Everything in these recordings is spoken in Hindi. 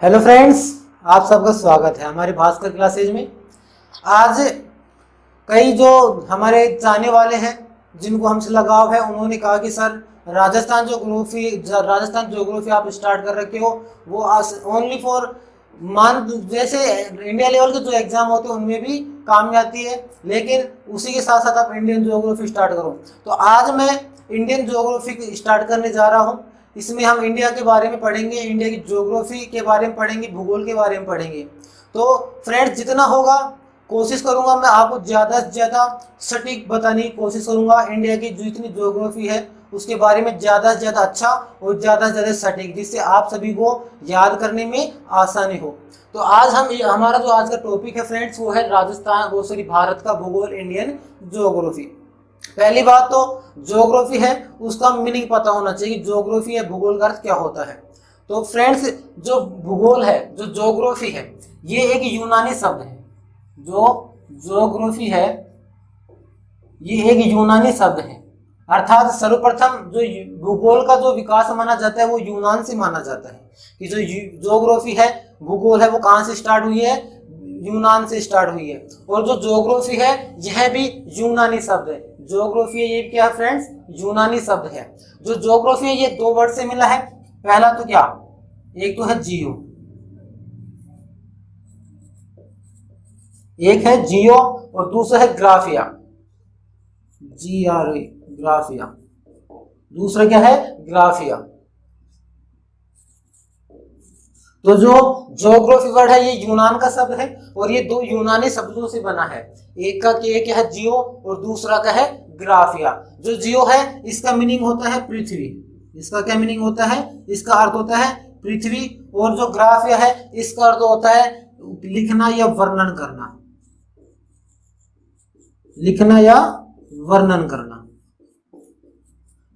हेलो फ्रेंड्स, आप सबका स्वागत है हमारे भास्कर क्लासेज में। आज कई जो हमारे चाहने वाले हैं जिनको हमसे लगाव है, उन्होंने कहा कि सर राजस्थान ज्योग्राफी आप स्टार्ट कर रखे हो, वो ओनली फॉर जैसे इंडिया लेवल के जो एग्जाम होते हैं उनमें भी काम में आती है, लेकिन उसी के साथ साथ आप इंडियन ज्योग्राफी स्टार्ट करो। तो आज मैं इंडियन ज्योग्राफी स्टार्ट करने जा रहा हूँ। इसमें हम इंडिया के बारे में पढ़ेंगे, इंडिया की ज्योग्राफी के बारे में पढ़ेंगे, भूगोल के बारे में पढ़ेंगे। तो फ्रेंड्स, जितना होगा कोशिश करूंगा मैं आपको ज़्यादा से ज़्यादा सटीक बताने की कोशिश करूंगा। इंडिया की जितनी ज्योग्राफी है उसके बारे में ज़्यादा से ज़्यादा अच्छा और ज़्यादा से ज़्यादा सटीक, जिससे आप सभी को याद करने में आसानी हो। तो आज हमारा जो आज का टॉपिक है फ्रेंड्स, वो है भारत का भूगोल, इंडियन ज्योग्राफी। पहली बात तो ज्योग्राफी है उसका मीनिंग पता होना चाहिए कि ज्योग्राफी या भूगोल का अर्थ क्या होता है। तो फ्रेंड्स, जो भूगोल है, जो ज्योग्राफी है, ये एक यूनानी शब्द है। जो ज्योग्राफी है ये एक यूनानी शब्द है, अर्थात सर्वप्रथम जो भूगोल का जो विकास माना जाता है वो यूनान से माना जाता है। कि जो ज्योग्राफी है, भूगोल है, वो कहाँ से स्टार्ट हुई है? यूनान से स्टार्ट हुई है। और जो ज्योग्राफी है यह भी यूनानी शब्द है। ज्योग्राफी ये क्या है फ्रेंड्स? यूनानी शब्द है। जो ज्योग्राफी है ये दो वर्ड से मिला है। पहला तो क्या, एक तो है जियो, एक है जियो और दूसरा है ग्राफिया, GRA, ग्राफिया। दूसरा क्या है? ग्राफिया। तो जो ज्योग्राफी वर्ड है ये यूनान का शब्द है और ये दो यूनानी शब्दों से बना है। एक है जियो और दूसरा का है ग्राफिया। जो जियो है इसका मीनिंग होता है पृथ्वी। इसका क्या मीनिंग होता है? इसका अर्थ होता है पृथ्वी। और जो ग्राफिया है इसका अर्थ होता है लिखना या वर्णन करना। लिखना या वर्णन करना।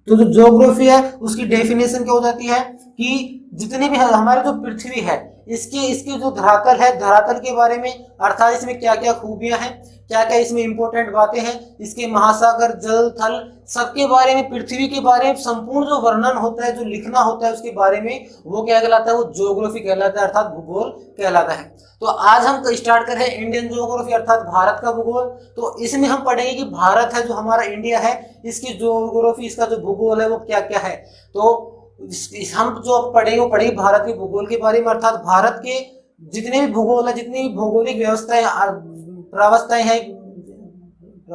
तो जो ज्योग्राफी है उसकी डेफिनेशन क्या हो जाती है कि जितनी भी हमारी जो पृथ्वी है इसकी जो धरातल है, धरातल के बारे में, अर्थात इसमें क्या क्या खूबियां हैं, क्या क्या इसमें इंपॉर्टेंट बातें हैं, इसके महासागर, जल, थल, सबके बारे में, पृथ्वी के बारे में संपूर्ण जो वर्णन होता है, जो लिखना होता है उसके बारे में, वो क्या कहलाता है? वो ज्योग्राफी कहलाता है, अर्थात भूगोल कहलाता है। तो आज हम स्टार्ट कर रहे हैं इंडियन ज्योग्राफी, अर्थात भारत का भूगोल। तो इसमें हम पढ़ेंगे कि भारत है, जो हमारा इंडिया है, इसकी ज्योग्राफी, इसका जो भूगोल है वो क्या क्या है। तो हम जो पढ़ेंगे वो पढ़ेंगे भारत के भूगोल के बारे में, अर्थात भारत के जितने भी भूगोल है, जितनी भी भौगोलिक व्यवस्थाएं, प्रावस्थाएं हैं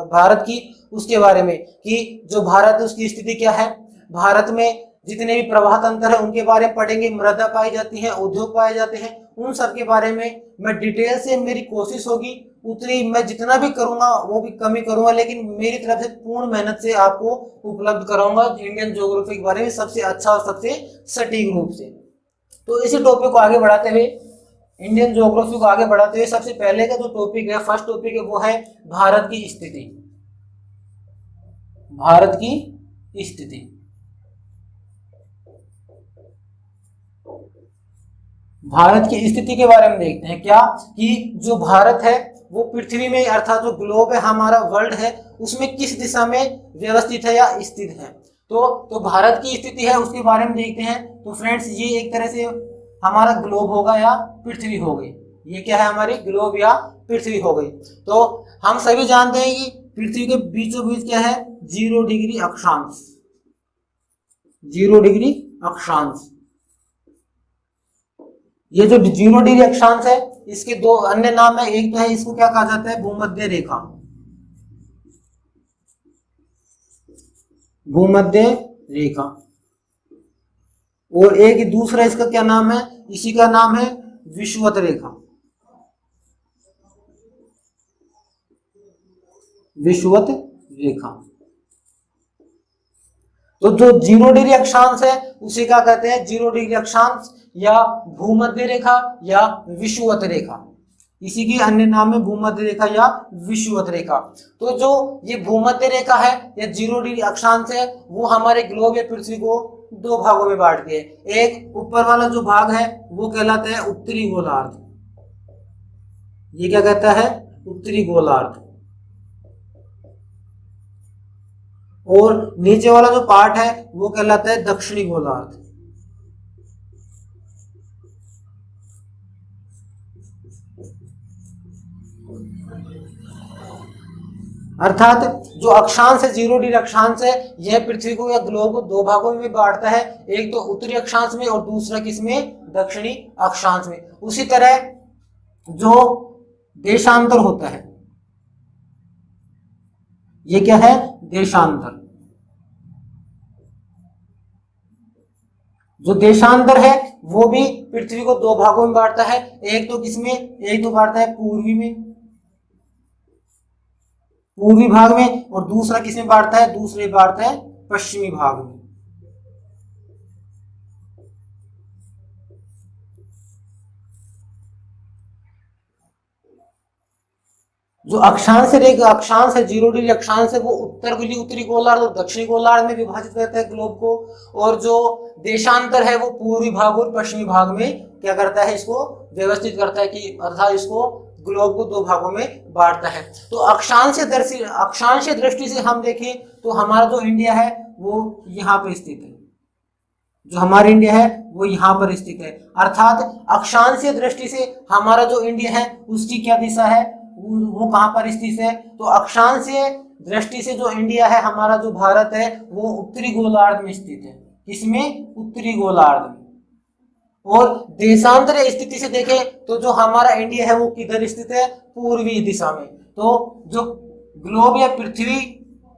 भारत की, उसके बारे में, कि जो भारत है उसकी स्थिति क्या है, भारत में जितने भी प्रवाह तंत्र है उनके बारे में पढ़ेंगे, मृदा पाई जाती है, उद्योग पाए जाते हैं, उन सब के बारे में मैं डिटेल से, मेरी कोशिश होगी उतनी, मैं जितना भी करूंगा वो भी कम ही करूंगा, लेकिन मेरी तरफ से पूर्ण मेहनत से आपको उपलब्ध कराऊंगा इंडियन ज्योग्राफी के बारे में सबसे अच्छा और सबसे सटीक रूप से। तो इसी टॉपिक को आगे बढ़ाते हुए, इंडियन ज्योग्राफी को आगे बढ़ाते हुए, सबसे पहले का जो टॉपिक है, फर्स्ट टॉपिक है, वो है भारत की स्थिति। भारत की स्थिति। भारत की स्थिति के बारे में देखते हैं क्या, कि जो भारत है वो पृथ्वी में, अर्थात जो ग्लोब है, हमारा वर्ल्ड है, उसमें किस दिशा में व्यवस्थित है या स्थित है। तो भारत की स्थिति है उसके बारे में देखते हैं। तो फ्रेंड्स, ये एक तरह से हमारा ग्लोब होगा या पृथ्वी हो गई। ये क्या है? हमारी ग्लोब या पृथ्वी हो गई। तो हम सभी जानते हैं कि पृथ्वी के बीचों बीच क्या है? 0 डिग्री अक्षांश। 0 डिग्री अक्षांश। ये जो 0 डिग्री अक्षांश है इसके दो अन्य नाम है। एक तो है, इसको क्या कहा जाता है? भूमध्य रेखा। भूमध्य रेखा। और एक दूसरा इसका क्या नाम है? इसी का नाम है विषुवत रेखा। विषुवत रेखा। तो जो 0 डिग्री अक्षांश है उसे क्या कहते हैं? 0 डिग्री अक्षांश या भूमध्य रेखा या विषुवत रेखा। इसी की अन्य नाम है भूमध्य रेखा या विषुवत रेखा। तो जो ये भूमध्य रेखा है या 0 डिग्री अक्षांश है वो हमारे ग्लोब या पृथ्वी को दो भागों में बांटती है। एक ऊपर वाला जो भाग है वो कहलाता है उत्तरी गोलार्ध। ये क्या कहता है? उत्तरी गोलार्ध। और नीचे वाला जो पार्ट है वो कहलाता है दक्षिणी गोलार्ध। अर्थात जो अक्षांश है, 0 डिग्री अक्षांश है, यह पृथ्वी को या ग्लोब को दो भागों में बांटता है, एक तो उत्तरी अक्षांश में और दूसरा किसमें, दक्षिणी अक्षांश में। उसी तरह जो देशांतर होता है, ये क्या है, देशांतर। जो देशांतर है वो भी पृथ्वी को दो भागों में बांटता है, एक तो किसमें, एक तो बांटता है पूर्वी में, पूर्वी भाग में, और दूसरा किसमें बांटता है, दूसरे बांटता है पश्चिमी भाग में। जो अक्षांश रेखा, अक्षांश है, 0 डिग्री अक्षांश है, वो उत्तरी गोलार्ध और दक्षिणी गोलार्ध में विभाजित करता है ग्लोब को, और जो देशांतर है वो पूर्वी भाग और पश्चिमी भाग में क्या करता है, इसको व्यवस्थित करता है, कि अर्थात इसको ग्लोब को दो भागों में बांटता है। तो अक्षांशीय दृष्टि से हम देखें तो हमारा जो इंडिया है वो यहाँ पे स्थित है, जो हमारा इंडिया है वो यहाँ पर स्थित है। अर्थात अक्षांशीय दृष्टि से हमारा जो इंडिया है उसकी क्या दिशा है, वो कहाँ पर स्थित है, तो अक्षांशीय दृष्टि से जो इंडिया है, हमारा जो भारत है, वो उत्तरी गोलार्ध में स्थित है। किसमें, उत्तरी गोलार्ध में। और देशांतर स्थिति से देखें तो जो हमारा इंडिया है वो किधर स्थित है, पूर्वी दिशा में। तो जो ग्लोब या पृथ्वी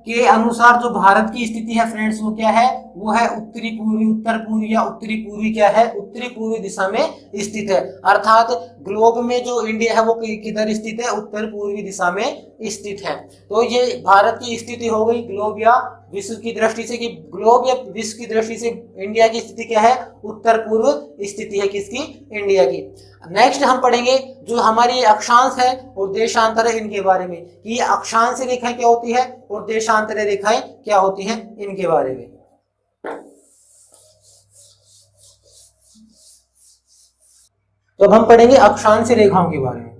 के अनुसार जो भारत की स्थिति है फ्रेंड्स, वो क्या है, वो है उत्तरी पूर्वी, उत्तर पूर्वी या उत्तरी पूर्वी, क्या है, उत्तरी पूर्वी दिशा में स्थित है। अर्थात ग्लोब में जो इंडिया है वो किधर स्थित है, उत्तर पूर्वी दिशा में स्थित है। तो ये भारत की स्थिति हो गई ग्लोब या विश्व की दृष्टि से, कि ग्लोब या विश्व की दृष्टि से इंडिया की स्थिति क्या है, उत्तर पूर्व स्थिति है किसकी, इंडिया की। नेक्स्ट हम पढ़ेंगे जो हमारी अक्षांश है और देशांतर है इनके बारे में, कि ये अक्षांश रेखाएं क्या होती है और देशांतर रेखाएं क्या होती हैं, इनके बारे में। तो अब हम पढ़ेंगे अक्षांश रेखाओं के बारे में।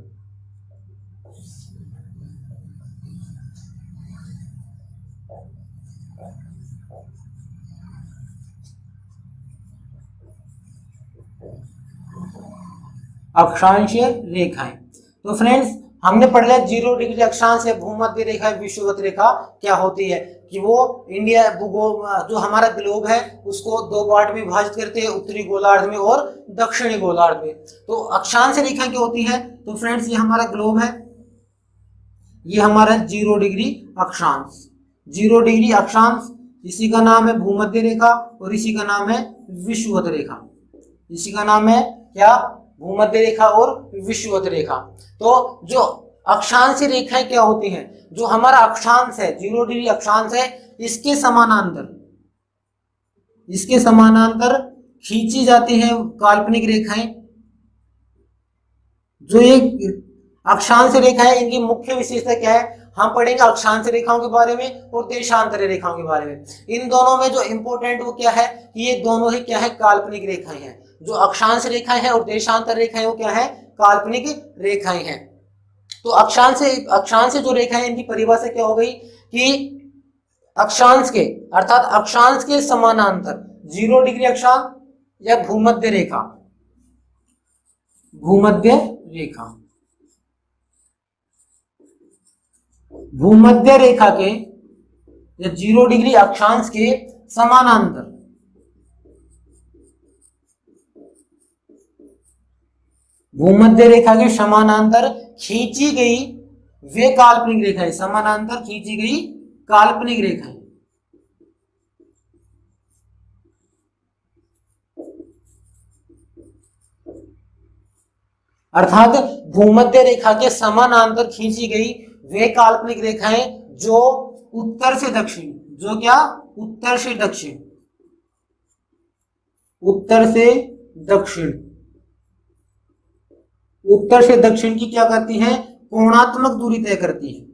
अक्षांशीय रेखाएं, तो फ्रेंड्स हमने पढ़ लिया 0 डिग्री अक्षांश है, भूमध्य रेखा, विषुवत रेखा क्या होती है, कि वो इंडिया जो हमारा ग्लोब है उसको दो पार्ट में विभाजित करते हैं, उत्तरी गोलार्ध में और दक्षिणी गोलार्ध में। तो अक्षांश रेखा क्या होती है, तो फ्रेंड्स ये हमारा ग्लोब है, ये हमारा 0 डिग्री अक्षांश, 0 डिग्री अक्षांश, इसी का नाम है भूमध्य रेखा और इसी का नाम है विषुवत रेखा, इसी का नाम है क्या, भूमध्य रेखा और विषुवत रेखा। तो जो अक्षांश रेखाएं क्या होती हैं, जो हमारा अक्षांश है, 0 डिग्री अक्षांश है, इसके समानांतर खींची जाती हैं काल्पनिक रेखाएं। जो ये अक्षांश रेखा है इनकी मुख्य विशेषता क्या है, हम पढ़ेंगे अक्षांश रेखाओं के बारे में और देशांतर रेखाओं के बारे में। इन दोनों में जो इंपॉर्टेंट वो क्या है, कि ये दोनों ही क्या है, काल्पनिक रेखाएं हैं। जो अक्षांश रेखाएं हैं और देशांतर रेखाएं वो क्या है, काल्पनिक रेखाएं हैं। तो अक्षांश जो रेखा है इनकी परिभाषा क्या हो गई, कि अक्षांश के अर्थात अक्षांश के समानांतर 0 डिग्री अक्षांश या भूमध्य रेखा, भूमध्य रेखा, भूमध्य रेखा के या 0 डिग्री अक्षांश के समानांतर भूमध्य रेखा के समानांतर खींची गई वे काल्पनिक रेखाएं, समानांतर खींची गई काल्पनिक रेखाएं। अर्थात भूमध्य रेखा के समानांतर खींची गई वे काल्पनिक रेखाएं जो उत्तर से दक्षिण, जो क्या, उत्तर से दक्षिण, उत्तर से दक्षिण, उत्तर से दक्षिण की क्या करती हैं, कोणात्मक दूरी तय करती है।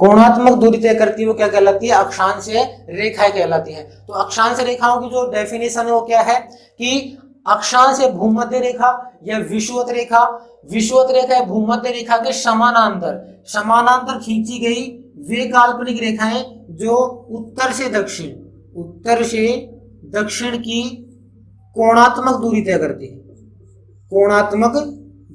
कोणात्मक दूरी तय करती है वो क्या कहलाती है, अक्षांश रेखाएं कहलाती है। तो अक्षांश रेखाओं की जो डेफिनेशन है वो क्या है, कि अक्षांश भूमध्य रेखा या विषुवत रेखा, विषुवत रेखा या भूमध्य रेखा के समानांतर खींची गई वे काल्पनिक रेखाएं जो उत्तर से दक्षिण की कोणात्मक दूरी तय करती है, कोणात्मक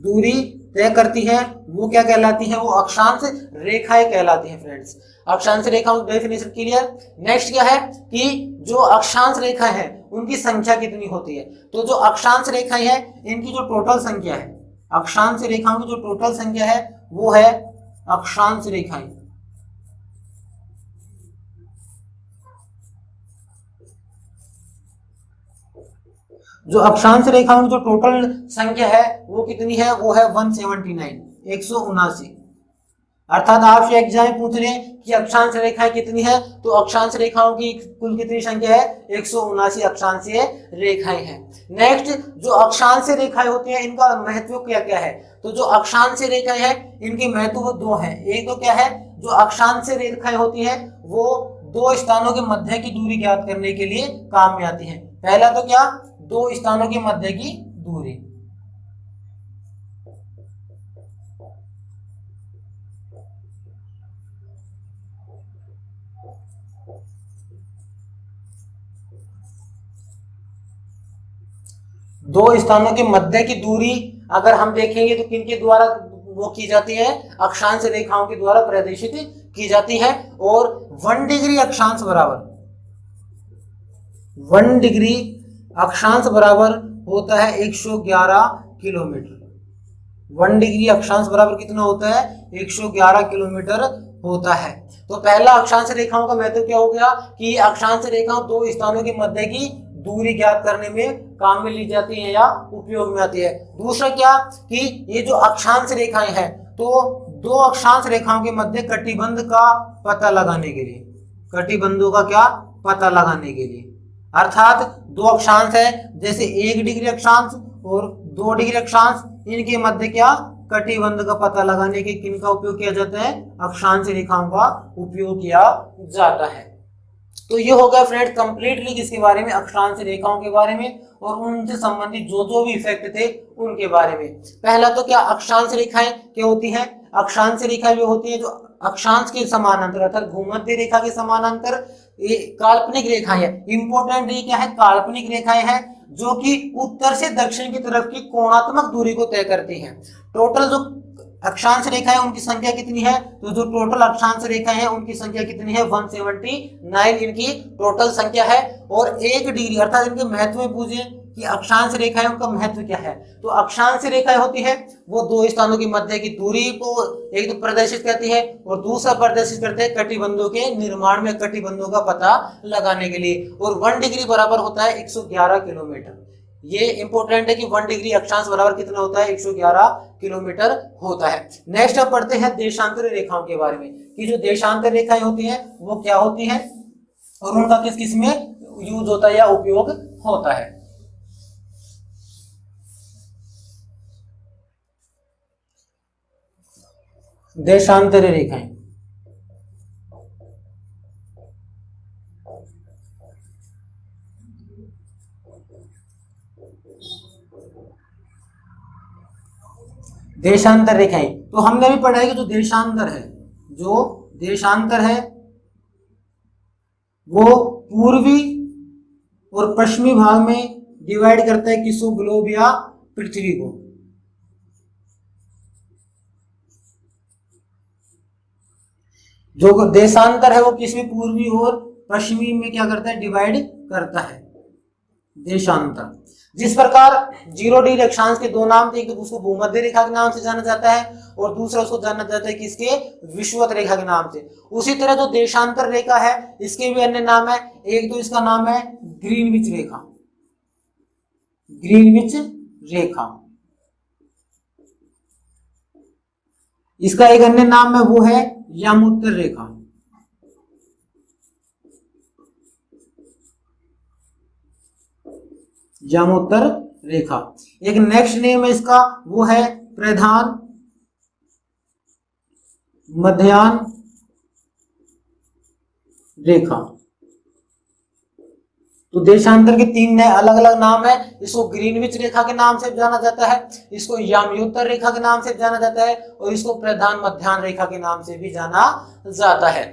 दूरी तय करती है, वो क्या कहलाती है, वो अक्षांश रेखाएं कहलाती हैं फ्रेंड्स। अक्षांश रेखाओं की डेफिनेशन क्लियर। नेक्स्ट क्या है कि जो अक्षांश रेखाएं हैं उनकी संख्या कितनी होती है। तो जो अक्षांश रेखाएं हैं इनकी जो टोटल संख्या है, अक्षांश रेखाओं की जो टोटल संख्या है वो है अक्षांश रेखाएं। जो अक्षांश रेखाओं की जो टोटल संख्या है वो कितनी है, वो है 179, 179। अर्थात आपसे एग्जाम में पूछ रहे हैं कि अक्षांश रेखाएं कितनी है, तो अक्षांश रेखाओं की कुल कितनी संख्या है, 179 अक्षांशीय रेखाएं हैं। नेक्स्ट जो अक्षांशीय रेखाएं होती हैं इनका महत्व क्या क्या है। तो जो अक्षांशीय रेखाएं हैं इनके महत्व दो हैं। एक तो क्या है, जो अक्षांशीय रेखाएं होती हैं वो दो स्थानों के मध्य की दूरी ज्ञात करने के लिए काम में आती हैं। पहला तो क्या, दो स्थानों के मध्य की दूरी। दो स्थानों के मध्य की दूरी अगर हम देखेंगे तो किनके द्वारा वो की जाती है, अक्षांश रेखाओं के द्वारा प्रदर्शित की जाती है। और 1 डिग्री अक्षांश बराबर 1 डिग्री अक्षांश बराबर होता है 111 किलोमीटर। 1 डिग्री अक्षांश बराबर कितना होता है, 111 किलोमीटर होता है। तो पहला अक्षांश रेखाओं का महत्व क्या हो गया कि अक्षांश रेखाओं दो स्थानों के मध्य की दूरी ज्ञात करने में काम में ली जाती है या उपयोग में आती है। दूसरा क्या कि ये जो अक्षांश रेखाएं हैं तो दो अक्षांश रेखाओं के मध्य कटिबंध का पता लगाने के लिए, कटिबंधों का क्या पता लगाने के लिए, अर्थात दो अक्षांश है जैसे 1 डिग्री अक्षांश और 2 डिग्री अक्षांश, इनके मध्य क्या कटिबंध का पता लगाने के किनका उपयोग किया जाता है, अक्षांश रेखाओं का उपयोग किया जाता है। तो ये हो गया फ्रेंड्स कंप्लीटली किसके बारे में, अक्षांश रेखाओं के बारे में और उनसे संबंधित जो जो भी इफेक्ट थे उनके बारे में। पहला तो क्या अक्षांश रेखाएं क्या होती हैं, अक्षांश रेखाएं जो होती है जो अक्षांश के समानांतर अर्थात भूमध्य रेखा के समानांतर ये काल्पनिक रेखाएं हैं। इंपॉर्टेंट ये क्या है, काल्पनिक रेखाएं हैं जो कि उत्तर से दक्षिण की तरफ की कोणात्मक दूरी को तय करती हैं। टोटल जो अक्षांश रेखाएं उनकी संख्या कितनी है, तो जो टोटल अक्षांश रेखाएं हैं उनकी संख्या कितनी है, 179 इनकी टोटल संख्या है। और 1 डिग्री अर्थात इनके महत्व में पूछे कि अक्षांश रेखाएं उनका महत्व क्या है, तो अक्षांश रेखाएं होती है वो दो स्थानों की मध्य की दूरी को एक तो प्रदर्शित करती है और दूसरा प्रदर्शित करते हैं कटिबंधों के निर्माण में, कटिबंधों का पता लगाने के लिए। और 1 डिग्री बराबर होता है 111 किलोमीटर। ये इंपॉर्टेंट है कि 1 डिग्री अक्षांश बराबर कितना होता है, 111 किलोमीटर होता है। नेक्स्ट अब पढ़ते हैं देशांतर रेखाओं के बारे में कि जो देशांतर रेखाएं होती हैं वो क्या होती हैं और उनका किस किस में यूज होता है या उपयोग होता है। देशांतर रेखाएं, देशांतर रेखाएं तो हमने भी पढ़ा है कि जो देशांतर है, जो देशांतर है वो पूर्वी और पश्चिमी भाग में डिवाइड करता है किसको, ग्लोब या पृथ्वी को। जो देशांतर है वो किसमें, पूर्वी और पश्चिमी में क्या करता है, डिवाइड करता है देशांतर। जिस प्रकार 0 डिग्री अक्षांश के दो नाम थे, एक तो उसको भूमध्य रेखा के नाम से जाना जाता है और दूसरा उसको जाना जाता है किसके, विषुवत रेखा के नाम से। उसी तरह जो देशांतर रेखा है इसके भी अन्य नाम है, एक तो इसका नाम है ग्रीनविच रेखा, ग्रीनविच रेखा। इसका एक अन्य नाम है वो है यामोत्तर रेखा। यामोत्तर रेखा। एक नेक्स्ट नेम है इसका वो है प्रधान मध्याह्न रेखा। तो देशांतर के 3 नए अलग अलग नाम है। इसको ग्रीनविच रेखा के नाम से जाना जाता है, इसको यामयोत्तर रेखा के नाम से जाना जाता है और इसको प्रधान मध्याह्न रेखा के नाम से भी जाना जाता है।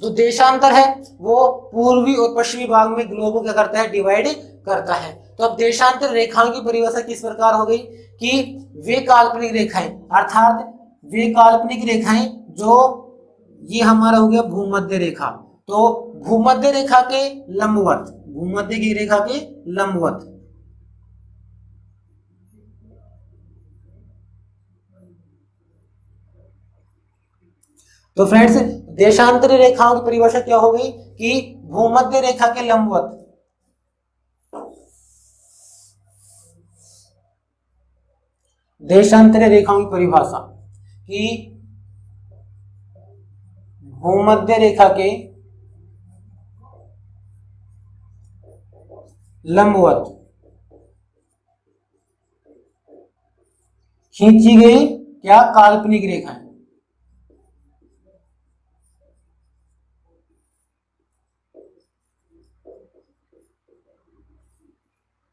तो देशांतर है वो पूर्वी और पश्चिमी भाग में ग्लोब को क्या करता है, डिवाइड करता है। तो अब देशांतर रेखाओं की परिभाषा किस प्रकार हो गई कि वे काल्पनिक रेखाएं, अर्थात वे काल्पनिक रेखाएं जो, ये हमारा हो गया भूमध्य रेखा, तो भूमध्य रेखा के लंबवत, भूमध्य की रेखा के लंबवत, तो फ्रेंड्स देशांतरी रेखाओं की परिभाषा क्या हो गई कि भूमध्य रेखा के लंबवत, देशांतरी रेखाओं की परिभाषा कि भूमध्य रेखा के लंबवत खींची गई क्या काल्पनिक रेखाएं,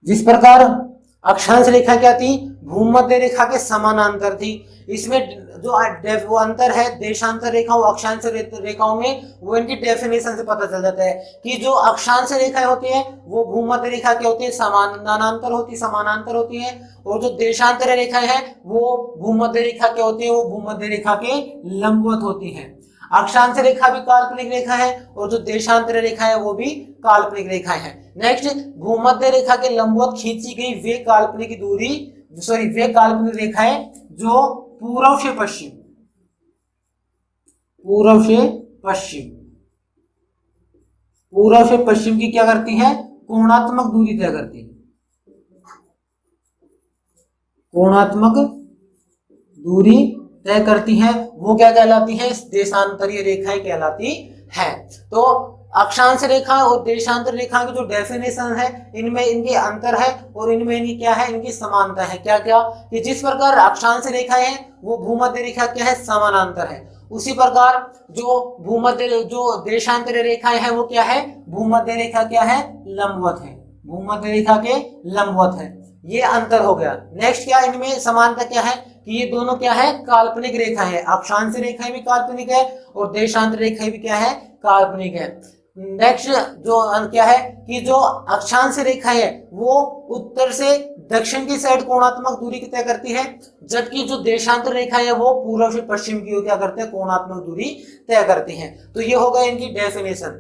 जिस प्रकार अक्षांश रेखा क्या थी, भूमध्य रेखा के समानांतर थी। इसमें जो वो अंतर है देशांतर रेखा और अक्षांश रेखाओं में, वो इनकी डेफिनेशन से पता चल जाता है कि जो अक्षांश रेखाएं होती हैं वो भूमध्य रेखा के होती है समानांतर होती है, और जो देशांतर रेखाएं हैं वो भूमध्य रेखा के होती है, वो भूमध्य रेखा के लंबवत होती है। अक्षांश रेखा भी काल्पनिक रेखा है और जो देशांतर रेखा है वो भी काल्पनिक रेखा है। नेक्स्ट, भूमध्य रेखा के लंबवत खींची गई वे काल्पनिक रेखाएं जो पूर्व से पश्चिम की क्या करती है, कोणात्मक दूरी तय करती है, कोणात्मक दूरी तय करती है, वो क्या कहलाती है, देशांतरीय रेखाएं कहलाती है। तो अक्षांश रेखा और देशांतर रेखा की जो डेफिनेशन है, इनमें इनके अंतर है और इनमें इनकी क्या है, इनकी समानता है। क्या क्या कि जिस प्रकार अक्षांश रेखाएं हैं वो भूमध्य रेखा क्या है, समानांतर है, उसी प्रकार जो देशांतर रेखाएं हैं वो क्या है, भूमध्य रेखा क्या है, लंबवत है, भूमध्य रेखा के लंबवत है। ये अंतर हो गया। नेक्स्ट क्या इनमें समानता क्या है कि ये दोनों क्या है, काल्पनिक रेखा है, अक्षांश रेखाएं भी काल्पनिक है और देशांतर रेखाएं भी क्या है, काल्पनिक है। नेक्स्ट जो क्या है कि जो अक्षांश रेखा है वो उत्तर से दक्षिण की साइड कोणात्मक दूरी तय करती है, जबकि जो देशांतर रेखा है वो पूर्व से पश्चिम की ओर क्या करते हैं, कोणात्मक दूरी तय करती है। तो ये होगा इनकी डेफिनेशन।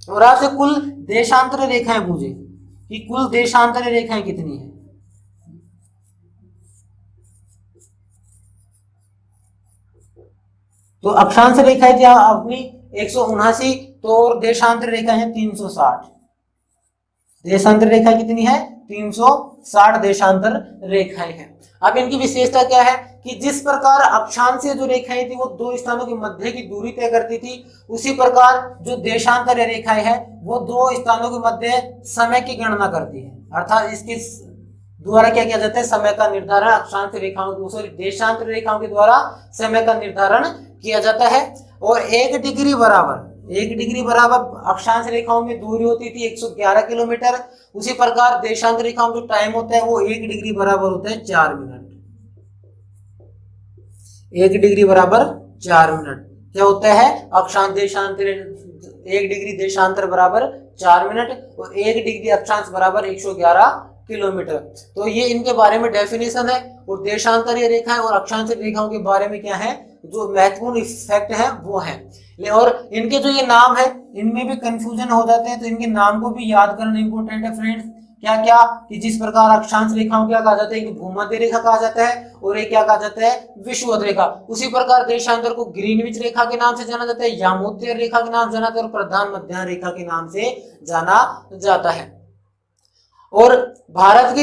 और आपसे कुल देशांतर रेखाएं पूछे कि कुल देशांतर रेखाएं कितनी है, तो अक्षांश रेखाएं थी अपनी 179, तो और देशांतर रेखा है 360, देशांतर रेखा कितनी है, 360 देशांतर रेखाएं हैं। अब इनकी विशेषता क्या है कि जिस प्रकार अक्षांशीय जो रेखाएं थी वो दो स्थानों के मध्य की दूरी तय करती थी, उसी प्रकार जो देशांतर रेखाएं हैं वो दो स्थानों के मध्य समय की गणना करती है, अर्थात इसके द्वारा क्या किया जाता है, समय का निर्धारण अक्षांश रेखाओं देशांतर रेखाओं के द्वारा समय का निर्धारण किया जाता है। और 1 डिग्री बराबर अक्षांश रेखाओं में दूरी होती थी 111 किलोमीटर, उसी प्रकार देशांतर रेखाओं जो टाइम होता है वो 1 डिग्री बराबर होता है 4 मिनट, 1 डिग्री बराबर 4 मिनट क्या होता है, अक्षांश देशांतर 1 डिग्री देशांतर बराबर 4 मिनट और 1 डिग्री अक्षांश बराबर 111 किलोमीटर। तो ये इनके बारे में डेफिनेशन है। और देशांतरीय रेखाएं और अक्षांश रेखाओं के बारे में क्या है, जो महत्वपूर्ण इफेक्ट है वो है। और इनके जो ये नाम है इनमें भी कंफ्यूजन हो जाते हैं, तो इनके नाम को भी याद करना इंपॉर्टेंट है फ्रेंड्स। क्या क्या कि जिस प्रकार अक्षांश रेखाओं क्या कहा जाता है, कि भूमध्य रेखा कहा जाता है और एक क्या कहा जाता है, विषुवत रेखा। उसी प्रकार देशांतर को ग्रीनविच रेखा के नाम से जाना जाता है, यामोत्तर रेखा के नाम से जाना जाता है और प्रधान मध्याह्न रेखा के नाम से जाना जाता है। और भारत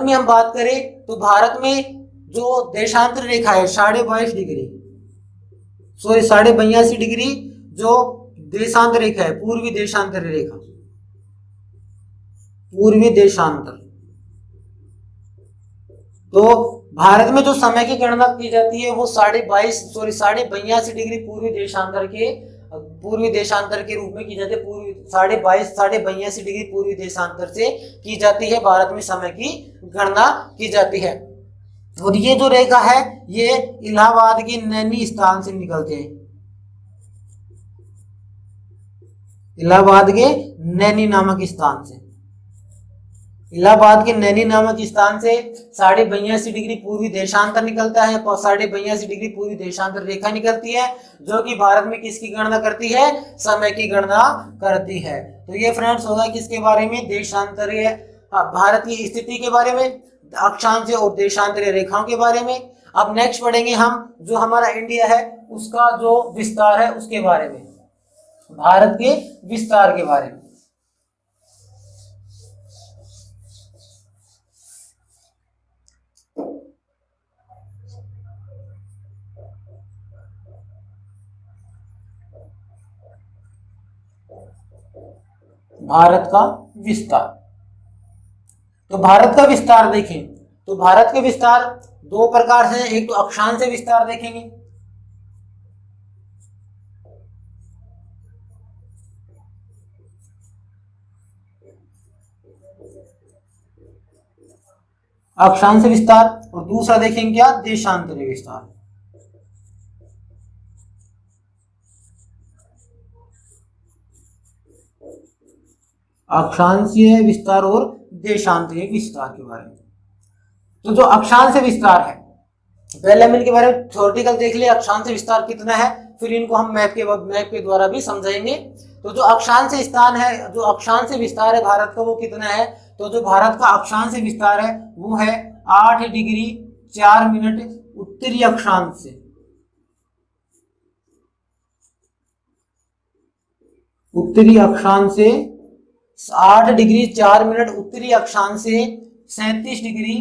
में हम बात करें तो भारत में जो देशांतर रेखा है 22.5 डिग्री 82 डिग्री जो देशांतर रेखा है, पूर्वी देशांतर रेखा, पूर्वी देशांतर, तो भारत में जो समय की गणना की जाती है वो 82 डिग्री पूर्वी देशांतर के रूप में की जाती है, पूर्वी 82 डिग्री पूर्वी देशांतर से की जाती है, भारत में समय की गणना की जाती है। और ये जो रेखा है ये इलाहाबाद के नैनी स्थान से निकलते हैं, इलाहाबाद के नैनी नामक स्थान से, इलाहाबाद के नैनी नामक स्थान से 82.82 डिग्री पूर्वी देशांतर निकलता है, 82.82 डिग्री पूर्वी देशांतर रेखा निकलती है, जो कि भारत में किसकी गणना करती है, समय की गणना करती है। तो ये फ्रेंड्स होगा किसके बारे में, देशांतरीय भारत की स्थिति के बारे में, अक्षांशीय और देशांतरीय रेखाओं के बारे में। अब नेक्स्ट पढ़ेंगे हम जो हमारा इंडिया है उसका जो विस्तार है उसके बारे में, भारत के विस्तार के बारे में। भारत का विस्तार, तो भारत का विस्तार देखें तो भारत के विस्तार दो प्रकार से, एक तो अक्षांशीय विस्तार देखेंगे, अक्षांशीय विस्तार, और दूसरा देखेंगे क्या, देशांतरीय विस्तार। अक्षांशीय विस्तार और देशांतरीय विस्तार के बारे में। तो जो अक्षांशीय विस्तार है, पहले हम इनके बारे में थ्योरेटिकल देख लिया, अक्षांशीय विस्तार कितना है, फिर इनको हम मैप के द्वारा भी समझाएंगे। तो जो अक्षांशीय स्थान है, जो अक्षांशीय विस्तार है भारत का, वो कितना है, तो जो भारत का अक्षांशीय विस्तार है वो है 8 डिग्री 4 मिनट उत्तरी अक्षांश से, उत्तरी अक्षांश से 8 डिग्री 4 मिनट उत्तरी अक्षांश से 37 डिग्री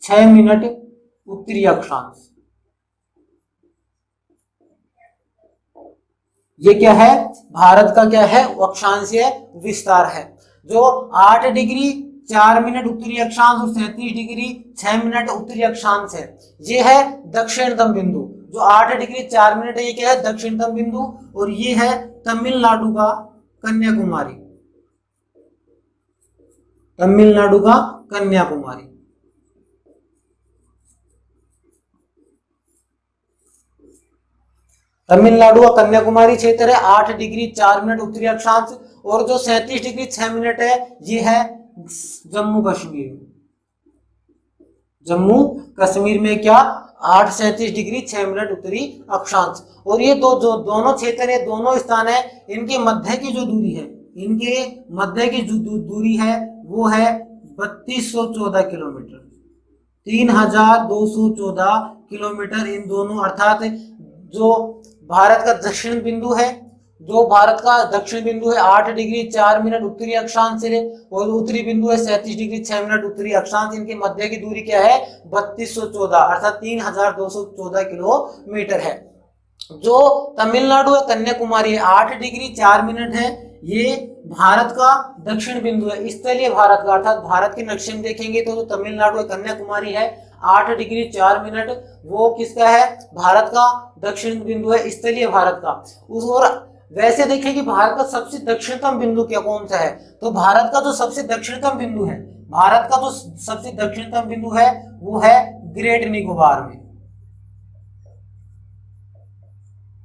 6 मिनट उत्तरी अक्षांश। ये क्या है, भारत का क्या है, अक्षांशीय विस्तार है। जो 8 डिग्री 4 मिनट उत्तरी अक्षांश और 37 डिग्री 6 मिनट उत्तरी अक्षांश है, ये है दक्षिणतम बिंदु। जो 8 डिग्री 4 मिनट है ये क्या है, दक्षिणतम बिंदु, और ये है तमिलनाडु का कन्याकुमारी, तमिलनाडु का कन्याकुमारी। तमिलनाडु का कन्याकुमारी क्षेत्र है 8 डिग्री 4 मिनट उत्तरी अक्षांश, और जो 37 डिग्री 6 मिनट है ये है जम्मू कश्मीर। जम्मू कश्मीर में क्या, 8 डिग्री 6 मिनट उत्तरी अक्षांश। और ये जो दोनों क्षेत्र है, दोनों स्थान है, इनके मध्य की जो दूरी है, इनके मध्य की जो दूरी है वो है 3214 किलोमीटर, 3214 किलोमीटर इन दोनों, अर्थात जो भारत का दक्षिण बिंदु है, जो भारत का दक्षिण बिंदु है 8 डिग्री 4 मिनट उत्तरी अक्षांश से, और उत्तरी बिंदु है 37 डिग्री 6 मिनट उत्तरी अक्षांश, इनके मध्य की दूरी क्या है, 3214 अर्थात 3214 किलोमीटर है। जो तमिलनाडु है कन्याकुमारी 8 डिग्री 4 मिनट है, ये भारत का दक्षिण बिंदु है, स्थलीय भारत का, अर्थात भारत के नक्शे में देखेंगे तो जो तमिलनाडु है कन्याकुमारी है 8 डिग्री 4 मिनट, वो किसका है, भारत का दक्षिण बिंदु है, स्थलीय भारत का। उस और वैसे देखें कि भारत का सबसे दक्षिणतम बिंदु क्या कौन सा है, तो भारत का जो सबसे दक्षिणतम बिंदु है, भारत का जो सबसे दक्षिणतम बिंदु है वो है ग्रेट निकोबार में,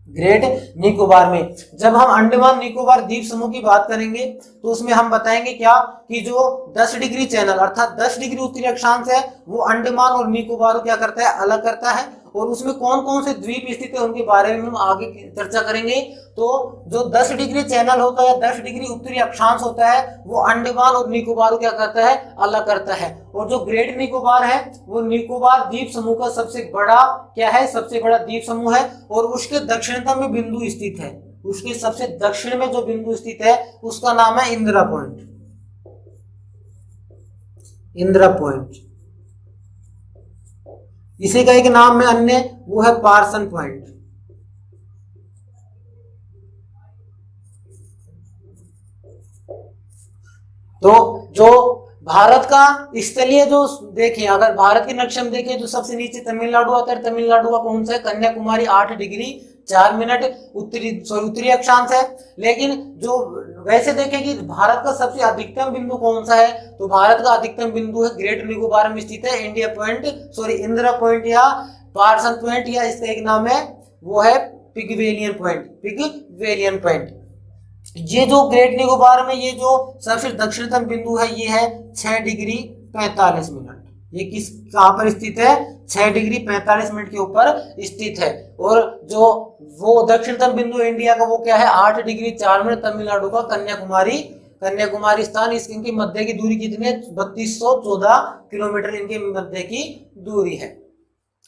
ग्रेट निकोबार में। जब हम अंडमान निकोबार द्वीप समूह की बात करेंगे तो उसमें हम बताएंगे क्या, कि जो 10 डिग्री चैनल अर्थात 10 डिग्री उत्तरी अक्षांश है वो अंडमान और निकोबार को क्या करता है, अलग करता है, और उसमें कौन कौन से द्वीप स्थित है उनके बारे में हम आगे चर्चा करेंगे। तो जो 10 डिग्री चैनल होता है, 10 डिग्री उत्तरी अक्षांश होता है, वो अंडमान और निकोबार को क्या करता है, अलग करता है। और जो ग्रेट निकोबार है वो निकोबार द्वीप समूह का सबसे बड़ा क्या है, सबसे बड़ा द्वीप समूह है, और उसके दक्षिणतम में बिंदु स्थित है, उसके सबसे दक्षिण में जो बिंदु स्थित है उसका नाम है इंदिरा पॉइंट, इंदिरा पॉइंट। इसी का एक नाम है अन्य, वो है पार्सन पॉइंट। तो जो भारत का स्थलीय जो देखें, अगर भारत के नक्शे में देखें तो सबसे नीचे तमिलनाडु आता है, तमिलनाडु का कौन सा है, कन्याकुमारी 8 डिग्री 4 मिनट उत्तरी अक्षांश है। लेकिन जो वैसे देखें कि भारत का सबसे अधिकतम बिंदु कौन सा है, तो भारत का अधिकतम बिंदु है ग्रेट निकोबार में स्थित है इंडिया पॉइंट, इंदिरा पॉइंट या पार्सन पॉइंट, या इसका एक नाम है वो है पिगवेलियन पॉइंट, पिगवेलियन पॉइंट। ये जो ग्रेट निकोबार में ये जो सबसे दक्षिणतम बिंदु है ये है 6 डिग्री 45 मिनट। ये किस कहाँ पर स्थित है? 6 डिग्री 45 मिनट के ऊपर स्थित है। और जो वो दक्षिणतम बिंदु इंडिया का वो क्या है? 8 डिग्री 4 मिनट तमिलनाडु का कन्याकुमारी, कन्याकुमारी स्थान। इनकी मध्य की दूरी कितनी है? 3214 किलोमीटर इनके मध्य की दूरी है।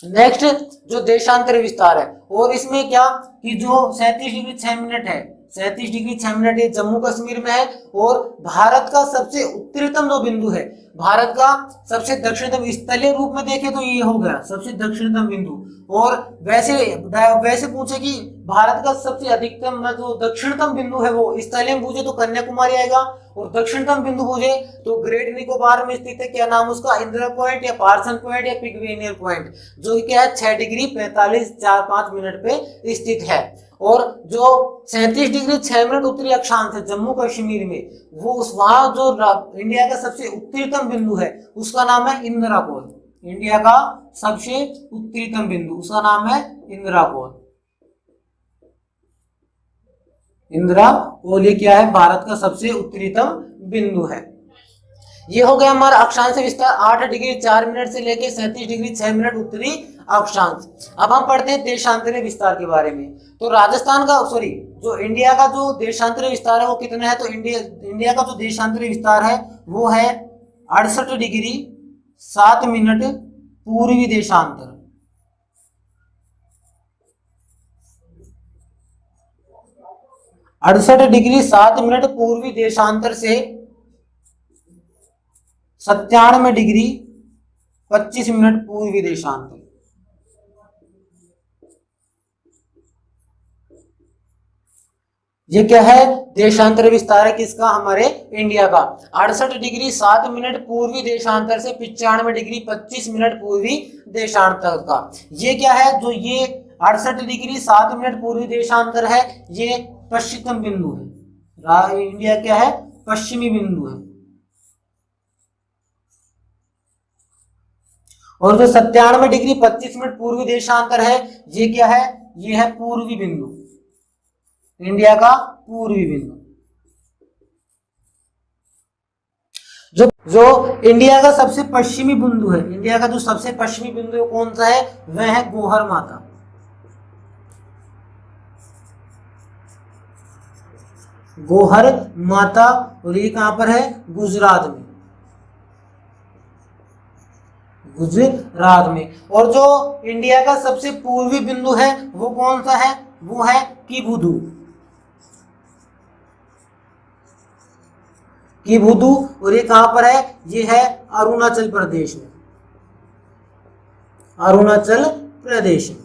नेक्स्ट जो देशांतर विस्तार है, और इसमें क्या कि जो 37 डिग्री 6 मिनट है, 37 डिग्री 6 मिनट ये जम्मू कश्मीर में है। और भारत का सबसे उत्तरतम जो बिंदु है, भारत का सबसे दक्षिणतम स्थलीय रूप में देखें तो ये हो गया सबसे दक्षिणतम बिंदु। और वैसे पूछे कि भारत का सबसे अधिकतम जो दक्षिणतम बिंदु है वो स्थलीय में पूछे तो कन्याकुमारी आएगा, और दक्षिणतम बिंदु पूछे तो ग्रेट निकोबार में स्थित है, क्या नाम उसका? इंदिरा पॉइंट या पार्सन पॉइंट या पिग्वेनियर पॉइंट, जो क्या है 6 डिग्री 45 मिनट पे स्थित है। और जो 37 डिग्री 6 मिनट उत्तरी अक्षांश है जम्मू कश्मीर में, वो वहां जो इंडिया का सबसे उत्तरीतम बिंदु है उसका नाम है इंदिरा कोल। इंडिया का सबसे उत्तरीतम बिंदु उसका नाम है इंदिरा कोल। इंदिरा कोल ये क्या है? भारत का सबसे उत्तरीतम बिंदु है। ये हो गया हमारा अक्षांश विस्तार 8 डिग्री 4 मिनट से लेके 37 डिग्री 6 मिनट उत्तरी अक्षांश। अब हम पढ़ते हैं देशांतरीय विस्तार के बारे में। तो राजस्थान का जो इंडिया का जो देशांतरीय विस्तार है वो कितना है? तो इंडिया का जो देशांतरीय विस्तार है वो है 68 डिग्री 7 मिनट पूर्वी देशांतर। 68 डिग्री 7 मिनट पूर्वी देशांतर से 97 डिग्री 25 मिनट पूर्वी देशांतर। ये क्या है? देशांतर विस्तार है किसका? हमारे इंडिया का। 68 डिग्री 7 मिनट पूर्वी देशांतर से 95 डिग्री 25 मिनट पूर्वी देशांतर का। ये क्या है? जो ये 68 डिग्री 7 मिनट पूर्वी देशांतर है ये पश्चिमतम बिंदु है। इंडिया क्या है? पश्चिमी बिंदु है। और जो 97 डिग्री 25 मिनट पूर्वी देशांतर है ये क्या है? ये है पूर्वी बिंदु, इंडिया का पूर्वी बिंदु। जो इंडिया का सबसे पश्चिमी बिंदु है, इंडिया का जो सबसे पश्चिमी बिंदु कौन सा है? वह है गोहर माता। गोहर माता, और ये कहां पर है? गुजरात में, गुजरात में। और जो इंडिया का सबसे पूर्वी बिंदु है वो कौन सा है? वो है किबुधु। किबुधु, और ये कहां पर है? ये है अरुणाचल प्रदेश में, अरुणाचल प्रदेश में।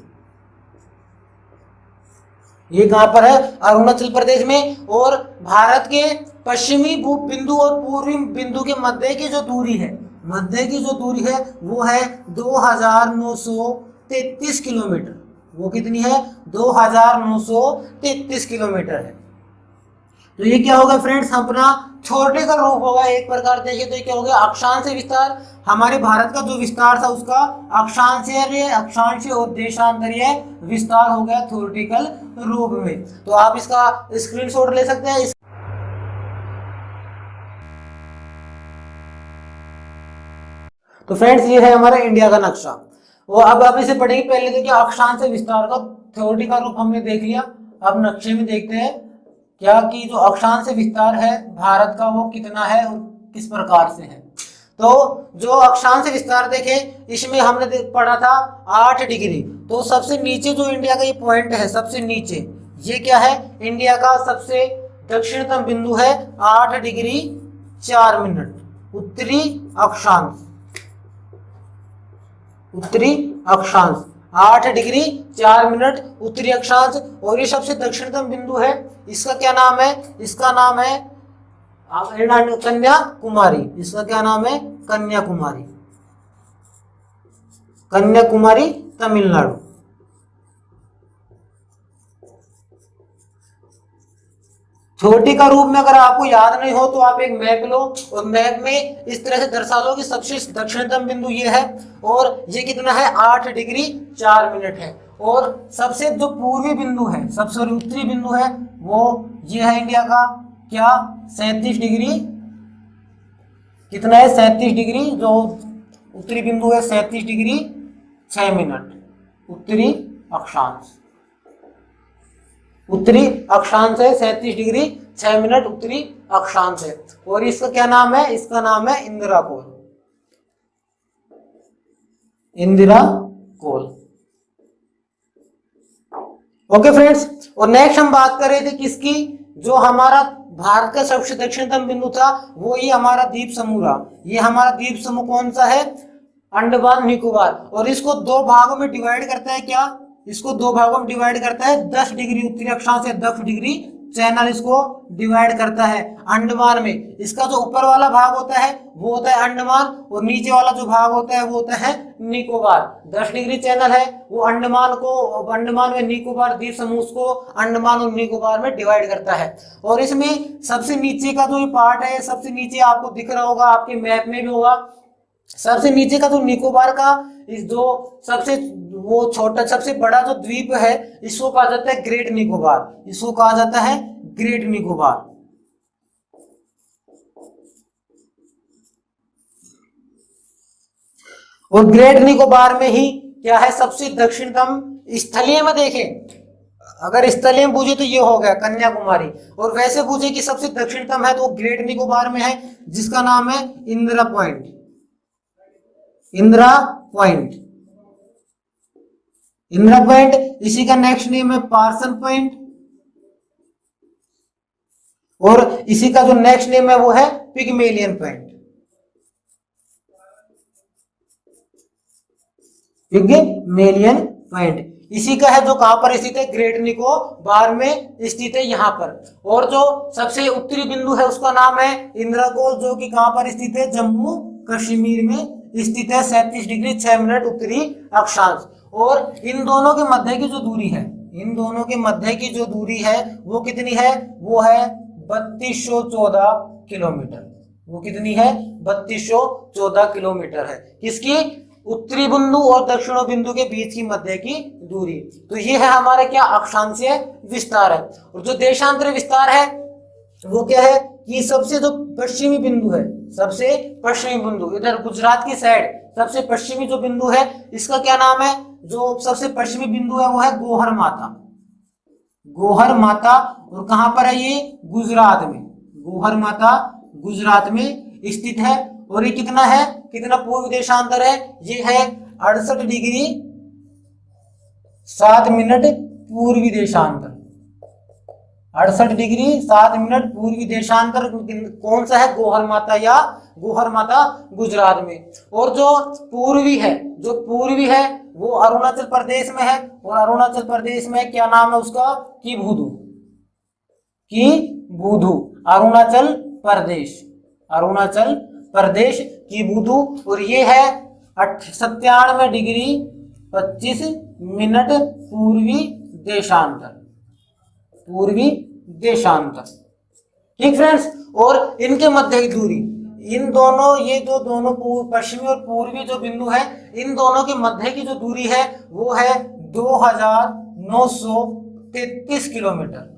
ये कहां पर है? अरुणाचल प्रदेश में। और भारत के पश्चिमी बिंदु और पूर्वी बिंदु के मध्य की जो दूरी है, मध्य की जो दूरी है वो है 2933 किलोमीटर। वो कितनी है? 2933 किलोमीटर है। तो ये क्या होगा फ्रेंड्स? अपना थ्योरेटिकल रूप होगा एक प्रकार देखिए तो ये क्या हो गया? अक्षांशीय विस्तार। हमारे भारत का जो विस्तार था उसका अक्षांशीय और देशांतरीय विस्तार हो गया थ्योरेटिकल रूप में। तो आप इसका स्क्रीनशॉट ले सकते हैं। तो फ्रेंड्स ये है हमारा इंडिया का नक्शा। और अब आप इसे पढ़ेंगे। पहले देखिए अक्षांशीय विस्तार का थ्योरेटिकल रूप हमने देख लिया। अब नक्शे में देखते हैं क्या कि जो अक्षांशीय विस्तार है भारत का वो कितना है और किस प्रकार से है। तो जो अक्षांशीय विस्तार देखें इसमें हमने पढ़ा था 8 डिग्री। तो सबसे नीचे जो इंडिया का ये पॉइंट है सबसे नीचे, ये क्या है? इंडिया का सबसे दक्षिणतम बिंदु है 8 डिग्री 4 मिनट उत्तरी अक्षांश, उत्तरी अक्षांश 8 डिग्री 4 मिनट उत्तरी अक्षांश। और ये सबसे दक्षिणतम बिंदु है, इसका क्या नाम है? इसका नाम है कन्याकुमारी। इसका क्या नाम है? कन्याकुमारी, कन्याकुमारी तमिलनाडु। छोटी का रूप में अगर आपको याद नहीं हो तो आप एक मैप लो और मैप में इस तरह से दर्शा लो कि सबसे दक्षिणतम बिंदु ये है और ये कितना है? 8 डिग्री 4 मिनट है। और सबसे जो पूर्वी बिंदु है, सबसे उत्तरी बिंदु है, वो ये है इंडिया का क्या 37 डिग्री, कितना है 37 डिग्री, जो उत्तरी बिंदु है 37 डिग्री 6 मिनट, उत्तरी अक्षांश, उत्तरी अक्षांश है 37 डिग्री 6 मिनट उत्तरी अक्षांश है। और इसका क्या नाम है, इसका नाम है इंदिरा कोल, इंदिरा कोल। ओके फ्रेंड्स, और नेक्स्ट हम बात कर रहे थे किसकी, जो हमारा भारत का सबसे दक्षिणतम बिंदु था वो ये हमारा द्वीप समूह रहा। ये हमारा द्वीप समूह कौन सा है, अंडमान निकोबार। और इसको दो भागों में डिवाइड करता है क्या, इसको दो भागों में डिवाइड करता है, 10 डिग्री उत्तरी अक्षांश से 10 डिग्री चैनल इसको डिवाइड करता है अंडमान में। इसका जो ऊपर वाला भाग होता है वो होता है अंडमान, और नीचे वाला जो भाग होता है वो होता है निकोबार। 10 डिग्री चैनल है वो अंडमान में निकोबार द्वीप समूह को अंडमान और निकोबार में डिवाइड करता है। और इसमें सबसे नीचे का जो ये पार्ट है, सबसे नीचे आपको दिख रहा होगा, आपके मैप में भी होगा, सबसे नीचे का जो निकोबार का इस जो सबसे वो छोटा सबसे बड़ा जो द्वीप है इसको कहा जाता है ग्रेट निकोबार, इसको कहा जाता है ग्रेट निकोबार। और ग्रेट निकोबार में ही क्या है सबसे दक्षिणतम स्थलीय में देखें, अगर स्थलीय में पूछे तो ये हो गया कन्याकुमारी, और वैसे पूछे कि सबसे दक्षिणतम है तो ग्रेट निकोबार में है जिसका नाम है Indira point, Indira point, Indira point. इसी का नेक्स्ट नेम है पार्सन पॉइंट, और इसी का जो नेक्स्ट नेम है वो है पिग्मेलियन पॉइंट, पिग्मेलियन पॉइंट। इसी का है जो कहां पर स्थित है, ग्रेट निकोबार में स्थित है यहां पर। और जो सबसे उत्तरी बिंदु है उसका नाम है इंदिरा कोल, जो कि कहां पर स्थित है, जम्मू कश्मीर में स्थित है, 37 डिग्री 6 मिनट उत्तरी अक्षांश। और इन दोनों के मध्य की जो दूरी है, इन दोनों के मध्य की जो दूरी है वो कितनी है, वो है 3214 किलोमीटर। वो कितनी है, 3214 किलोमीटर है। किसकी, उत्तरी बिंदु और दक्षिण बिंदु के बीच की मध्य की दूरी। तो ये है हमारा क्या अक्षांशीय विस्तार है। और जो देशांतर विस्तार है वो क्या है कि सबसे जो पश्चिमी बिंदु है, सबसे पश्चिमी बिंदु इधर गुजरात की साइड सबसे पश्चिमी जो बिंदु है इसका क्या नाम है, जो सबसे पश्चिमी बिंदु है वो है गोहर माता, गोहर माता। और कहां पर है ये, गुजरात में, गोहर माता गुजरात में स्थित है। और ये कितना है, कितना पूर्व देशांतर है, ये है 68 डिग्री 7 मिनट पूर्वी देशांतर, 68 डिग्री 7 मिनट पूर्वी देशांतर कौन सा है, गोहर माता या गोहर माता गुजरात में। और जो पूर्वी है, जो पूर्वी है वो अरुणाचल प्रदेश में है, और अरुणाचल प्रदेश में क्या नाम है उसका, किबुधु, किबुधु, अरुणाचल प्रदेश, अरुणाचल प्रदेश किबुधु। और ये है 97 डिग्री 25 मिनट पूर्वी देशांतर, पूर्वी देशांतर। ठीक फ्रेंड्स, और इनके मध्य की दूरी, इन दोनों, ये जो दोनों पश्चिमी और पूर्वी जो बिंदु है इन दोनों के मध्य की जो दूरी है वो है 2933 किलोमीटर।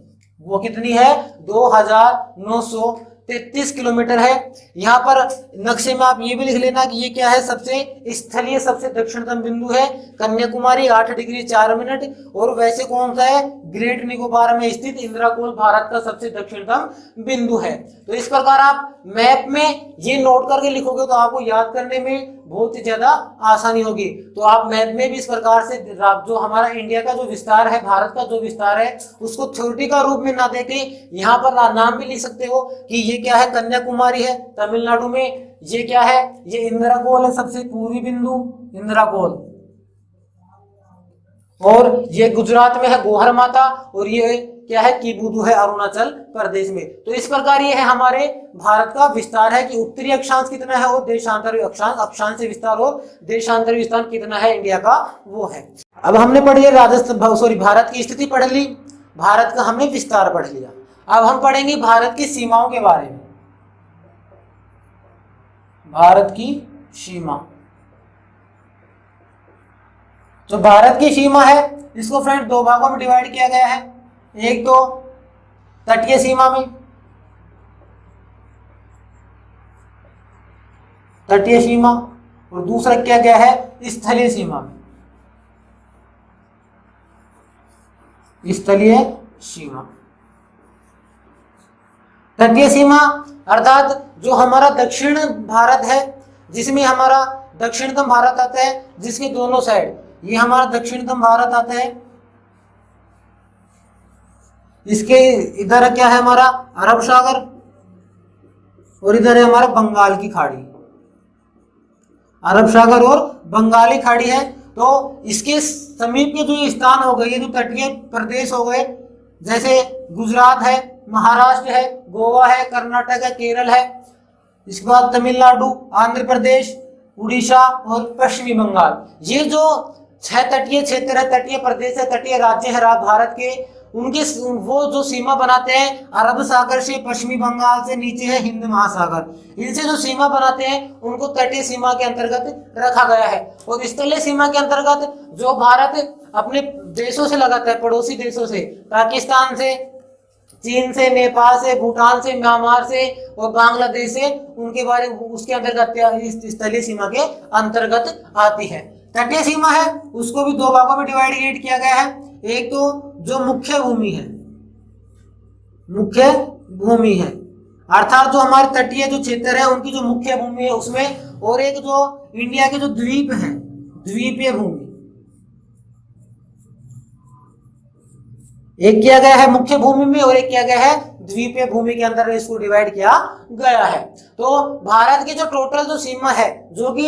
वो कितनी है, 2933 किलोमीटर है। यहाँ पर नक्शे में आप ये भी लिख लेना कि ये क्या है, सबसे स्थलीय सबसे दक्षिणतम बिंदु है कन्याकुमारी 8 डिग्री 4 मिनट। और वैसे कौन सा है, ग्रेट निकोबार में स्थित इंदिरा कोल भारत का सबसे दक्षिणतम बिंदु है। तो इस प्रकार आप मैप में ये नोट करके लिखोगे तो आपको याद करने में बहुत ही ज्यादा आसानी होगी। तो आप मैप में भी इस प्रकार से जो हमारा इंडिया का जो विस्तार है, भारत का जो विस्तार है उसको थ्योरी का रूप में ना देके यहाँ पर नाम भी लिख सकते हो कि ये क्या है, कन्याकुमारी है तमिलनाडु में, ये क्या है, ये इंदिरा कोल है सबसे पूर्वी बिंदु इंदिरा कोल, और ये गुजरात में है गोहर माता, और ये क्या है, किबुधु है अरुणाचल प्रदेश में। तो इस प्रकार ये है हमारे भारत का विस्तार है कि उत्तरी अक्षांश कितना है और देशांतर अक्षांश, अक्षांश विस्तार और देशांतर विस्तार कितना है इंडिया का, वो है। अब हमने पढ़ लिया राजस्थान भारत की स्थिति पढ़ ली, भारत का हमने विस्तार पढ़ लिया। अब हम पढ़ेंगे भारत की सीमाओं के बारे में, भारत की सीमा। जो भारत की सीमा है इसको फ्रेंड दो भागों में डिवाइड किया गया है, एक तो तटीय सीमा में, तटीय सीमा, और दूसरा क्या गया है स्थलीय सीमा में, स्थलीय सीमा। तटीय सीमा अर्थात जो हमारा दक्षिण भारत है, जिसमें हमारा दक्षिणतम भारत आता है, जिसके दोनों साइड, ये हमारा दक्षिणतम भारत आता है, इसके इधर क्या है हमारा अरब सागर, और इधर है हमारा बंगाल की खाड़ी, अरब सागर और बंगाली खाड़ी है। तो इसके समीप के जो स्थान हो गए, ये जो तटीय प्रदेश हो गए, जैसे गुजरात है, महाराष्ट्र है, गोवा है, कर्नाटक है, केरल है, इसके बाद तमिलनाडु, आंध्र प्रदेश, उड़ीसा और पश्चिमी बंगाल, ये जो 6 तटीय क्षेत्र है, तटीय प्रदेश है, तटीय राज्य है भारत के, उनके वो जो सीमा बनाते हैं अरब सागर से, पश्चिमी बंगाल से, नीचे है हिंद महासागर, इनसे जो सीमा बनाते हैं उनको तटीय सीमा के अंतर्गत रखा गया है। और स्थलीय सीमा के अंतर्गत जो भारत अपने देशों से लगाता है, पड़ोसी देशों से, पाकिस्तान से, चीन से, नेपाल से, भूटान से, म्यांमार से और बांग्लादेश से, उनके बारे उसके अंतर्गत स्थलीय सीमा के अंतर्गत आती है। तटीय सीमा है उसको भी दो भागों में डिवाइड किया गया है, एक तो जो मुख्य भूमि है, मुख्य भूमि है अर्थात जो हमारे तटीय जो क्षेत्र है उनकी जो मुख्य भूमि है उसमें, और एक जो इंडिया के जो द्वीप है, द्वीपीय भूमि, एक किया गया है मुख्य भूमि में और एक किया गया है द्वीपीय भूमि के अंदर इसको डिवाइड किया गया है। तो भारत की जो टोटल जो सीमा है, जो कि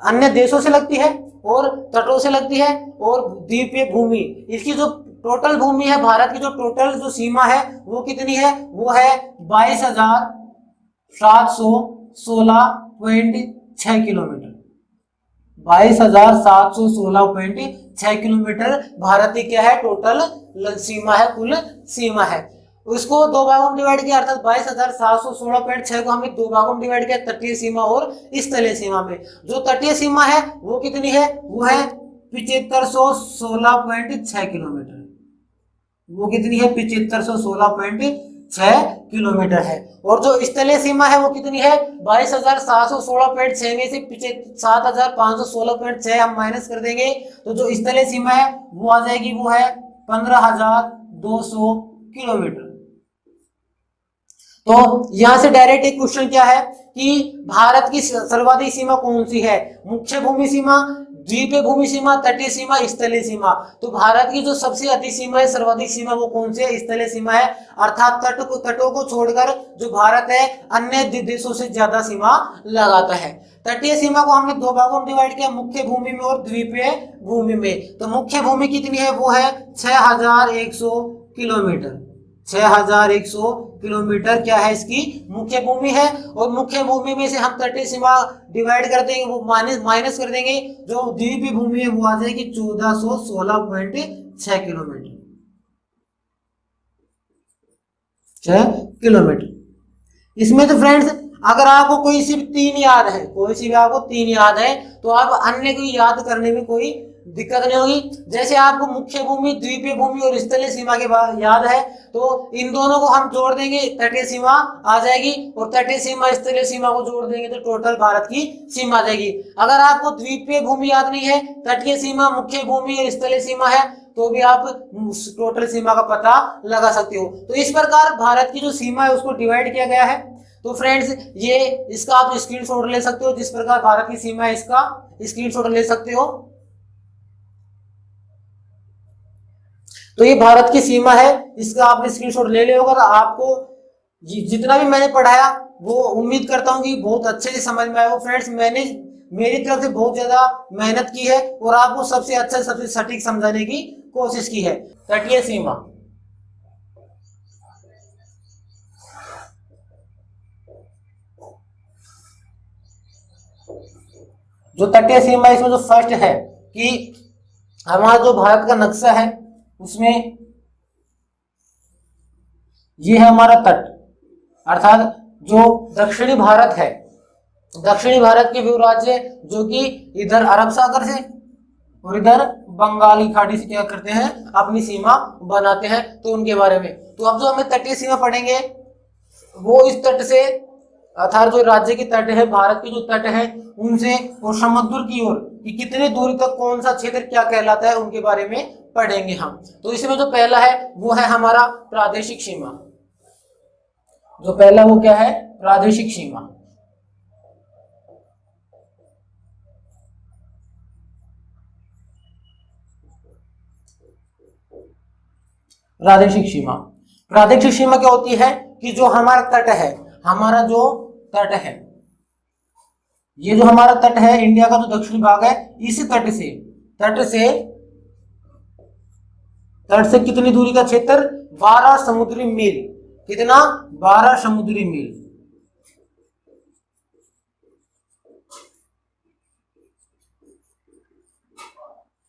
अन्य देशों से लगती है और तटों से लगती है और द्वीपीय भूमि, इसकी जो टोटल भूमि है भारत की, जो टोटल जो सीमा है वो कितनी है, वो है 22,716.6 किलोमीटर, 22,716.6 किलोमीटर भारत की क्या है टोटल सीमा है, कुल सीमा है। उसको दो भागों में डिवाइड किया, अर्थात 22,716.6 को हमने दो भागों में डिवाइड किया, तटीय सीमा और स्थलीय सीमा में। जो तटीय सीमा है वो कितनी है, वो है 7516.6 किलोमीटर, वो कितनी है 7516.6 किलोमीटर है। और जो स्थलीय सीमा है वो कितनी है 22,716.6 में से 7,516.6 हम माइनस कर देंगे, तो जो स्थलीय सीमा है वो आ जाएगी, वो है 15,200 किलोमीटर। तो यहां से डायरेक्ट एक क्वेश्चन क्या है कि भारत की सर्वाधिक सीमा कौन सी है, मुख्य भूमि सीमा, द्वीपीय भूमि सीमा, तटीय सीमा, स्थलीय सीमा। तो भारत की जो सबसे अधिक सीमा है, सर्वाधिक सीमा, वो कौन सी है, स्थलीय सीमा है, अर्थात तटों को छोड़कर जो भारत है अन्य देशों से ज्यादा सीमा लगाता है। तटीय सीमा को हमने दो भागों में डिवाइड किया, मुख्य भूमि में और द्वीपीय भूमि में। तो मुख्य भूमि कितनी है, वो है 6,100 किलोमीटर, 6,100 किलोमीटर क्या है इसकी मुख्य भूमि है। और मुख्य भूमि में से हम तटीय सीमा डिवाइड कर देंगे, वो माइनस कर देंगे, जो द्वीपीय भूमि है वो आ जाएगी 1416.6 किलोमीटर, 6 किलोमीटर। इसमें तो फ्रेंड्स अगर आपको कोई सी भी तीन याद है, कोई सी भी आपको तीन याद है, तो आप अन्य को याद करने में कोई दिक्कत नहीं होगी। जैसे आपको मुख्य भूमि, द्वीपीय भूमि और स्थलीय सीमा के बाद याद है, तो इन दोनों को हम जोड़ देंगे, तटीय सीमा आ जाएगी, और तटीय सीमा स्थलीय सीमा को जोड़ देंगे तो टोटल भारत की सीमा आ जाएगी। अगर आपको द्वीपीय भूमि याद नहीं है, तटीय सीमा, मुख्य भूमि और स्थलीय सीमा है, तो भी आप टोटल सीमा का पता लगा सकते हो। तो इस प्रकार भारत की जो सीमा है उसको डिवाइड किया गया है। तो फ्रेंड्स ये इसका आप स्क्रीनशॉट ले सकते हो, जिस प्रकार भारत की सीमा है इसका स्क्रीनशॉट ले सकते हो। तो ये भारत की सीमा है, इसका आपने स्क्रीनशॉट ले लिया होगा। आपको जितना भी मैंने पढ़ाया वो उम्मीद करता हूँ कि बहुत अच्छे से समझ में आया हो। फ्रेंड्स मैंने मेरी तरफ से बहुत ज्यादा मेहनत की है और आपको सबसे अच्छा, सबसे सटीक समझाने की कोशिश की है। तटीय सीमा, जो तटीय सीमा इसमें जो फर्स्ट है कि हमारा जो भारत का नक्शा है उसमें ये है हमारा तट, अर्थात जो दक्षिणी भारत है, दक्षिणी भारत के व्यू राज्य जो कि इधर अरब सागर से और इधर बंगाली खाड़ी से क्या करते हैं, अपनी सीमा बनाते हैं। तो उनके बारे में, तो अब जो हमें तटीय सीमा पढ़ेंगे वो इस तट से अर्थात जो राज्य के तट है, भारत के जो तट है उनसे और समुद्र की ओर कि कितने दूरी तक कौन सा क्षेत्र क्या कहलाता है उनके बारे में पढ़ेंगे हम। तो इसमें जो पहला है वो है हमारा प्रादेशिक सीमा। जो पहला वो क्या है, प्रादेशिक सीमा। प्रादेशिक सीमा, प्रादेशिक सीमा क्या होती है कि जो हमारा तट है, हमारा जो तट है, ये जो हमारा तट है इंडिया का जो दक्षिणी भाग है, इस तट से कितनी दूरी का क्षेत्र, 12 समुद्री मील। कितना, 12 समुद्री मील।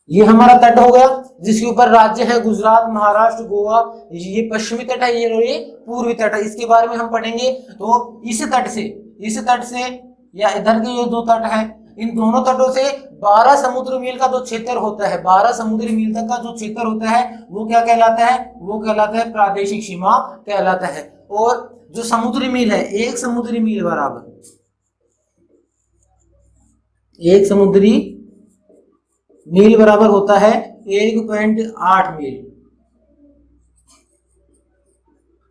ये हमारा तट हो गया जिसके ऊपर राज्य है गुजरात, महाराष्ट्र, गोवा। ये पश्चिमी तट है, ये पूर्वी तट है, इसके बारे में हम पढ़ेंगे। तो इस तट से या इधर के ये दो तट है, इन दोनों तटों से 12 समुद्री मील का जो क्षेत्र होता है, 12 समुद्री मील तक का जो क्षेत्र होता है वो क्या कहलाता है, वो कहलाता है प्रादेशिक सीमा कहलाता है। और जो समुद्री मील है, एक समुद्री मील बराबर, एक समुद्री मील बराबर होता है 1.8 मील।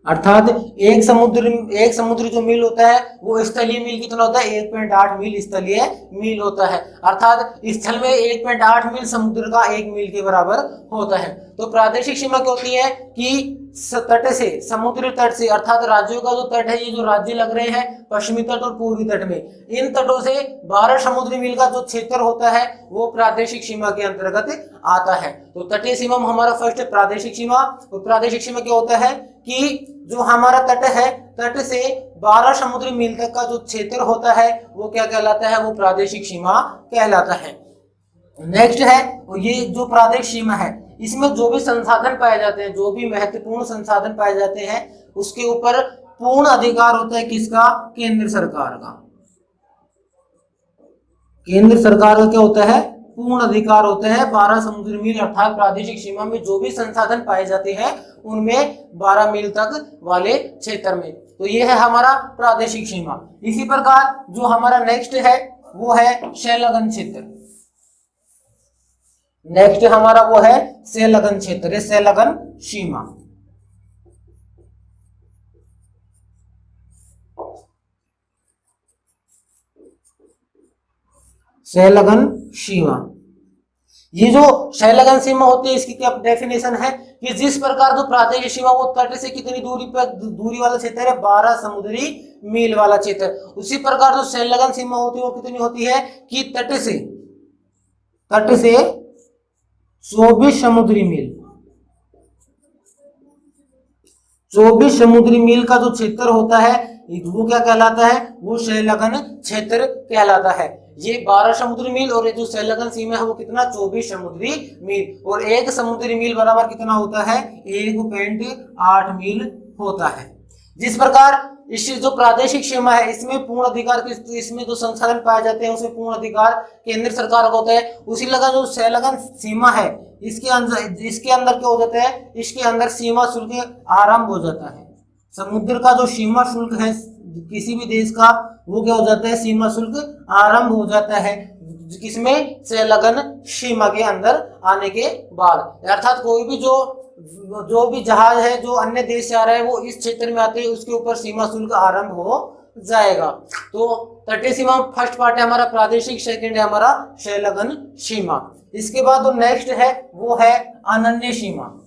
अर्थात एक समुद्री जो मील होता है वो स्थलीय मील कितना होता है, 1.8 मील स्थलीय मील होता है। अर्थात स्थल में 1.8 मील, समुद्र का 1 मील के बराबर होता है। तो प्रादेशिक सीमा क्या होती है कि तट से, समुद्री तट से, अर्थात राज्यों का जो तट है, ये जो राज्य लग रहे हैं पश्चिमी तट और पूर्वी तट में, इन तटों से 12 समुद्री मील का जो क्षेत्र होता है वो प्रादेशिक सीमा के अंतर्गत आता है। तो तटीय सीमा में हमारा फर्स्ट है प्रादेशिक सीमा। और प्रादेशिक सीमा क्या होता है कि जो हमारा तट है, तट से 12 समुद्री मील तक का जो क्षेत्र होता है वो क्या कहलाता है, वो प्रादेशिक सीमा कहलाता है। नेक्स्ट है, ये जो प्रादेशिक सीमा है इसमें जो भी संसाधन पाए जाते हैं, जो भी महत्वपूर्ण संसाधन पाए जाते हैं, उसके ऊपर पूर्ण अधिकार होता है किसका, केंद्र सरकार का। केंद्र सरकार का क्या होता है, पूर्ण अधिकार होते हैं 12 समुद्री मील अर्थात प्रादेशिक सीमा में जो भी संसाधन पाए जाते हैं उनमें 12 मील तक वाले क्षेत्र में। तो ये है हमारा प्रादेशिक सीमा। इसी प्रकार जो हमारा नेक्स्ट है वो है संलग्न क्षेत्र। नेक्स्ट हमारा वो है संलग्न क्षेत्र, संलग्न सीमा। संलग्न सीमा, ये जो संलग्न सीमा होती है इसकी क्या डेफिनेशन है कि जिस प्रकार जो प्रादेशिक सीमा वो तट से कितनी दूरी पर दूरी वाला क्षेत्र है, 12 समुद्री मील वाला क्षेत्र, उसी प्रकार जो संलग्न सीमा होती है वो कितनी होती है कि तट से 24 समुद्री मील, 24 समुद्री मील का जो क्षेत्र होता है वो क्या कहलाता है, वो संलग्न क्षेत्र कहलाता है। ये 12 समुद्री मील और ये जो संलग्न सीमा है वो कितना, 24 समुद्री मील। और एक समुद्री मील बराबर कितना होता है, 1.8 मील होता है। जिस प्रकार इस जो प्रादेशिक सीमा है इसमें पूर्ण अधिकार, इसमें जो संसाधन पाए जाते हैं उसमें पूर्ण अधिकार केंद्र सरकार का होता है, उसी लगा जो संलग्न सीमा है इसके अंदर क्या हो जाता है, इसके अंदर सीमा शुल्क आरंभ हो जाता है। समुद्र का जो सीमा शुल्क है किसी भी देश का वो क्या हो जाता है, सीमा शुल्क आरंभ हो जाता है किसमें, संलग्न सीमा के अंदर आने के बाद। अर्थात कोई भी जो भी जहाज है जो अन्य देश से आ रहा है वो इस क्षेत्र में आते हैं उसके ऊपर सीमा शुल्क आरंभ हो जाएगा। तो तटीय सीमा फर्स्ट पार्ट है हमारा प्रादेशिक, सेकंड है हमारा संलग्न सीमा। इसके बाद जो नेक्स्ट है वो है अनन्य सीमा।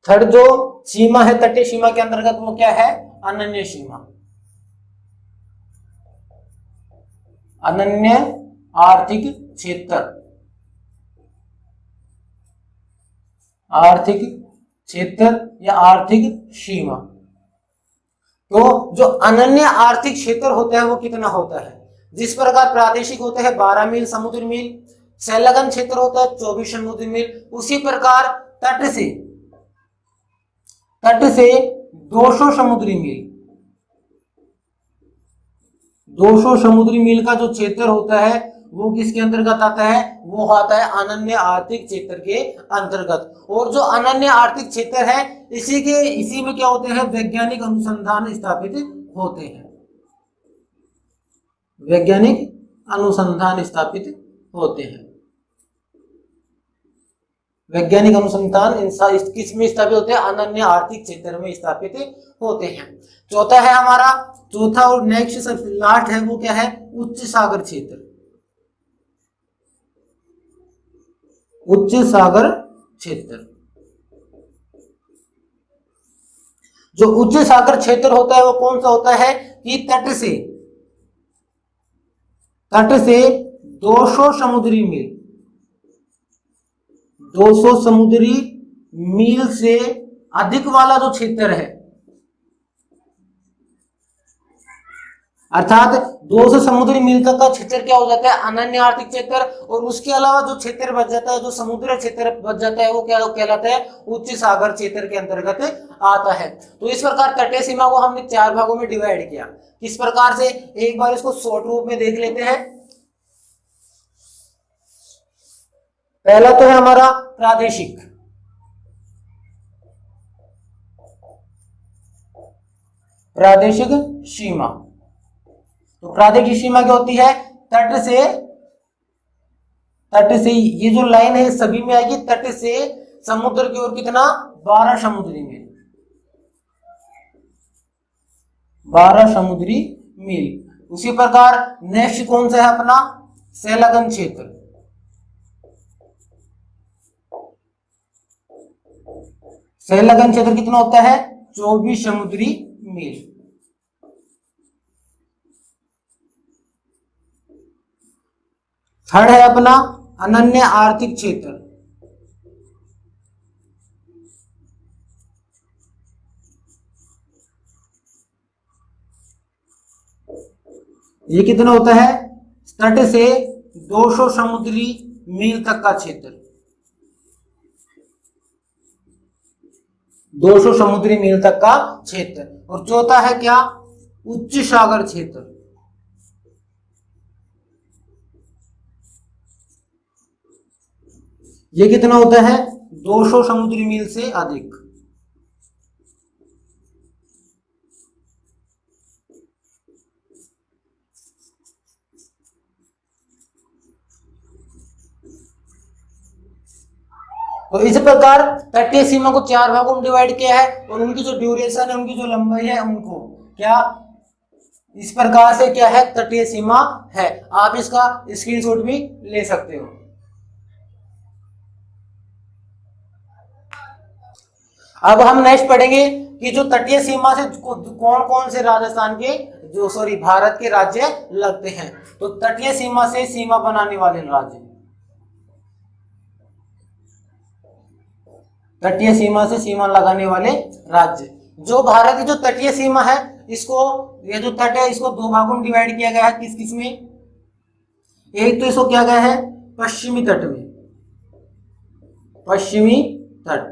थर्ड जो सीमा है तटीय सीमा के अंतर्गत वो क्या है, अनन्य सीमा। अनन्य आर्थिक क्षेत्र, आर्थिक क्षेत्र या आर्थिक सीमा। तो जो अनन्य आर्थिक क्षेत्र होता है वो कितना होता है, जिस प्रकार प्रादेशिक होता है 12 मील समुद्री मील, संलग्न क्षेत्र होता है 24 समुद्री मील, उसी प्रकार तट से 200 समुद्री मील, 200 समुद्री मील का जो क्षेत्र होता है वो किसके अंतर्गत आता है? वो आता है अनन्य आर्थिक क्षेत्र के अंतर्गत। और जो अनन्य आर्थिक क्षेत्र है इसी में क्या होते हैं? वैज्ञानिक अनुसंधान स्थापित होते हैं। वैज्ञानिक अनुसंधान स्थापित होते हैं। वैज्ञानिक अनुसंधान किस में स्थापित होते हैं? अनन्य आर्थिक क्षेत्र में स्थापित होते हैं। चौथा है हमारा, चौथा और नेक्स्ट सब लास्ट है वो क्या है? उच्च सागर क्षेत्र। उच्च सागर क्षेत्र। जो उच्च सागर क्षेत्र होता है वो कौन सा होता है? कि तट से 200 समुद्री मील, 200 समुद्री मील से अधिक वाला जो क्षेत्र है, अर्थात 200 समुद्री मील तक का क्षेत्र क्या हो जाता है? अनन्य आर्थिक क्षेत्र। और उसके अलावा जो क्षेत्र बच जाता है, जो समुद्री क्षेत्र बच जाता है, वो क्या कहलाता है? उच्च सागर क्षेत्र के अंतर्गत आता है। तो इस प्रकार तटीय सीमा को हमने 4 भागों में डिवाइड किया। किस प्रकार से? एक बार इसको शॉर्ट रूप में देख लेते हैं। पहला तो है हमारा प्रादेशिक। प्रादेशिक सीमा। तो प्रादेशिक सीमा क्या होती है? तट से ये जो लाइन है सभी में आएगी। तट से समुद्र की ओर कितना? 12 समुद्री मील, 12 समुद्री मील। उसी प्रकार नेक्स्ट कौन सा है अपना? संलग्न क्षेत्र। संलग्न क्षेत्र कितना होता है? 24 समुद्री मील। थर्ड है अपना अनन्य आर्थिक क्षेत्र। ये कितना होता है? तट से 200 समुद्री मील तक का क्षेत्र, 200 समुद्री मील तक का क्षेत्र। और चौथा है क्या? उच्च सागर क्षेत्र। ये कितना होता है? 200 समुद्री मील से अधिक। तो इस प्रकार तटीय सीमा को 4 भागों में डिवाइड किया है। और उनकी जो ड्यूरेशन है, उनकी जो लंबाई है, उनको क्या इस प्रकार से क्या है? तटीय सीमा है। आप इसका स्क्रीनशॉट भी ले सकते हो। अब हम नेक्स्ट पढ़ेंगे कि जो तटीय सीमा से कौन कौन से राजस्थान के भारत के राज्य लगते हैं। तो तटीय सीमा से सीमा बनाने वाले राज्य, तटीय सीमा से सीमा लगाने वाले राज्य। जो भारत की जो तटीय सीमा है, ये जो तट है इसको 2 भागों में डिवाइड किया गया है। किस किस में? एक तो इसको किया गया है पश्चिमी तट में, पश्चिमी तट।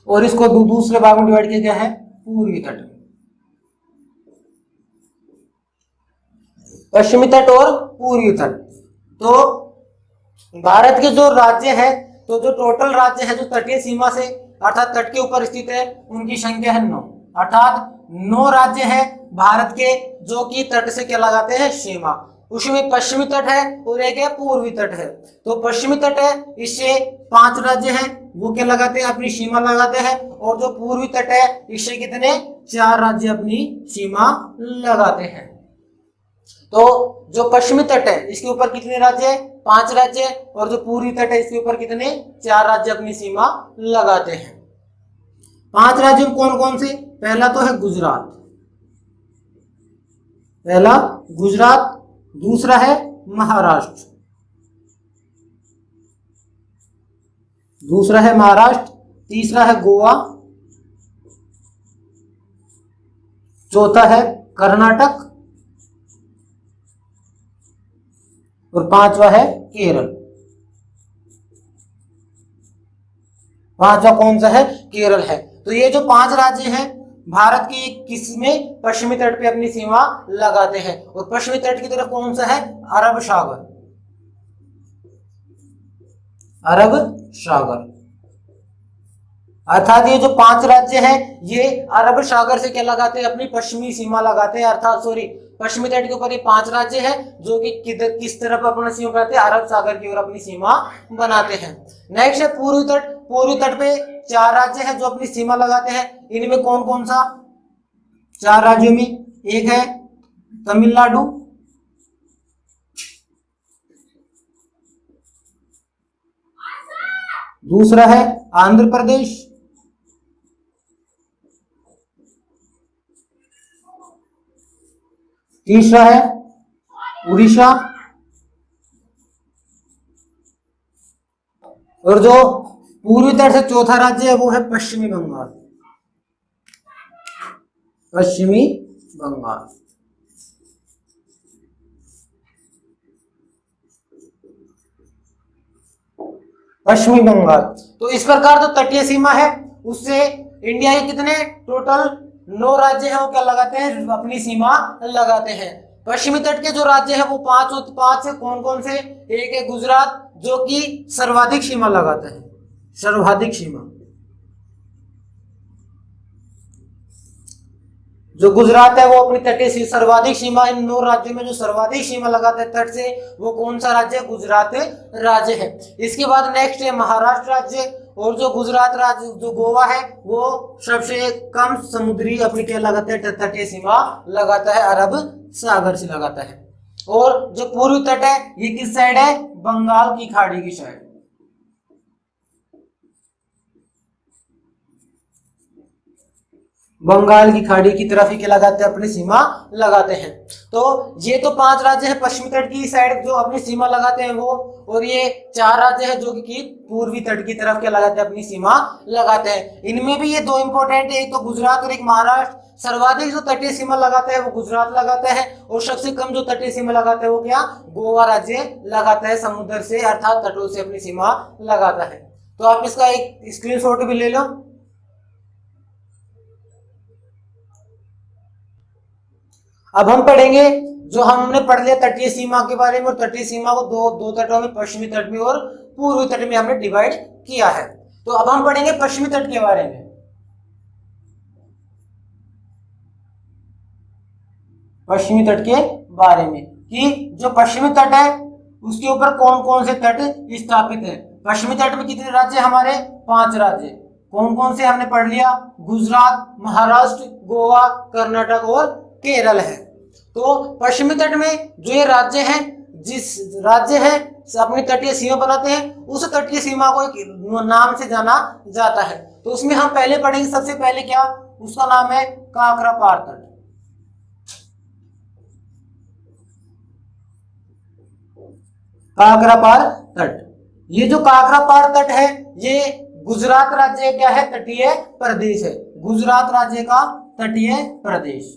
और इसको दूसरे भाग में डिवाइड किया गया है पूर्वी तट में। पश्चिमी तट और पूर्वी तट। तो भारत के जो राज्य है, तो जो टोटल राज्य है जो तटीय सीमा से अर्थात तट के ऊपर स्थित है, उनकी संख्या है 9। अर्थात 9 राज्य है भारत के जो कि तट से क्या लगाते हैं? सीमा। उसमें पश्चिमी तट है और एक है पूर्वी तट है। तो पश्चिमी तट है, इससे 5 राज्य हैं, वो क्या लगाते हैं? अपनी सीमा लगाते हैं। और जो पूर्वी तट है, इससे कितने? 4 राज्य अपनी सीमा लगाते हैं। तो जो पश्चिमी तट है इसके ऊपर कितने राज्य है? 5 राज्य। और जो पूर्वी तट है इसके ऊपर कितने? 4 राज्य अपनी सीमा लगाते हैं। 5 राज्य कौन कौन से? पहला तो है गुजरात, पहला गुजरात। दूसरा है महाराष्ट्र, दूसरा है महाराष्ट्र। तीसरा है गोवा। चौथा है कर्नाटक। और 5वां है केरल। 5वां कौन सा है? केरल है। तो ये जो 5 राज्य हैं भारत की किस में, पश्चिमी तट पे अपनी सीमा लगाते हैं। और पश्चिमी तट की तरफ कौन सा है, अरब सागर, अरब सागर। अर्थात ये जो 5 राज्य हैं ये अरब सागर से क्या लगाते हैं, अपनी पश्चिमी सीमा लगाते हैं, अर्थात सॉरी पश्चिमी तट के ऊपर ये 5 राज्य हैं जो कि किधर किस तरफ अपना सीमा बनाते हैं, अरब सागर की ओर अपनी सीमा बनाते हैं। नेक्स्ट है पूर्वी तट। पूर्वी तट पे 4 राज्य हैं जो अपनी सीमा लगाते हैं। इनमें कौन कौन सा, 4 राज्यों में एक है तमिलनाडु, दूसरा है आंध्र प्रदेश, तीसरा है उड़ीसा, और जो पूर्वी तट से चौथा राज्य है वो है पश्चिमी बंगाल, पश्चिमी बंगाल। पश्चिमी बंगाल। तो इस प्रकार जो तटीय सीमा है उससे इंडिया के कितने टोटल 9 राज्य हैं वो क्या लगाते हैं, अपनी सीमा लगाते हैं। पश्चिमी तट के जो राज्य है वो 5 से कौन कौन से, एक है गुजरात जो कि सर्वाधिक सीमा लगाता है, सर्वाधिक सीमा, जो गुजरात है वो अपनी तटीय सर्वाधिक सीमा, इन 9 राज्यों में जो सर्वाधिक सीमा लगाता है तट से वो कौन सा राज्य है, गुजरात राज्य है। इसके बाद नेक्स्ट है महाराष्ट्र राज्य, और जो गुजरात राज्य जो गोवा है वो सबसे कम समुद्री अपनी क्या लगाता है, तटीय सीमा लगाता है, अरब सागर से लगाता है। और जो पूर्वी तट है ये किस साइड है, बंगाल की खाड़ी की साइड, बंगाल की खाड़ी की तरफ ही क्या लगाते हैं, अपनी सीमा लगाते हैं। तो ये तो 5 राज्य हैं पश्चिमी तट की साइड जो अपनी सीमा लगाते हैं वो, और ये 4 राज्य हैं जो कि पूर्वी तट की तरफ क्या लगाते हैं, अपनी सीमा लगाते हैं। इनमें भी ये 2 इंपॉर्टेंट है, एक तो गुजरात और एक महाराष्ट्र। सर्वाधिक जो तटीय सीमा लगाता है वो गुजरात लगाता है, और सबसे कम जो तटीय सीमा लगाता है वो क्या, गोवा राज्य लगाता है, समुद्र से अर्थात तटों से अपनी सीमा लगाता है। तो आप इसका एक स्क्रीनशॉट भी ले लो। अब हम पढ़ेंगे जो हमने पढ़ लिया तटीय सीमा के बारे में, और तटीय सीमा को दो तटों में, पश्चिमी तट में और पूर्वी तट में हमने डिवाइड किया है। तो अब हम पढ़ेंगे पश्चिमी तट के बारे में। पश्चिमी तट के बारे में कि जो पश्चिमी तट है उसके ऊपर कौन कौन से तट स्थापित है। पश्चिमी तट में कितने राज्य, हमारे 5 राज्य। कौन कौन से हमने पढ़ लिया, गुजरात, महाराष्ट्र, गोवा, कर्नाटक और केरल है। तो पश्चिमी तट में जो ये राज्य हैं, जिस राज्य है अपनी तटीय सीमा बनाते हैं, उस तटीय सीमा को एक नाम से जाना जाता है। तो उसमें हम पहले पढ़ेंगे, सबसे पहले क्या, उसका नाम है काकरापार तट। काकरापार तट, ये जो काकरापार तट है ये गुजरात राज्य क्या है, तटीय प्रदेश है, गुजरात राज्य का तटीय प्रदेश।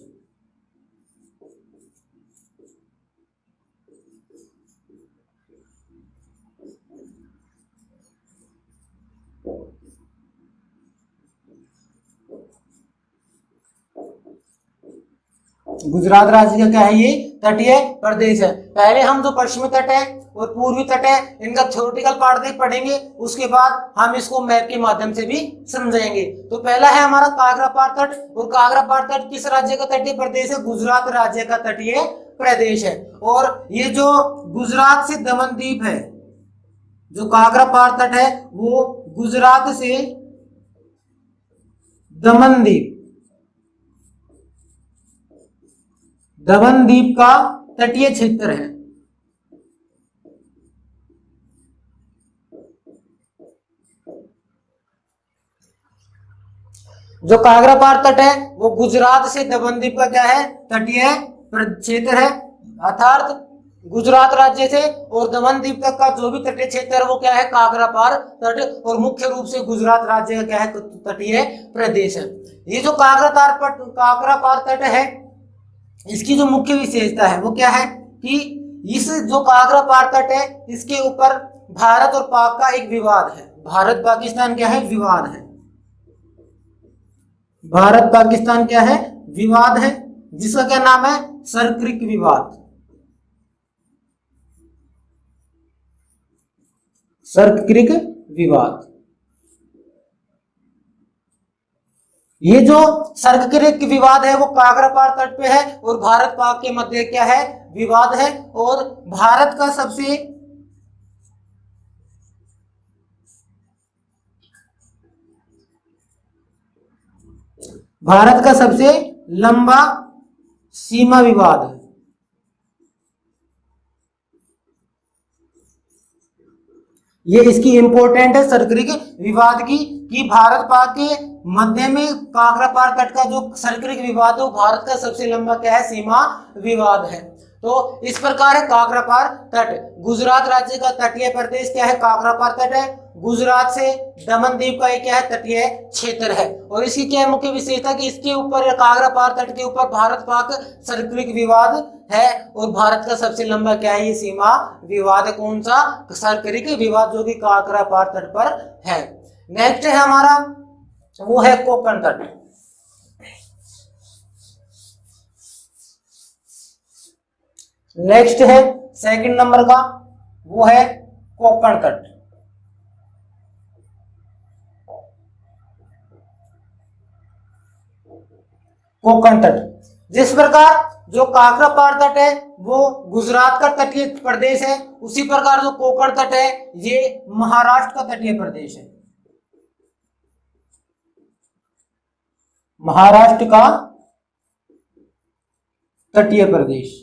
गुजरात राज्य का क्या है, ये तटीय प्रदेश है। पहले हम जो पश्चिमी तट है और पूर्वी तट है इनका थ्योरेटिकल पार्ट देख पढ़ेंगे, उसके बाद हम इसको मैप के माध्यम से भी समझेंगे। तो पहला है हमारा काकरापार तट, और काकरापार तट किस राज्य का तटीय प्रदेश है, गुजरात राज्य का तटीय प्रदेश है। और ये जो गुजरात से दमन द्वीप है, जो काकरापार तट है वो गुजरात से दमन द्वीप, दमन द्वीप का तटीय क्षेत्र है। जो काकरापार तट है वो गुजरात से दमन द्वीप का क्या है, तटीय क्षेत्र है। अर्थात गुजरात राज्य से और दमन द्वीप तक का जो भी तटीय क्षेत्र है वो क्या है, काकरापार तट, और मुख्य रूप से गुजरात राज्य का क्या है, तटीय प्रदेश है। ये जो काकरापार तट है इसकी जो मुख्य विशेषता है वो क्या है कि इस जो काकरापार तट है इसके ऊपर भारत और पाक का एक विवाद है, भारत पाकिस्तान क्या है, विवाद है, भारत पाकिस्तान क्या है, विवाद है, जिसका क्या नाम है, सरक्रिक विवाद। सरक्रिक विवाद। ये जो सर्करिक विवाद है वो काकरापार तट पे है और भारत पाक के मध्य क्या है, विवाद है। और भारत का सबसे लंबा सीमा विवाद है। ये इसकी इंपॉर्टेंट है सर्करिक विवाद की, कि भारत पाक के मध्य में काकरापार तट का जो सर्करिक विवाद है वो भारत का सबसे लंबा क्या है, सीमा विवाद है। तो इस प्रकार है काकरापार तट। गुजरात राज्य का तटीय प्रदेश क्या है, काकरापार तट है। गुजरात से दमन द्वीप का एक क्या है, तटीय क्षेत्र है। और इसकी क्या है मुख्य विशेषता कि इसके ऊपर काकरापार तट के ऊपर भारत पाक सर्करिक विवाद है और भारत का सबसे लंबा क्या है, ये सीमा विवाद है। कौन सा, सर्करिक विवाद, जो कि काकरापार तट पर है। नेक्स्ट है हमारा, वो है कोंकण तट। नेक्स्ट है सेकंड नंबर का, वो है कोंकण तट। कोंकण तट, जिस प्रकार जो काकरापार तट है वो गुजरात का तटीय प्रदेश है, उसी प्रकार जो कोंकण तट है ये महाराष्ट्र का तटीय प्रदेश है। महाराष्ट्र का तटीय प्रदेश।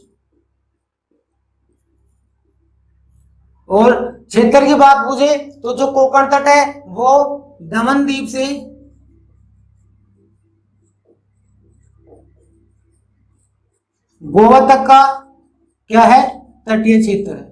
और क्षेत्र की बात पूछे तो जो कोंकण तट है वो दमन द्वीप से गोवा तक का क्या है, तटीय क्षेत्र है।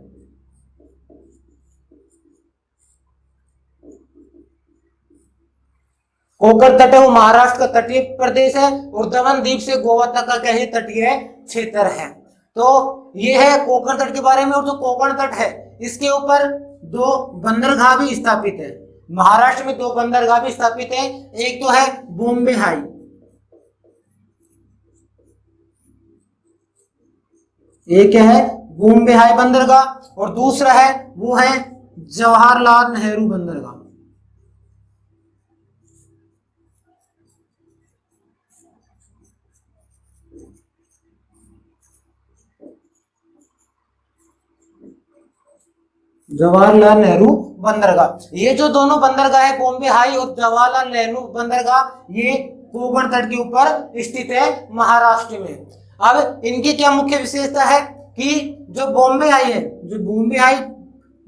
कोंकण तट है वो महाराष्ट्र का तटीय प्रदेश है और दमन द्वीप से गोवा तक का क्या है, तटीय क्षेत्र है। तो ये है कोंकण तट के बारे में। और जो कोंकण तट है इसके ऊपर 2 बंदरगाह भी स्थापित है। महाराष्ट्र में 2 बंदरगाह भी स्थापित है। एक तो है बॉम्बे हाई, एक है बॉम्बे हाई बंदरगाह और दूसरा है वो है जवाहरलाल नेहरू बंदरगाह। जवाहरलाल नेहरू बंदरगाह, ये जो दोनों बंदरगाह है बॉम्बे हाई और जवाहरलाल नेहरू बंदरगाह, ये कोंकण तट के ऊपर स्थित है महाराष्ट्र में। अब इनकी क्या मुख्य विशेषता है कि जो बॉम्बे हाई है, जो बॉम्बे हाई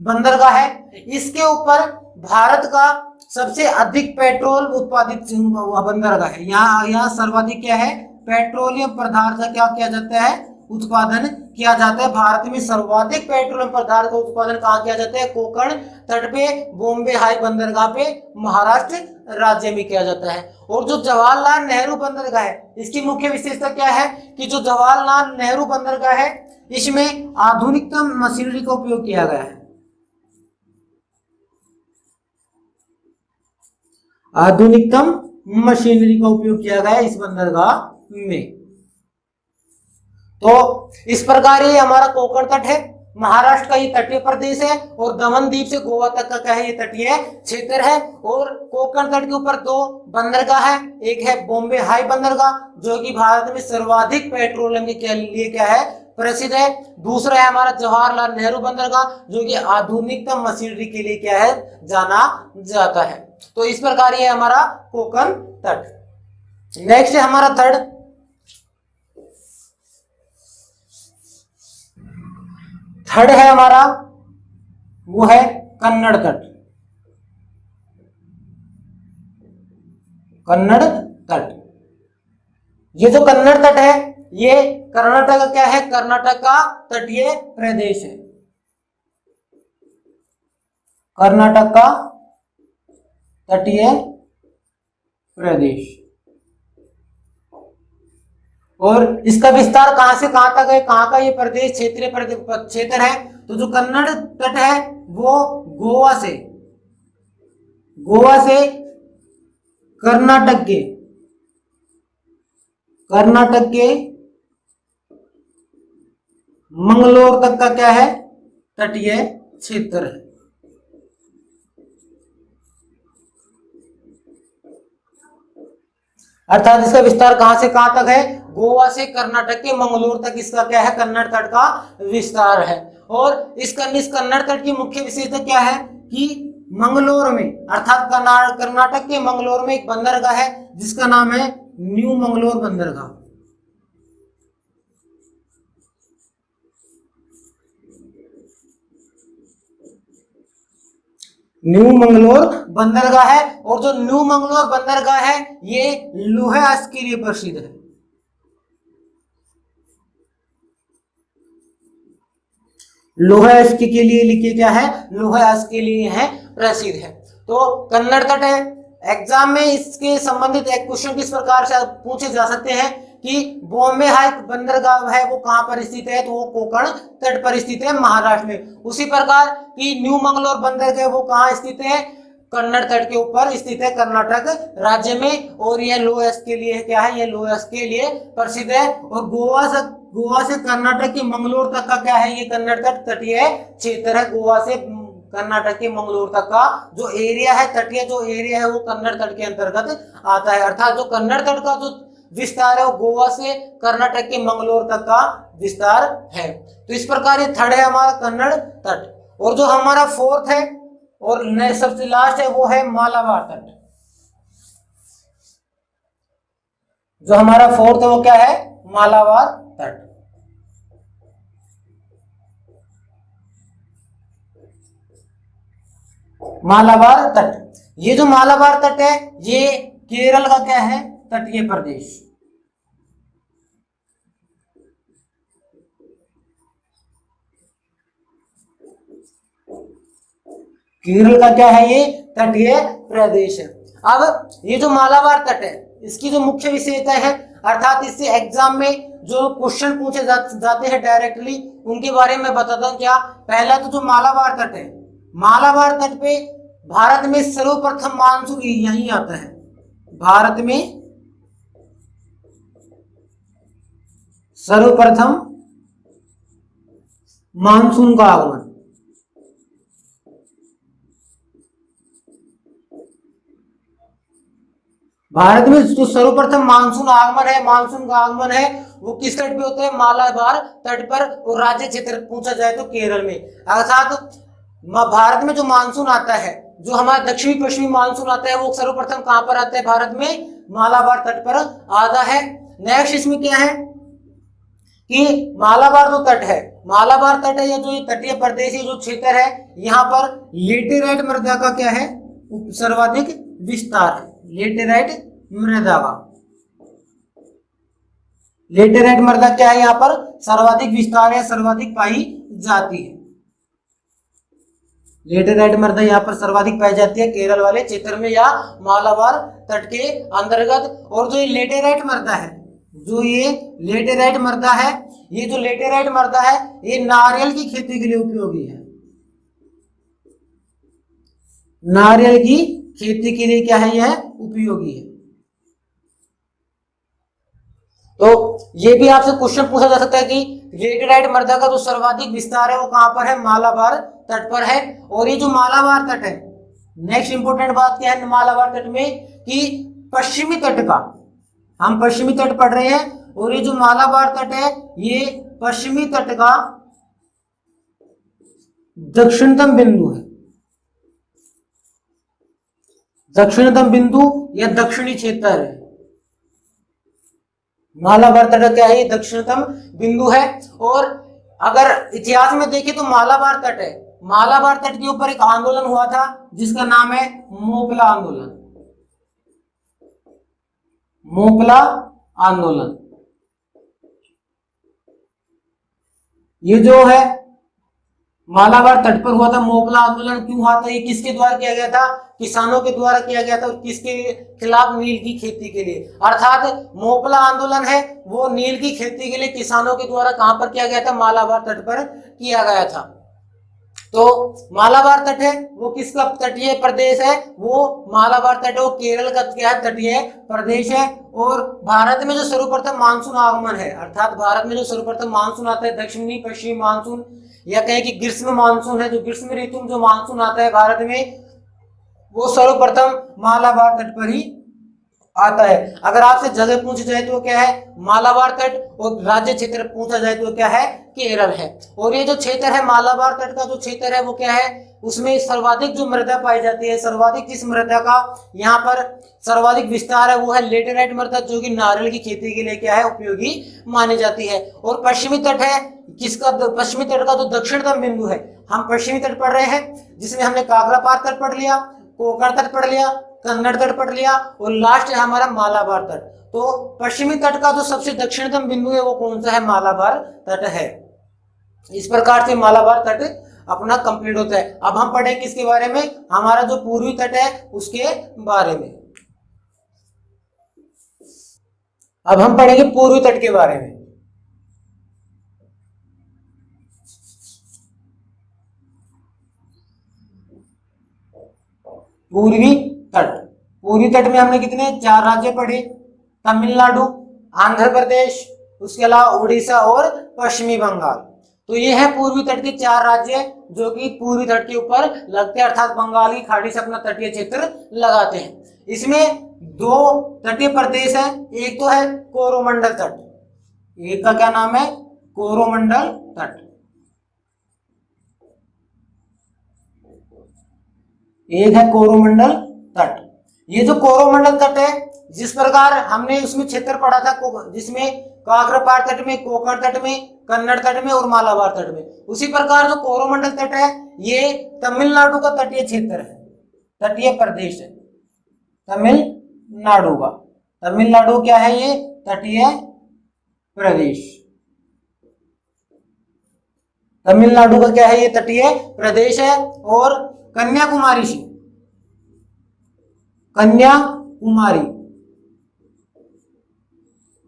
बंदरगाह है, इसके ऊपर भारत का सबसे अधिक पेट्रोल उत्पादित बंदरगाह है। यहाँ सर्वाधिक क्या है, पेट्रोलियम पदार्थ का क्या किया जाता है, उत्पादन किया जाता है। भारत में सर्वाधिक पेट्रोलियम पदार्थ का उत्पादन कहाँ किया जाता है, कोंकण तट पे, बॉम्बे हाई बंदरगाह पे, महाराष्ट्र राज्य में किया जाता है। और जो जवाहरलाल नेहरू बंदरगाह है इसकी मुख्य विशेषता क्या है कि जो जवाहरलाल नेहरू बंदरगाह है इसमें आधुनिकतम मशीनरी का उपयोग किया गया है। आधुनिकतम मशीनरी का उपयोग किया गया है इस बंदरगाह में। तो इस प्रकार ये हमारा कोंकण तट है। महाराष्ट्र का ये तटीय प्रदेश है और दमन द्वीप से गोवा तक का क्या है, ये तटीय क्षेत्र है। और कोंकण तट के ऊपर 2 बंदरगाह है, एक है बॉम्बे हाई बंदरगाह जो कि भारत में सर्वाधिक पेट्रोलियम के लिए क्या है, प्रसिद्ध है। दूसरा है हमारा जवाहरलाल नेहरू बंदरगाह जो कि आधुनिकतम मशीनरी के लिए क्या है, जाना जाता है। तो इस प्रकार ये हमारा कोंकण तट। नेक्स्ट है हमारा थर्ड है हमारा, वो है कन्नड़ तट। कन्नड़ तट, ये जो कन्नड़ तट है ये कर्नाटक का क्या है, कर्नाटक का तटीय प्रदेश है। कर्नाटक का तटीय प्रदेश। और इसका विस्तार कहां से कहां तक है, कहां का ये प्रदेश क्षेत्र है, तो जो कन्नड़ तट है वो गोवा से कर्नाटक के कर्नाटक के मंगलोर तक का क्या है, तटीय क्षेत्र है। अर्थात इसका विस्तार कहां से कहां तक है, गोवा से कर्नाटक के मंगलोर तक इसका क्या है, कन्नड़ तट का विस्तार है। और इस कन्नड़ तट की मुख्य विशेषता क्या है कि मंगलोर में अर्थात कर्नाटक के मंगलोर में एक बंदरगाह है जिसका नाम है न्यू मंगलोर बंदरगाह। न्यू मंगलोर बंदरगाह है। और जो न्यू मंगलोर बंदरगाह है ये लोहे अयस्क के लिए प्रसिद्ध है। लोहे अयस्क के लिए लिखिए क्या है, लोहे अयस्क के लिए है प्रसिद्ध है। तो कन्नड़ तट है। एग्जाम में इसके संबंधित एक क्वेश्चन किस प्रकार से पूछे जा सकते हैं कि बॉम्बे हाई बंदरगाह है वो कहां पर स्थित है, तो वो कोंकण तट पर स्थित है, महाराष्ट्र में। उसी प्रकार की न्यू मंगलोर बंदरगाह वो कहां स्थित है, कन्नड़ तट के ऊपर स्थित है, कर्नाटक राज्य में। और यह लोहे अयस्क के लिए क्या है, ये लोहे अयस्क के लिए प्रसिद्ध है। और गोवा से कर्नाटक के मंगलोर तक का क्या है, ये कन्नड़ तट तटीय क्षेत्र है। गोवा से कर्नाटक के मंगलोर तक का जो एरिया है, तटीय जो एरिया है वो कन्नड़ तट के अंतर्गत आता है। अर्थात जो कन्नड़ तट का जो विस्तार है वो गोवा से कर्नाटक के मंगलोर तक का विस्तार है। तो इस प्रकार ये थर्ड है हमारा कन्नड़ तट। और जो हमारा फोर्थ है और सबसे लास्ट है वो है मालाबार तट। जो हमारा फोर्थ है वो क्या है, मालाबार तट। मालाबार तट, ये जो मालाबार तट है ये केरल का क्या है, तटीय प्रदेश। केरल का क्या है, ये तटीय प्रदेश है। अब ये जो मालाबार तट है इसकी जो मुख्य विशेषता है, अर्थात इससे एग्जाम में जो क्वेश्चन पूछे जाते हैं डायरेक्टली उनके बारे में बताता हूं। क्या, पहला तो जो मालाबार तट है, मालाबार तट पे भारत में सर्वप्रथम मानसून यहीं आता है। भारत में सर्वप्रथम मानसून का आगमन, भारत में जो सर्वप्रथम मानसून आगमन है, मानसून का आगमन है वो किस तट पे होता है, मालाबार तट पर। और राज्य क्षेत्र पूछा जाए तो केरल में। अर्थात भारत में जो मानसून आता है, जो हमारा दक्षिणी पश्चिमी मानसून आता है वो सर्वप्रथम कहां पर आता है, भारत में मालाबार तट पर आता है। नेक्स्ट इसमें क्या है कि मालाबार जो तट है, मालाबार तट है या जो तटीय प्रदेश जो क्षेत्र है, यहाँ पर लेटेराइट मृदा का क्या है, सर्वाधिक विस्तार है। लेटेराइट मृदा का, लेटेराइट मृदा क्या है, यहाँ पर सर्वाधिक विस्तार है, सर्वाधिक पाई जाती है। लेटेराइट मृदा यहाँ पर सर्वाधिक पाई जाती है केरल वाले क्षेत्र में या मालाबार तट के अंतर्गत। और जो ये लेटेराइट मृदा है, जो ये लेटेराइट मृदा है, ये जो लेटेराइट मृदा है ये नारियल की खेती के लिए उपयोगी है। नारियल की खेती के लिए क्या है, यह उपयोगी है। तो ये भी आपसे क्वेश्चन पूछा जा सकता है कि लेटेराइट मृदा का जो सर्वाधिक विस्तार है वो कहां पर है, मालाबार तट पर है। और ये जो मालाबार तट है, नेक्स्ट इंपोर्टेंट बात क्या है मालाबार तट में कि पश्चिमी तट का, हम पश्चिमी तट पढ़ रहे हैं। और ये जो मालाबार तट है ये पश्चिमी तट का दक्षिणतम बिंदु है। दक्षिणतम बिंदु या दक्षिणी क्षेत्र है। मालाबार तट क्या है, दक्षिणतम बिंदु है। और अगर इतिहास में देखें तो मालाबार तट है, मालाबार तट के ऊपर एक आंदोलन हुआ था जिसका नाम है मोकला आंदोलन। मोकला आंदोलन, ये जो है मालाबार तट पर हुआ था। मोकला आंदोलन क्यों हुआ था, ये किसके द्वारा किया गया था, किसानों के द्वारा किया गया था। और किसके खिलाफ, नील की खेती के लिए। अर्थात मोकला आंदोलन है वो नील की खेती के लिए किसानों के द्वारा कहां पर किया गया था, मालाबार तट पर किया गया था। तो मालाबार तट है वो किसका तटीय प्रदेश है, वो मालाबार तट है वो केरल का क्या है, तटीय प्रदेश है। और भारत में जो सर्वप्रथम मानसून आगमन है, अर्थात भारत में जो सर्वप्रथम मानसून आता है, दक्षिणी पश्चिमी मानसून या कहें कि ग्रीष्म मानसून है, जो ग्रीष्म ऋतु में जो मानसून आता है भारत में, वो सर्वप्रथम मालाबार तट पर ही आता है। अगर आपसे जगह पूछी जाए तो क्या है, मालाबार तट, और राज्य क्षेत्र पूछा जाए तो क्या है, केरल है। और ये जो क्षेत्र है मालाबार तट का जो क्षेत्र है वो क्या है, उसमें सर्वाधिक जो मृदा पाई जाती है, सर्वाधिक जिस मृदा का यहाँ पर सर्वाधिक विस्तार है वो है लेटेराइट मृदा, जो कि नारियल की खेती के लिए क्या है, उपयोगी मानी जाती है। और पश्चिमी तट है किसका, पश्चिमी तट का जो दक्षिणतम बिंदु है, हम पश्चिमी तट पढ़ रहे हैं जिसमें हमने काकरापार तट पढ़ लिया, कोंकण तट पढ़ लिया, कन्नड़ तट पढ़ लिया, और लास्ट है हमारा मालाबार तट। तो पश्चिमी तट का जो सबसे दक्षिणतम बिंदु है वो कौन सा है, मालाबार तट है। इस प्रकार से मालाबार तट अपना कंप्लीट होता है। अब हम पढ़ेंगे किसके बारे में, हमारा जो पूर्वी तट है उसके बारे में। अब हम पढ़ेंगे पूर्वी तट के बारे में। पूर्वी तट, पूर्वी तट में हमने कितने, 4 राज्य पढ़े, तमिलनाडु, आंध्र प्रदेश, उसके अलावा उड़ीसा और पश्चिमी बंगाल। तो ये है पूर्वी तट के 4 राज्य जो कि पूर्वी तट के ऊपर लगते हैं, अर्थात बंगाल की खाड़ी से अपना तटीय क्षेत्र लगाते हैं। इसमें 2 तटीय प्रदेश है, एक तो है कोरोमंडल तट, एक का क्या नाम है, कोरोमंडल तट, एक है कोरोमंडल तट। ये जो कोरोमंडल तट है, जिस प्रकार हमने उसमें क्षेत्र पढ़ा था, जिसमें काकरापार तट में, कोंकण तट में, कन्नड़ तट में और मालाबार तट में, उसी प्रकार जो कोरोमंडल तट है ये तमिलनाडु का तटीय क्षेत्र है, तटीय प्रदेश है तमिलनाडु का। तमिलनाडु क्या है, ये तटीय प्रदेश, तमिलनाडु का क्या है, ये तटीय प्रदेश है। और कन्याकुमारी से, कन्याकुमारी,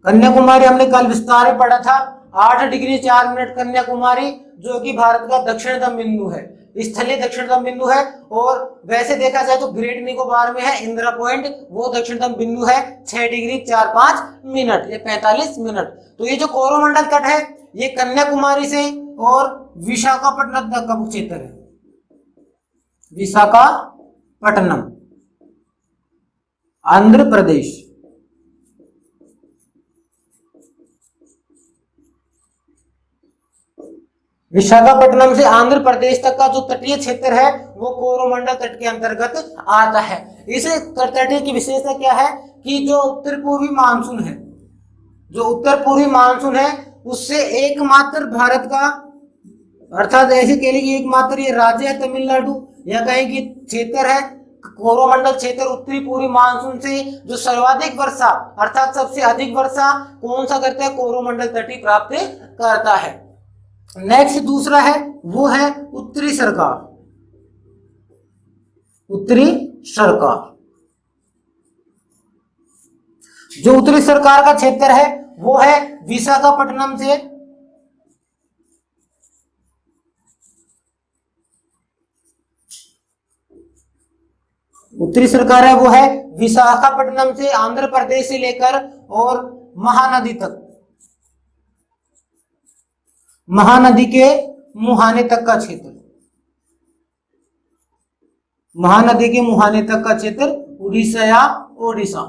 कन्याकुमारी हमने कल विस्तार में पढ़ा था, 8 डिग्री 4 मिनट कन्याकुमारी, जो कि भारत का दक्षिणतम बिंदु है, स्थलीय दक्षिणतम बिंदु है। और वैसे देखा जाए तो ग्रेट निकोबार में है इंदिरा पॉइंट, वो दक्षिणतम बिंदु है 6 डिग्री 4-5 मिनट, ये 45 मिनट। तो ये जो कोरोमंडल तट है ये कन्याकुमारी से और विशाखापट्टनम तक का क्षेत्र है, विशाखापट्टनम, आंध्र प्रदेश। विशाखापट्टनम से आंध्र प्रदेश तक का जो तटीय क्षेत्र है वो कोरोमंडल तट के अंतर्गत आता है। इस तटीय की विशेषता क्या है कि जो उत्तर पूर्वी मानसून है, जो उत्तर पूर्वी मानसून है उससे एकमात्र भारत का, अर्थात ऐसे कह लीजिए एकमात्र ये राज्य है तमिलनाडु, या कहें कि क्षेत्र है कोरोमंडल क्षेत्र, उत्तरी पूर्वी मानसून से जो सर्वाधिक वर्षा अर्थात सबसे अधिक वर्षा कौन सा करता है, कोरोमंडल तट ही प्राप्त करता है। नेक्स्ट दूसरा है वो है उत्तरी सरकार, उत्तरी सरकार। जो उत्तरी सरकार का क्षेत्र है वो है विशाखापट्टनम से उत्तरी सरकार है वो है विशाखापट्टनम से आंध्र प्रदेश से लेकर और महानदी तक, महानदी के मुहाने तक का क्षेत्र, महानदी के मुहाने तक का क्षेत्र उड़ीसा या ओडिशा।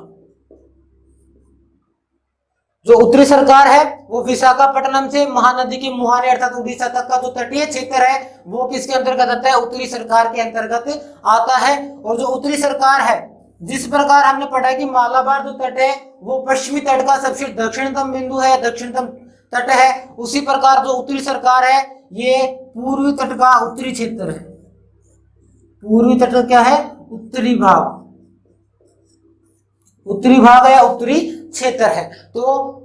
जो उत्तरी सरकार है वो विशाखापट्टनम से महानदी के मुहाने अर्थात उड़ीसा तक का जो तटीय क्षेत्र है वो किसके अंतर्गत आता है, उत्तरी सरकार के अंतर्गत आता है। और जो उत्तरी सरकार है, जिस प्रकार हमने पढ़ा कि मालाबार जो तट है वो पश्चिमी तट का सबसे दक्षिणतम बिंदु है, दक्षिणतम तट है, उसी प्रकार जो उत्तरी सरकार है ये पूर्वी तट का उत्तरी क्षेत्र है। पूर्वी तट का क्या है, उत्तरी भाग, उत्तरी भाग या उत्तरी क्षेत्र है। तो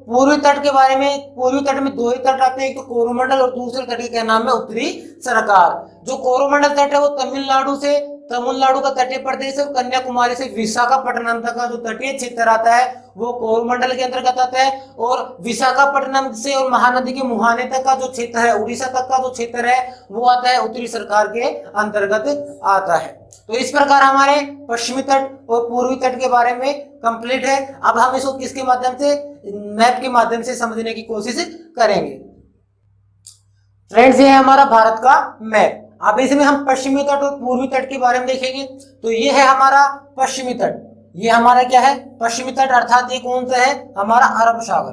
पूर्वी तट के बारे में, पूर्वी तट में 2 ही तट आते हैं, एक तो कोरोमंडल और दूसरे तट का नाम है उत्तरी सरकार। जो कोरोमंडल तट है वो तमिलनाडु से तमिलनाडु का तटीय प्रदेश और कन्याकुमारी से विशाखापट्टनम तक का जो तटीय क्षेत्र आता है वो कोरोमंडल के अंतर्गत आता है, और विशाखापट्टनम से और महानदी के मुहाने तक का जो क्षेत्र है, उड़ीसा तक का जो क्षेत्र है वो आता है उत्तरी सरकार के अंतर्गत आता है। तो इस प्रकार हमारे पश्चिमी तट और पूर्वी तट के बारे में कंप्लीट है। अब हम इसको किसके माध्यम से, मैप के माध्यम से समझने की कोशिश करेंगे। फ्रेंड्स ये है हमारा भारत का मैप। अब इसमें हम पश्चिमी तट और पूर्वी तट के बारे में देखेंगे। तो ये है हमारा पश्चिमी तट, ये हमारा क्या है, पश्चिमी तट, अर्थात ये कौन सा है, हमारा अरब सागर,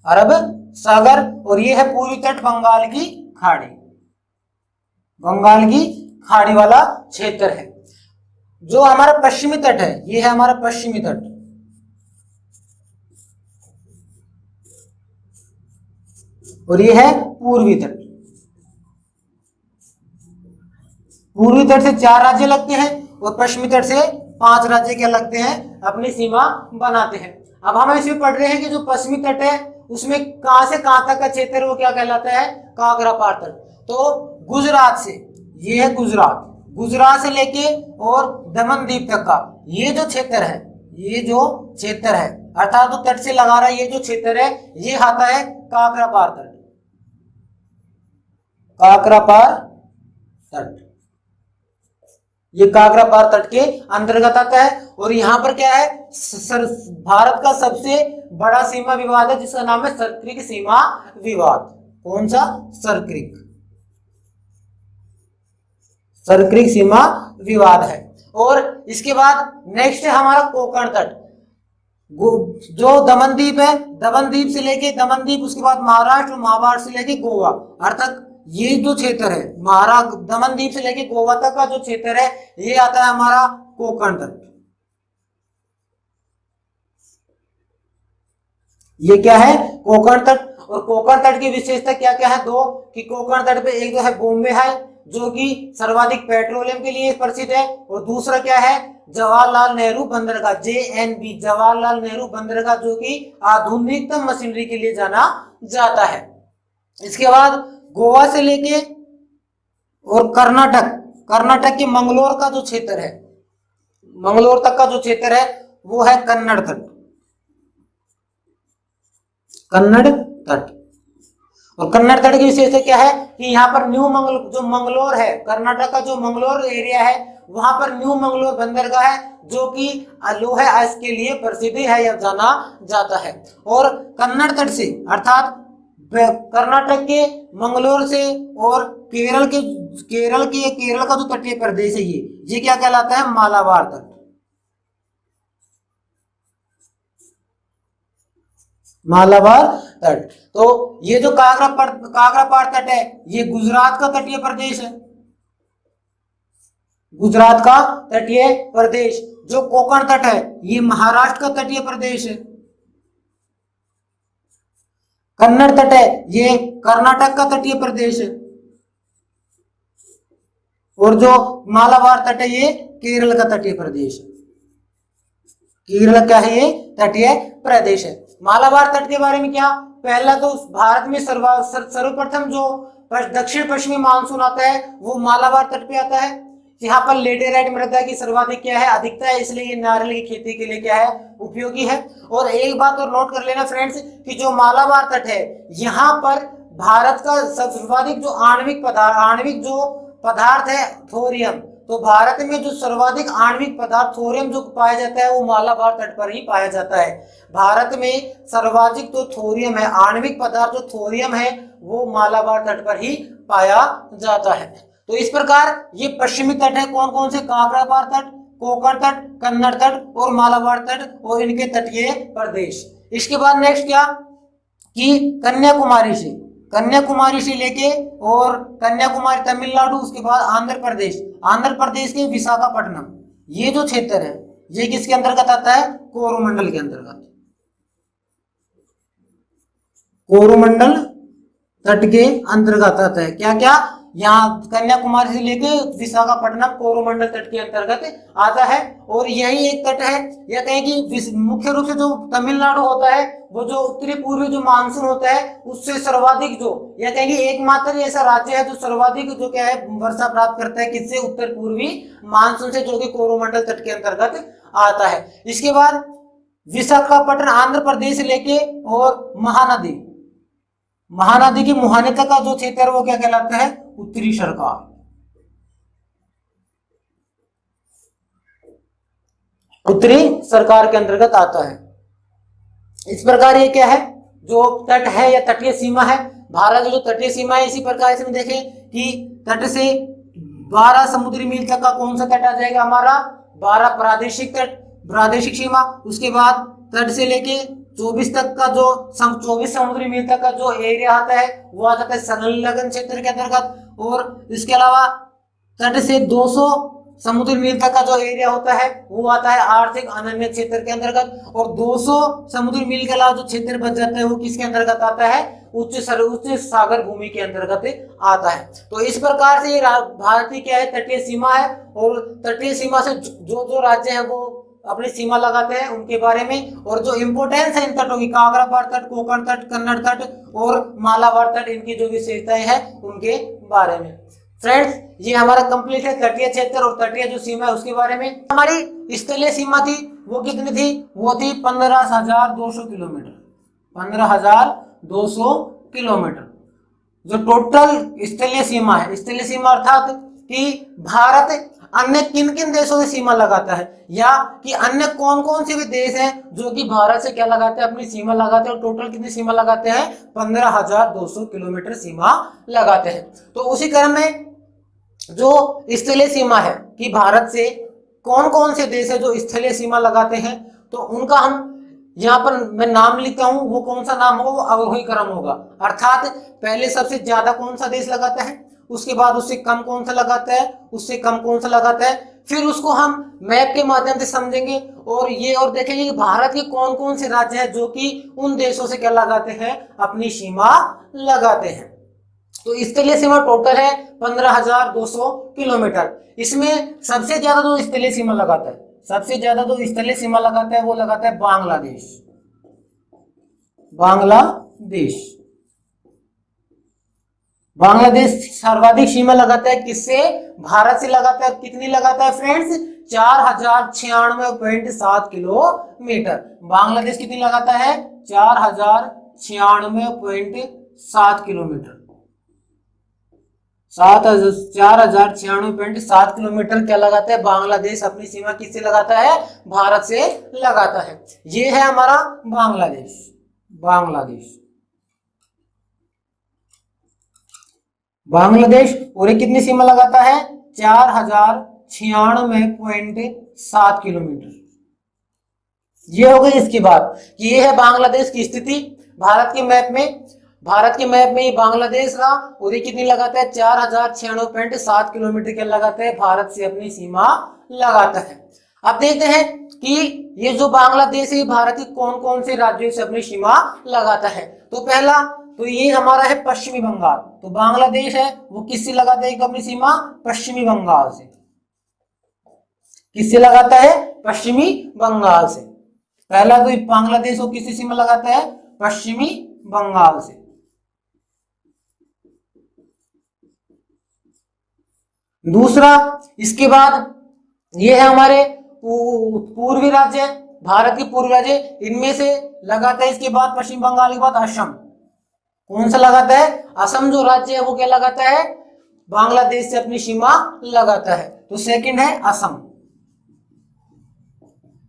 अरब सागर। और ये है पूर्वी तट, बंगाल की खाड़ी, बंगाल की खाड़ी वाला क्षेत्र है। जो हमारा पश्चिमी तट है ये है हमारा पश्चिमी तट, और ये है पूर्वी तट। पूर्वी तट से 4 राज्य लगते हैं और पश्चिमी तट से 5 राज्य क्या लगते हैं, अपनी सीमा बनाते हैं। अब हम इसमें पढ़ रहे हैं कि जो पश्चिमी तट है उसमें कहां से कहां तक का क्षेत्र वो क्या कहलाता है, काकरापार तट। तो गुजरात से, ये है गुजरात, गुजरात से लेके और दमनदीप तक का ये जो क्षेत्र है, ये जो क्षेत्र है अर्थात तो तट से लगा रहा है ये जो क्षेत्र है ये आता है काकरापार तट, काकरापार तट, ये काकरापार तट के अंतर्गत आता है। और यहाँ पर क्या है, भारत का सबसे बड़ा सीमा विवाद है जिसका नाम है सरक्रिक सीमा विवाद। कौन सा, सरक्रिक, सरक्रिक सीमा विवाद है। और इसके बाद नेक्स्ट है हमारा कोंकण तट, जो दमनदीप है, दमनदीप से लेके दमनदीप, उसके बाद महाराष्ट्र, महाराष्ट्र से लेके गोवा, अर्थात ये जो क्षेत्र है महाराष्ट्र दमनदीप से लेके गोवा तक का जो क्षेत्र है ये आता है हमारा कोंकण तट। ये क्या है, कोंकण तट। और कोंकण तट की विशेषता क्या क्या है, दो, कि कोंकण तट पे एक जो है बॉम्बे है जो कि सर्वाधिक पेट्रोलियम के लिए प्रसिद्ध है, और दूसरा क्या है, जवाहरलाल नेहरू बंदरगाह, JNB, जवाहरलाल नेहरू बंदरगाह, जो कि आधुनिकतम मशीनरी के लिए जाना जाता है। इसके बाद गोवा से लेके और कर्नाटक, कर्नाटक के मंगलोर का जो क्षेत्र है, मंगलोर तक का जो क्षेत्र है वो है कन्नड़ तट, कन्नड़ तट। और कन्नड़ तट की विशेषता क्या है कि यहाँ पर न्यू जो मंगलोर है, कर्नाटक का जो मंगलोर एरिया है वहां पर न्यू मंगलोर बंदरगाह है जो कि लोहे आइस के लिए प्रसिद्ध है या जाना जाता है। और कन्नड़ तट से अर्थात कर्नाटक के मंगलोर से और केरल का जो तटीय प्रदेश है ये क्या कहलाता है, मालाबार तट, मालाबार तट। तो ये जो काकरापार तट है ये गुजरात का तटीय प्रदेश है, गुजरात का तटीय प्रदेश। जो कोंकण तट है ये महाराष्ट्र का तटीय प्रदेश है। कन्नड़ तट है ये कर्नाटक का तटीय प्रदेश है। और जो मालाबार तट है ये केरल का तटीय प्रदेश है, केरल का है ये तटीय प्रदेश है। मालाबार तट के बारे में क्या, पहला तो भारत में सर्वप्रथम जो दक्षिण पश्चिमी मानसून आता है वो मालाबार तट पे आता है। यहाँ पर लेटेराइट मृदा की सर्वाधिक क्या है, अधिकता है, इसलिए ये नारियल की खेती के लिए क्या है, उपयोगी है। और एक बात और नोट कर लेना फ्रेंड्स कि जो मालाबार तट है यहाँ पर भारत का सर्वाधिक जो आणविक जो पदार्थ है थोरियम, तो भारत में जो सर्वाधिक आणविक पदार्थ थोरियम जो पाया जाता है वो मालाबार तट पर ही पाया जाता है। भारत में सर्वाधिक जो थोरियम है, आणविक पदार्थ जो थोरियम है वो मालाबार तट पर ही पाया जाता है। तो इस प्रकार ये पश्चिमी तट है, कौन कौन से, काकरापार तट, कोंकण तट, कन्नड़ तट और मालाबार तट और इनके तटीय प्रदेश। इसके बाद नेक्स्ट क्या कि कन्याकुमारी से लेके और कन्याकुमारी तमिलनाडु, उसके बाद आंध्र प्रदेश के विशाखापट्टनम, ये जो क्षेत्र है ये किसके अंतर्गत आता है, कोरोमंडल के अंतर्गत, कोरोमंडल तट के अंतर्गत आता है। क्या क्या, यहाँ कन्याकुमारी से लेके विशाखापट्टनम कोरोमंडल तट के अंतर्गत आता है। और यही एक तट है, या कहें कि मुख्य रूप से जो तमिलनाडु होता है वो जो उत्तरी पूर्वी जो मानसून होता है उससे सर्वाधिक जो, या कहेंगे एकमात्र ऐसा राज्य है जो सर्वाधिक जो क्या है वर्षा प्राप्त करता है, किससे, उत्तर पूर्वी मानसून से, जो कि कोरोमंडल तट के अंतर्गत आता है। इसके बाद विशाखापट्टनम आंध्र प्रदेश से लेके और महानदी की मुहाने तक का जो क्षेत्र है वो क्या कहलाता है, उत्तरी सरकार। उत्तरी सरकार के अंतर्गत आता है। इस प्रकार ये क्या है, जो तट है या तटीय सीमा है, भारत की जो तटीय सीमा है, इसी प्रकार से देखें कि तट से 12 समुद्री मील तक का कौन सा तट आ जाएगा हमारा, 12 प्रादेशिक तट, प्रादेशिक सीमा। उसके बाद तट से लेके 24 तक का जो 24 समुद्री मील तक का जो एरिया आता है वो आ जाता है संलग्न क्षेत्र के अंतर्गत। और इसके अलावा तट से 200 समुद्री मील तक का जो एरिया होता है वो आता है आर्थिक अनन्य क्षेत्र के अंतर्गत। और 200 समुद्री मील के अलावा जो क्षेत्र बच जाता है वो किसके अंतर्गत आता है, उच्च सागर भूमि के अंतर्गत आता है। तो इस प्रकार से ये भारत की क्या है, तटीय सीमा है। और तटीय सीमा से जो जो राज्य है वो अपनी सीमा लगाते हैं उनके बारे में, और जो इंपोर्टेंस है इन तटों की, कांगड़ा तट, कोकण तट, कन्नड़ तट और मालाबार तट, इनकी जो विशेषताएं हैं उनके बारे में। फ्रेंड्स, ये हमारा कंप्लीट है तटीय क्षेत्र और तटीय जो सीमा है उसके बारे में। हमारी स्थलीय सीमा थी वो कितनी थी, वो थी 15,200 किलोमीटर, 15,200 किलोमीटर जो टोटल स्थलीय सीमा है। स्थलीय सीमा अर्थात कि भारत अन्य किन किन देशों से सीमा लगाता है, या कि अन्य कौन कौन से भी देश हैं जो कि भारत से क्या लगाते हैं, अपनी सीमा लगाते हैं। और टोटल कितनी सीमा लगाते हैं, 15,200 किलोमीटर सीमा लगाते हैं। तो उसी क्रम में जो स्थलीय सीमा है कि भारत से कौन कौन से देश है जो स्थलीय सीमा लगाते हैं, तो उनका हम यहाँ पर मैं नाम लिखता हूं, वो कौन सा नाम होगा, वो अवरोही क्रम होगा। अर्थात पहले सबसे ज्यादा कौन सा देश लगाता है, उसके बाद उससे कम कौन सा लगाता है, उससे कम कौन सा लगाता है, फिर उसको हम मैप के माध्यम से समझेंगे और ये और देखेंगे कि भारत के कौन कौन से राज्य हैं जो कि उन देशों से क्या लगाते हैं, अपनी सीमा लगाते हैं। तो स्थलीय सीमा टोटल है 15,200 किलोमीटर। इसमें सबसे ज्यादा जो स्थलीय सीमा लगाता है, सबसे ज्यादा जो स्थलीय सीमा लगाता है वो लगाता है बांग्लादेश। बांग्लादेश सर्वाधिक सीमा लगाता है किससे, भारत से लगाता है। कितनी लगाता है फ्रेंड्स, 4,096.7 किलोमीटर। बांग्लादेश कितनी लगाता है, 4,096.7 किलोमीटर, 4,096.7 किलोमीटर क्या लगाता है बांग्लादेश, अपनी सीमा किससे लगाता है, भारत से लगाता है। ये है हमारा बांग्लादेश और ये कितनी सीमा लगाता है, 4,096.7 किलोमीटर। ये हो गई इसकी बात, ये है बांग्लादेश की स्थिति भारत के मैप में। भारत के मैप में ये बांग्लादेश रहा और ये कितनी लगाता है, 4,096.7 किलोमीटर क्या लगाता है, भारत से अपनी सीमा लगाता है। अब देखते हैं कि ये जो बांग्लादेश है भारत के कौन कौन से राज्यों से अपनी सीमा लगाता है। तो पहला तो ये हमारा है पश्चिमी बंगाल। तो बांग्लादेश है वो किससे लगाता है अपनी सीमा, पश्चिमी बंगाल से। किससे लगाता है, पश्चिमी बंगाल से। पहला तो बांग्लादेश वो किससे सीमा लगाता है, पश्चिमी बंगाल से। दूसरा, इसके बाद ये है हमारे पूर्वी राज्य, भारत के पूर्वी राज्य, इनमें से लगाता है इसके बाद पश्चिम बंगाल के बाद असम। कौन सा लगाता है, असम जो राज्य है वो क्या लगाता है, बांग्लादेश से अपनी सीमा लगाता है। तो सेकंड है असम।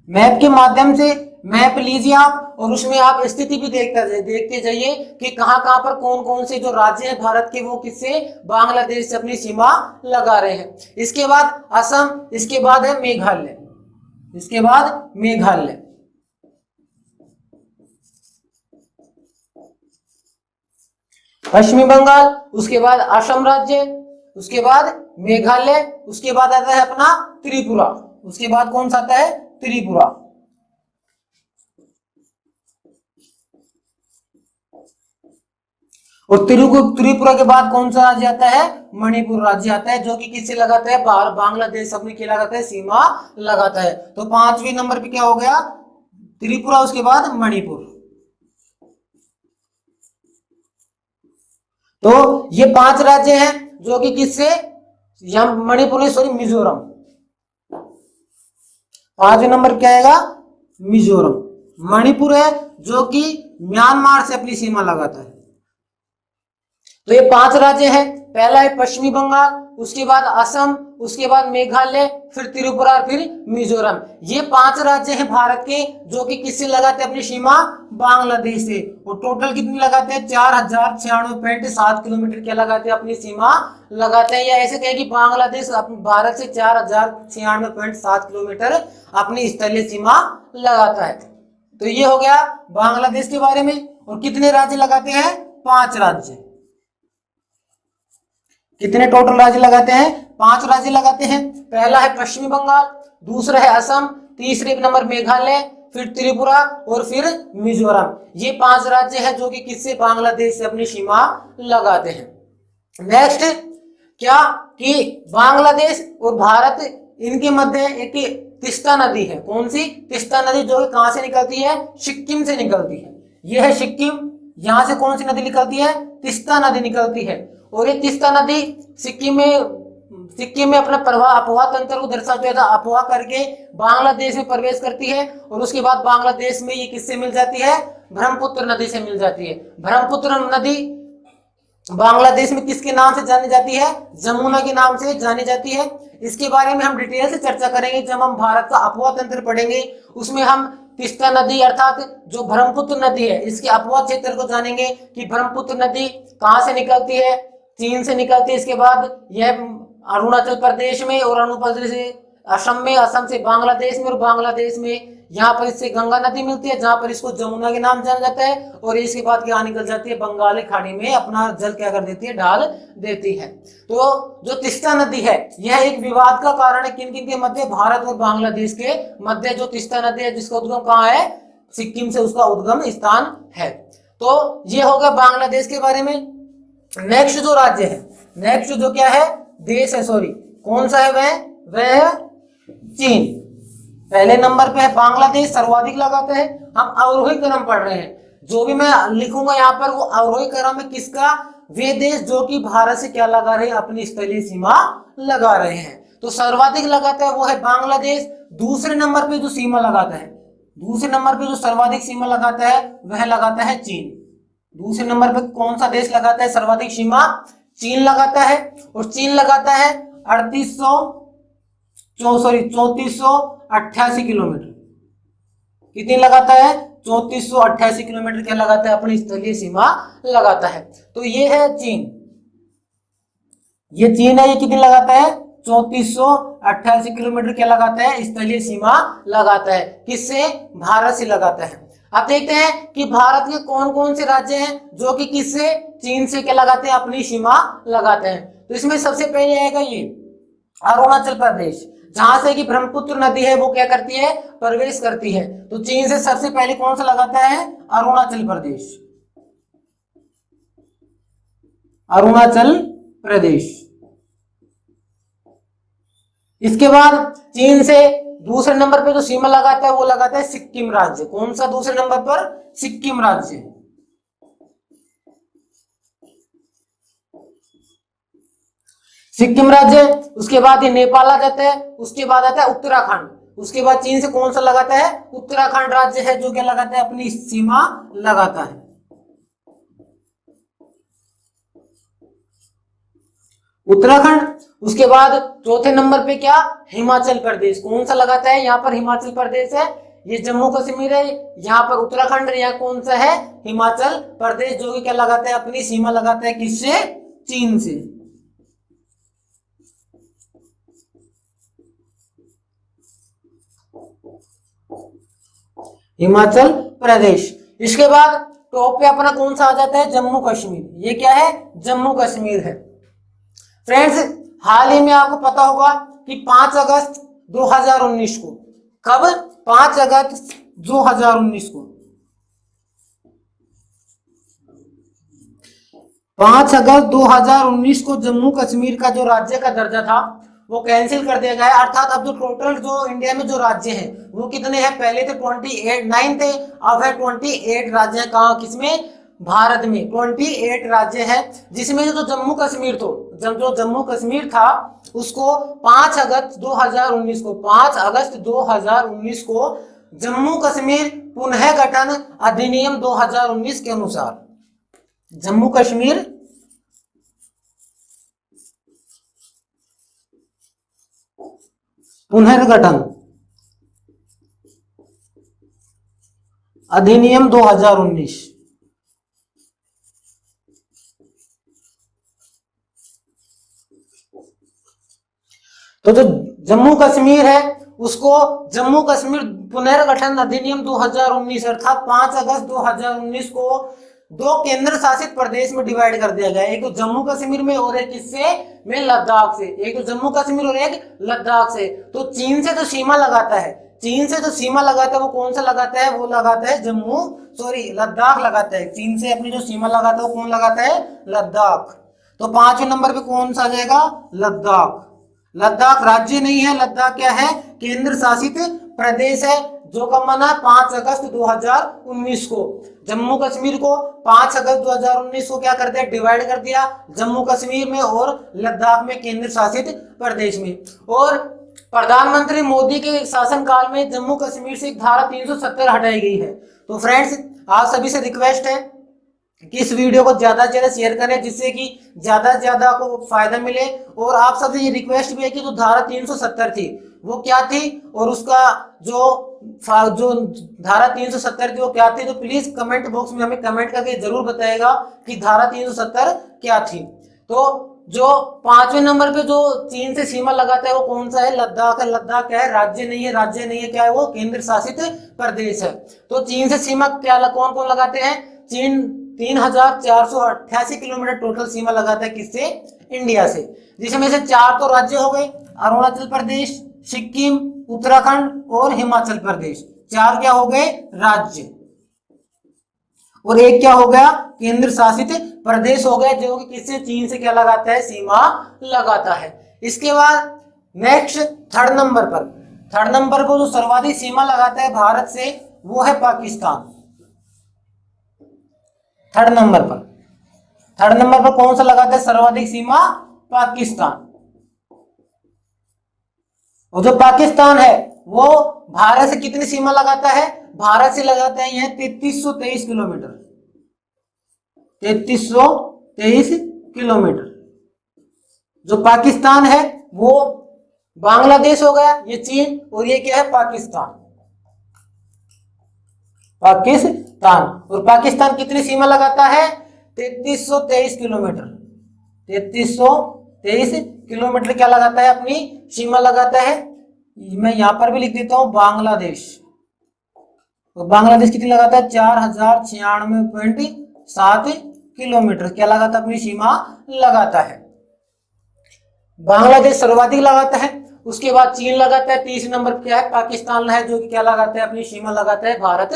मैप के माध्यम से मैप लीजिए आप और उसमें आप स्थिति भी देखते जाइए कि कहां कहां पर कौन कौन से जो राज्य हैं भारत के वो किससे, बांग्लादेश से अपनी सीमा लगा रहे हैं। इसके बाद असम, इसके बाद है मेघालय, इसके बाद मेघालय। पश्चिमी बंगाल, उसके बाद असम राज्य, उसके बाद मेघालय, उसके बाद आता है अपना त्रिपुरा। उसके बाद कौन सा आता है, त्रिपुरा। और त्रिपुरा के बाद कौन सा राज्य आता है? मणिपुर राज्य आता है, जो कि किससे लगाता है? बांग्लादेश अपनी क्या लगाता है? सीमा लगाता है। तो 5वें नंबर पे क्या हो गया? त्रिपुरा, उसके बाद मणिपुर। तो ये 5 राज्य हैं जो कि किससे, यहां मणिपुर, सॉरी मिजोरम। 5वें नंबर क्या आएगा? मिजोरम। मणिपुर है जो कि म्यांमार से अपनी सीमा लगाता है। तो ये 5 राज्य हैं। पहला है पश्चिमी बंगाल, उसके बाद असम, उसके बाद मेघालय, फिर त्रिपुरा और फिर मिजोरम। ये 5 राज्य हैं भारत के जो कि किससे लगाते हैं अपनी सीमा? बांग्लादेश से। और टोटल कितनी लगाते हैं? 4096.7 किलोमीटर क्या लगाते हैं? अपनी सीमा लगाते हैं। या ऐसे कहें कि बांग्लादेश भारत से 4096.7 किलोमीटर अपनी स्थलीय सीमा लगाता है। तो ये हो गया बांग्लादेश के बारे में। और कितने राज्य लगाते हैं? 5 राज्य। कितने टोटल राज्य लगाते हैं? 5 राज्य लगाते हैं। पहला है पश्चिमी बंगाल, दूसरा है असम, तीसरे नंबर मेघालय, फिर त्रिपुरा और फिर मिजोरम। ये 5 राज्य हैं जो कि किससे? बांग्लादेश से अपनी सीमा लगाते हैं। नेक्स्ट क्या कि बांग्लादेश और भारत, इनके मध्य एक तीस्ता नदी है। कौन सी? तीस्ता नदी, जो कि कहां से निकलती है? सिक्किम से निकलती है। यह है सिक्किम। यहां से कौन सी नदी निकलती है? तीस्ता नदी निकलती है। और ये तीस्ता नदी सिक्किम में अपना प्रवाह, अपवाह तंत्र को दर्शाते हुए अपवाह करके बांग्लादेश में प्रवेश करती है। और उसके बाद बांग्लादेश में ये किससे मिल जाती है? ब्रह्मपुत्र नदी से मिल जाती है। ब्रह्मपुत्र नदी बांग्लादेश में किसके नाम से जानी जाती है? जमुना के नाम से जानी जाती है। इसके बारे में हम डिटेल से चर्चा करेंगे जब हम भारत का अपवाह तंत्र पढ़ेंगे। उसमें हम तीस्ता नदी अर्थात जो ब्रह्मपुत्र नदी है, इसके अपवाह क्षेत्र को जानेंगे कि ब्रह्मपुत्र नदी कहां से निकलती है? चीन से निकलती है। इसके बाद यह अरुणाचल प्रदेश में, और अरुणाचल प्रदेश से असम में, असम से बांग्लादेश में, और बांग्लादेश में यहाँ पर इससे गंगा नदी मिलती है, जहां पर इसको जमुना के नाम जाना जाता है। और इसके बाद क्या निकल जाती है? बंगाली खाड़ी में अपना जल क्या कर देती है? डाल देती है। तो जो तीस्ता नदी है, यह एक विवाद का कारण है। किन किन के मध्य? भारत और बांग्लादेश के मध्य जो तीस्ता नदी है, जिसका उद्गम कहाँ है? सिक्किम से उसका उद्गम स्थान है। तो ये हो गया बांग्लादेश के बारे में। नेक्स्ट जो राज्य है, नेक्स्ट जो क्या है? देश है, सॉरी, कौन सा है? वह चीन। पहले नंबर पे है बांग्लादेश, सर्वाधिक लगाता है। हम अवरोही क्रम पढ़ रहे हैं। जो भी मैं लिखूंगा यहाँ पर वो अवरोही क्रम में किसका? वे देश जो कि भारत से क्या लगा रहे हैं? अपनी स्थलीय सीमा लगा रहे हैं। तो सर्वाधिक लगाता है वो है बांग्लादेश। दूसरे नंबर पे जो सीमा लगाता है, दूसरे नंबर पे जो सर्वाधिक सीमा लगाता है वह लगाता है चीन। दूसरे नंबर पे कौन सा देश लगाता है सर्वाधिक सीमा? चीन लगाता है। और चीन लगाता है 3488 किलोमीटर। कितनी लगाता है? 3488 किलोमीटर क्या लगाता है? अपनी स्थलीय सीमा लगाता है। तो ये है चीन, ये चीन है। ये कितनी लगाता है? 3488 किलोमीटर क्या लगाता है? स्थलीय सीमा लगाता है। किससे? भारत से लगाता है। अब देखते हैं कि भारत के कौन कौन से राज्य हैं जो कि किससे? चीन से क्या लगाते हैं? अपनी सीमा लगाते हैं। तो इसमें सबसे पहले आएगा ये अरुणाचल प्रदेश, जहां से कि ब्रह्मपुत्र नदी है वो क्या करती है? प्रवेश करती है। तो चीन से सबसे पहले कौन सा लगाता है? अरुणाचल प्रदेश। अरुणाचल प्रदेश। इसके बाद चीन से दूसरे नंबर पे जो सीमा लगाता है वो लगाता है सिक्किम राज्य। कौन सा दूसरे नंबर पर? सिक्किम राज्य। सिक्किम राज्य। उसके बाद ये नेपाल आ जाता है। उसके बाद आता है उत्तराखंड। उसके बाद चीन से कौन सा लगाता है? उत्तराखंड राज्य है जो क्या लगाता है? अपनी सीमा लगाता है। उत्तराखंड। उसके बाद चौथे नंबर पे क्या? हिमाचल प्रदेश। कौन सा लगाता है? यहाँ पर हिमाचल प्रदेश है। ये जम्मू कश्मीर है, यहाँ पर उत्तराखंड है। यहाँ कौन सा है? हिमाचल प्रदेश, जो कि क्या लगाता है? अपनी सीमा लगाता है किससे? चीन से। हिमाचल प्रदेश। इसके बाद टॉप पे अपना कौन सा आ जाता है? जम्मू कश्मीर। ये क्या है? जम्मू कश्मीर है। फ्रेंड्स, हाल ही में आपको पता होगा कि 5 अगस्त 2019 को, कब? 5 अगस्त 2019 को 5 अगस्त 2019 को जम्मू कश्मीर का जो राज्य का दर्जा था वो कैंसिल कर दिया गया है। अर्थात अब जो टोटल जो इंडिया में जो राज्य हैं वो कितने हैं? पहले थे 28 9 थे, अब है 28 राज्य हैं। कहाँ? किसमें? भारत में 28 राज्य है, जिसमें जो जम्मू कश्मीर तो जो जम्मू कश्मीर था उसको 5 अगस्त 2019 को 5 अगस्त 2019 को जम्मू कश्मीर पुनः गठन अधिनियम 2019 के अनुसार जम्मू कश्मीर पुनर्गठन अधिनियम 2019 तो जो जम्मू कश्मीर है उसको जम्मू कश्मीर पुनर्गठन अधिनियम 2019 अर्थात 5 अगस्त 2019 को दो केंद्र शासित प्रदेश में डिवाइड कर दिया गया। एक तो जम्मू कश्मीर में और एक किससे में? लद्दाख से। एक तो जम्मू कश्मीर और एक लद्दाख से। तो चीन से जो सीमा लगाता है, चीन से जो सीमा लगाता है वो कौन सा लगाता है? वो लगाता है लद्दाख लगाता है। चीन से अपनी जो सीमा लगाता है वो कौन लगाता है? लद्दाख। तो 5वें नंबर पे कौन सा आ जाएगा? लद्दाख। लद्दाख राज्य नहीं है, लद्दाख क्या है? केंद्र शासित प्रदेश है, जो कब बना? 5 अगस्त 2019 को। जम्मू कश्मीर को 5 अगस्त 2019 को क्या कर दिया? डिवाइड कर दिया जम्मू कश्मीर में और लद्दाख में, केंद्र शासित प्रदेश में। और प्रधानमंत्री मोदी के शासनकाल में जम्मू कश्मीर से एक धारा 370 हटाई गई है। तो फ्रेंड्स आप सभी से रिक्वेस्ट है कि इस वीडियो को ज्यादा से ज्यादा शेयर करें, जिससे कि ज्यादा से ज्यादा को फायदा मिले। और आप सबसे ये रिक्वेस्ट भी है कि जो धारा 370 थी वो क्या थी और उसका जो धारा 370 थी वो क्या थी, तो प्लीज कमेंट बॉक्स में हमें कमेंट करके जरूर बताएगा कि धारा 370 क्या थी। तो जो 5वें नंबर पे जो चीन से सीमा लगाता है वो कौन सा है? लद्दाख है। लद्दाख क्या है? राज्य नहीं है, राज्य नहीं है, क्या है वो? केंद्र शासित प्रदेश है। तो चीन से सीमा क्या कौन कौन लगाते हैं? चीन 3488 किलोमीटर टोटल सीमा लगाता है किससे? इंडिया से। जिसमें से 4 तो राज्य हो गए, अरुणाचल प्रदेश, सिक्किम, उत्तराखंड और हिमाचल प्रदेश। 4 क्या हो गए? राज्य। और एक क्या हो गया? केंद्र शासित प्रदेश हो गया, जो कि किससे? चीन से क्या लगाता है? सीमा लगाता है। इसके बाद नेक्स्ट थर्ड नंबर पर जो सर्वाधिक सीमा लगाता है भारत से वो है पाकिस्तान। थर्ड नंबर पर कौन सा लगाता है सर्वाधिक सीमा? पाकिस्तान। और जो पाकिस्तान है वो भारत से कितनी सीमा लगाता है? भारत से लगाता है यह 3323 किलोमीटर। 3323 किलोमीटर। जो पाकिस्तान है वो बांग्लादेश हो गया, ये चीन, और ये क्या है? पाकिस्तान। और पाकिस्तान कितनी सीमा लगाता है? 3323 किलोमीटर। 3323 किलोमीटर क्या लगाता है? अपनी सीमा लगाता है। मैं यहां पर भी लिख देता हूं बांग्लादेश। तो बांग्लादेश कितनी लगाता है? 4096.7 किलोमीटर क्या लगाता है? अपनी सीमा लगाता है। बांग्लादेश सर्वाधिक लगाता है, उसके बाद चीन लगाता है, तीसरे नंबर पर क्या है? पाकिस्तान है, जो कि क्या लगाता है? अपनी सीमा लगाता है भारत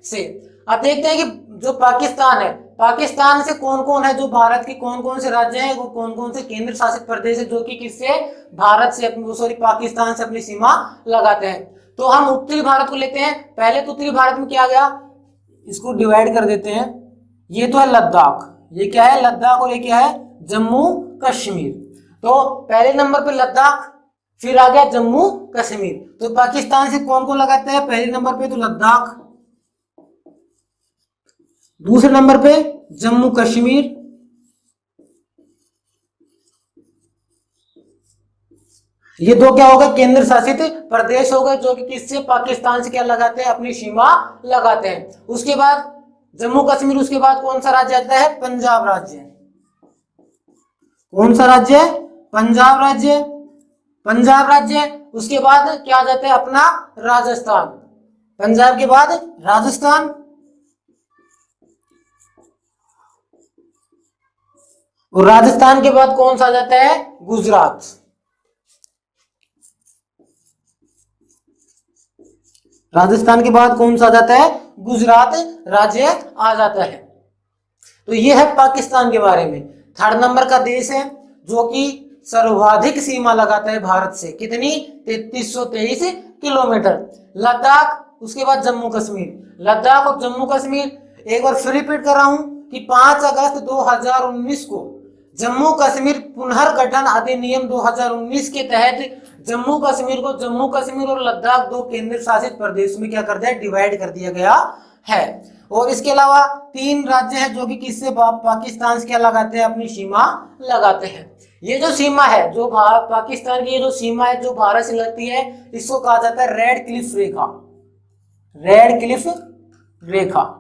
से। अब देखते हैं कि जो पाकिस्तान है, पाकिस्तान से कौन कौन है? जो भारत के कौन कौन से राज्य हैं, वो कौन कौन से केंद्र शासित प्रदेश है जो कि किससे? भारत से पाकिस्तान से अपनी सीमा लगाते हैं। तो हम उत्तरी भारत को लेते हैं। पहले तो उत्तरी भारत में क्या आ गया? इसको डिवाइड कर देते हैं। ये तो है लद्दाख, ये क्या है? लद्दाख। और ये क्या है? जम्मू कश्मीर। तो पहले नंबर पे लद्दाख, फिर आ गया जम्मू कश्मीर। तो पाकिस्तान से कौन कौन लगाता है? पहले नंबर पे तो लद्दाख, दूसरे नंबर पे जम्मू कश्मीर, ये दो क्या होगा? केंद्र शासित प्रदेश हो गए, जो कि किससे? पाकिस्तान से क्या लगाते हैं? अपनी सीमा लगाते हैं। उसके बाद जम्मू कश्मीर, उसके बाद कौन सा राज्य आता है? पंजाब राज्य। कौन सा राज्य है? पंजाब राज्य। पंजाब राज्य। उसके बाद क्या आ जाता है? अपना राजस्थान। पंजाब के बाद राजस्थान, और राजस्थान के बाद कौन सा आ जाता है? गुजरात। राजस्थान के बाद कौन सा आ जाता है? गुजरात राज्य आ जाता है। तो ये है पाकिस्तान के बारे में। थर्ड नंबर का देश है जो कि सर्वाधिक सीमा लगाता है भारत से, कितनी? 3323 किलोमीटर। लद्दाख, उसके बाद जम्मू कश्मीर। लद्दाख और जम्मू कश्मीर, एक बार फिर रिपीट कर रहा हूं कि 5 अगस्त 2019 को जम्मू कश्मीर पुनर्गठन अधिनियम 2019 के तहत जम्मू कश्मीर को जम्मू कश्मीर और लद्दाख दो केंद्र शासित प्रदेश में क्या कर दिया? डिवाइड कर दिया गया है। और इसके अलावा 3 राज्य हैं जो कि किससे पाकिस्तान से क्या लगाते हैं? अपनी सीमा लगाते हैं। ये जो सीमा है, जो पाकिस्तान की ये जो सीमा है जो भारत से लगती है, इसको कहा जाता है रेड क्लिफ रेखा। रेड क्लिफ रेखा,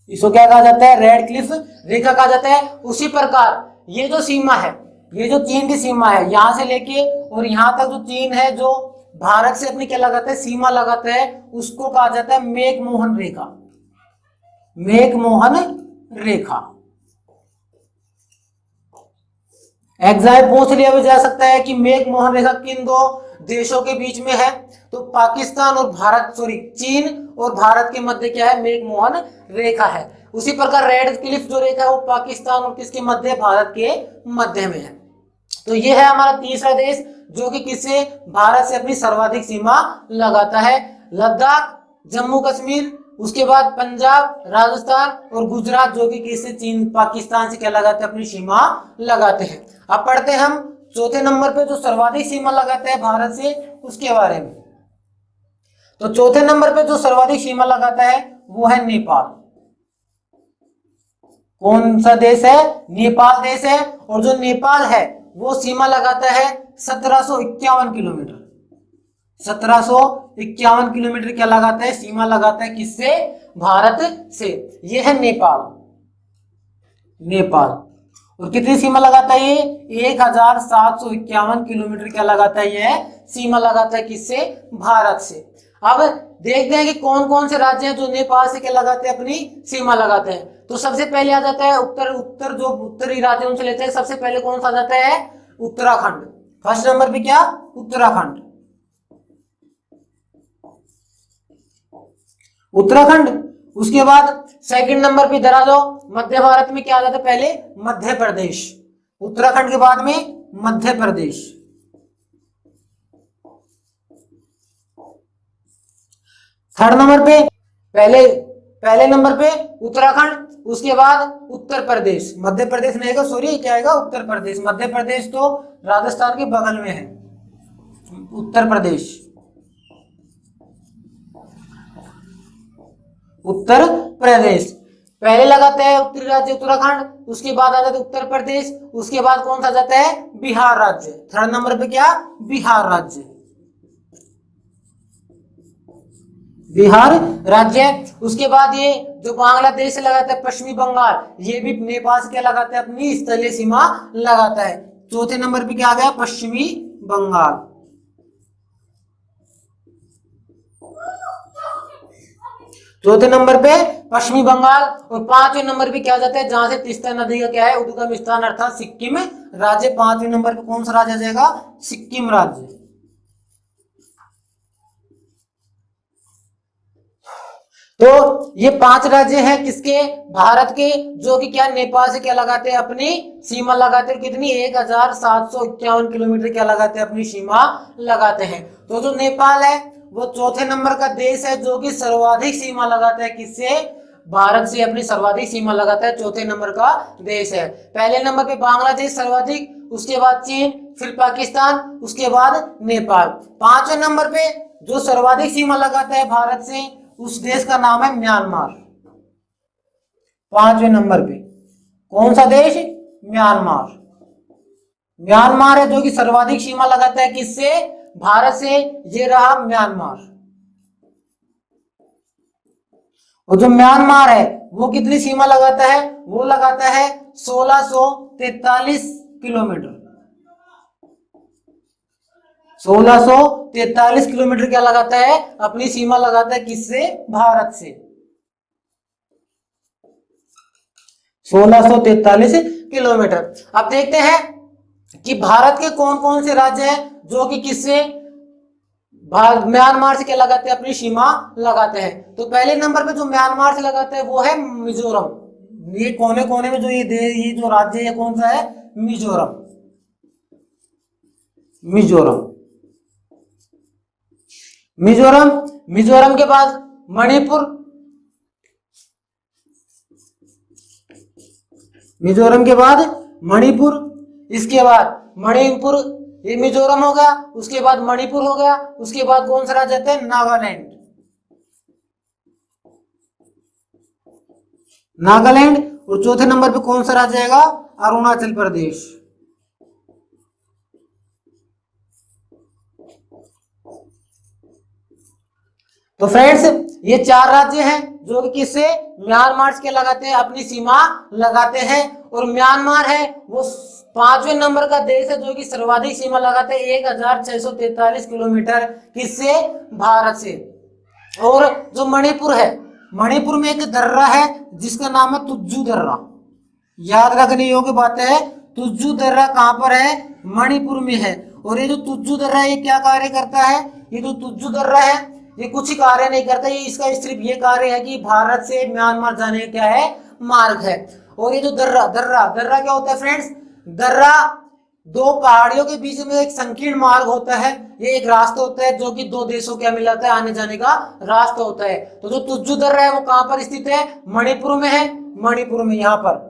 इसको क्या कहा जाता है? रेड क्लिफ रेखा कहा जाता है। उसी प्रकार ये जो सीमा है, ये जो चीन की सीमा है, यहां से लेके और यहां तक जो चीन है जो भारत से अपनी क्या लगाता है? सीमा लगाता है, उसको कहा जाता है मैकमोहन रेखा। मैकमोहन रेखा। एग्जाम पूछ लिया भी जा सकता है कि मैकमोहन रेखा किन दो देशों के बीच में है? तो पाकिस्तान और भारत, सॉरी, चीन और भारत के मध्य क्या है? मैकमोहन रेखा है। उसी प्रकार रेड क्लिफ जो रेखा है वो पाकिस्तान और किसके मध्य? भारत के मध्य में है। तो ये है हमारा तीसरा देश जो कि किससे? भारत से अपनी सर्वाधिक सीमा लगाता है। लद्दाख, जम्मू कश्मीर, उसके बाद पंजाब, राजस्थान और गुजरात जो कि किससे? चीन, पाकिस्तान से क्या लगाते हैं? अपनी सीमा लगाते हैं। अब पढ़ते हैं हम चौथे नंबर पे जो सर्वाधिक सीमा लगाते हैं भारत से, उसके बारे में। तो चौथे नंबर पे जो सर्वाधिक सीमा लगाता है वो है नेपाल। कौन सा देश है? नेपाल देश है। और जो नेपाल है वो सीमा लगाता है 1751 किलोमीटर। 1751 किलोमीटर क्या लगाता है? सीमा लगाता है किससे? भारत से। ये है नेपाल। नेपाल और कितनी सीमा लगाता है ये? 1751 किलोमीटर क्या लगाता है? ये सीमा लगाता है किससे? भारत से। अब देखते हैं कि कौन कौन से राज्य हैं जो नेपाल से क्या लगाते हैं? अपनी सीमा लगाते हैं। तो सबसे पहले आ जाता है उत्तर जो उत्तरी राज्य उनसे लेते हैं। सबसे पहले कौन सा आ जाता है? उत्तराखंड। फर्स्ट नंबर पे क्या? उत्तराखंड। उत्तराखंड। उसके बाद सेकंड नंबर पे इधर आ जाओ, मध्य भारत में क्या आ जाता है? पहले मध्य प्रदेश। उत्तराखंड के बाद में मध्य प्रदेश। थर्ड नंबर पे पहले नंबर पे उत्तराखंड, उसके बाद उत्तर प्रदेश। मध्य प्रदेश नहीं आएगा, सॉरी, क्या आएगा? उत्तर प्रदेश। मध्य प्रदेश तो राजस्थान के बगल में है। उत्तर प्रदेश, उत्तर प्रदेश पहले लगाते हैं उत्तरी राज्य उत्तराखंड, उसके बाद आ जाता है उत्तर प्रदेश, उसके बाद कौन सा आ जाता है? बिहार राज्य। थर्ड नंबर पे क्या? बिहार राज्य। बिहार राज्य। उसके बाद ये जो बांग्लादेश से लगाता है पश्चिमी बंगाल, ये भी नेपाल से क्या लगाता है? अपनी स्थलीय सीमा लगाता है। चौथे नंबर पे क्या आ गया? पश्चिमी बंगाल। चौथे नंबर पे पश्चिमी बंगाल। और पांचवें नंबर पे क्या आ जाता है? जहां से तीस्ता नदी का क्या है? उद्गम स्थान, अर्थात सिक्किम राज्य। पांचवें नंबर पे कौन सा राज्य आ जाएगा? सिक्किम राज्य। तो ये 5 राज्य हैं किसके? भारत के, जो कि क्या नेपाल से क्या लगाते हैं? अपनी सीमा लगाते हैं। कितनी? 1751 किलोमीटर क्या लगाते हैं? अपनी सीमा लगाते हैं। तो जो नेपाल है वो चौथे नंबर का देश है जो कि सर्वाधिक सीमा लगाता है किससे? भारत से अपनी सर्वाधिक सीमा लगाता है। चौथे नंबर का देश है। पहले नंबर पे बांग्लादेश सर्वाधिक, उसके बाद चीन, फिर पाकिस्तान, उसके बाद नेपाल। पांचवें नंबर पे जो सर्वाधिक सीमा लगाता है भारत से, उस देश का नाम है म्यांमार। पांचवें नंबर पे कौन सा देश? म्यांमार। म्यांमार है जो कि सर्वाधिक सीमा लगाता है किससे? भारत से। ये रहा म्यांमार। और जो म्यांमार है वो कितनी सीमा लगाता है? वो लगाता है 1643 किलोमीटर। 1643 किलोमीटर क्या लगाता है? अपनी सीमा लगाता है किससे? भारत से। 1643 किलोमीटर। अब देखते हैं कि भारत के कौन कौन से राज्य हैं जो कि किससे? म्यांमार से क्या लगाते हैं, अपनी सीमा लगाते हैं। तो पहले नंबर पे जो म्यांमार से लगाते हैं वो है मिजोरम। ये कोने कोने में जो ये जो राज्य है, ये कौन सा है, मिजोरम। मिजोरम मिजोरम मिजोरम के बाद मणिपुर, मिजोरम के बाद मणिपुर, इसके बाद मणिपुर, ये मिजोरम हो गया, उसके बाद मणिपुर हो गया, उसके बाद कौन सा राज्य आता है, नागालैंड। नागालैंड, और चौथे नंबर पे कौन सा राज्य आएगा, अरुणाचल प्रदेश। तो फ्रेंड्स ये 4 राज्य हैं जो कि किससे, म्यांमार से लगाते हैं, अपनी सीमा लगाते हैं। और म्यांमार है वो 5वें नंबर का देश है जो कि सर्वाधिक सीमा लगाते हैं, 1643 किलोमीटर, किससे, भारत से। और जो मणिपुर है, मणिपुर में एक दर्रा है जिसका नाम है तुज्जू दर्रा। याद रखने योग्य बात है, तुज्जू दर्रा कहां पर है, मणिपुर में है। और ये जो तुज्जू दर्रा है ये क्या कार्य करता है, ये जो तुज्जू दर्रा है ये कुछ ही कार्य नहीं करता, ये इसका सिर्फ ये कार्य है कि भारत से म्यांमार जाने का क्या है, मार्ग है। और ये जो दर्रा दर्रा दर्रा क्या होता है फ्रेंड्स, दर्रा 2 पहाड़ियों के बीच में एक संकीर्ण मार्ग होता है, ये एक रास्ता होता है जो कि 2 देशों क्या मिलाता है, आने जाने का रास्ता होता है। तो जो तुज्जू दर्रा है वो कहां पर स्थित है, मणिपुर में है, मणिपुर में यहाँ पर।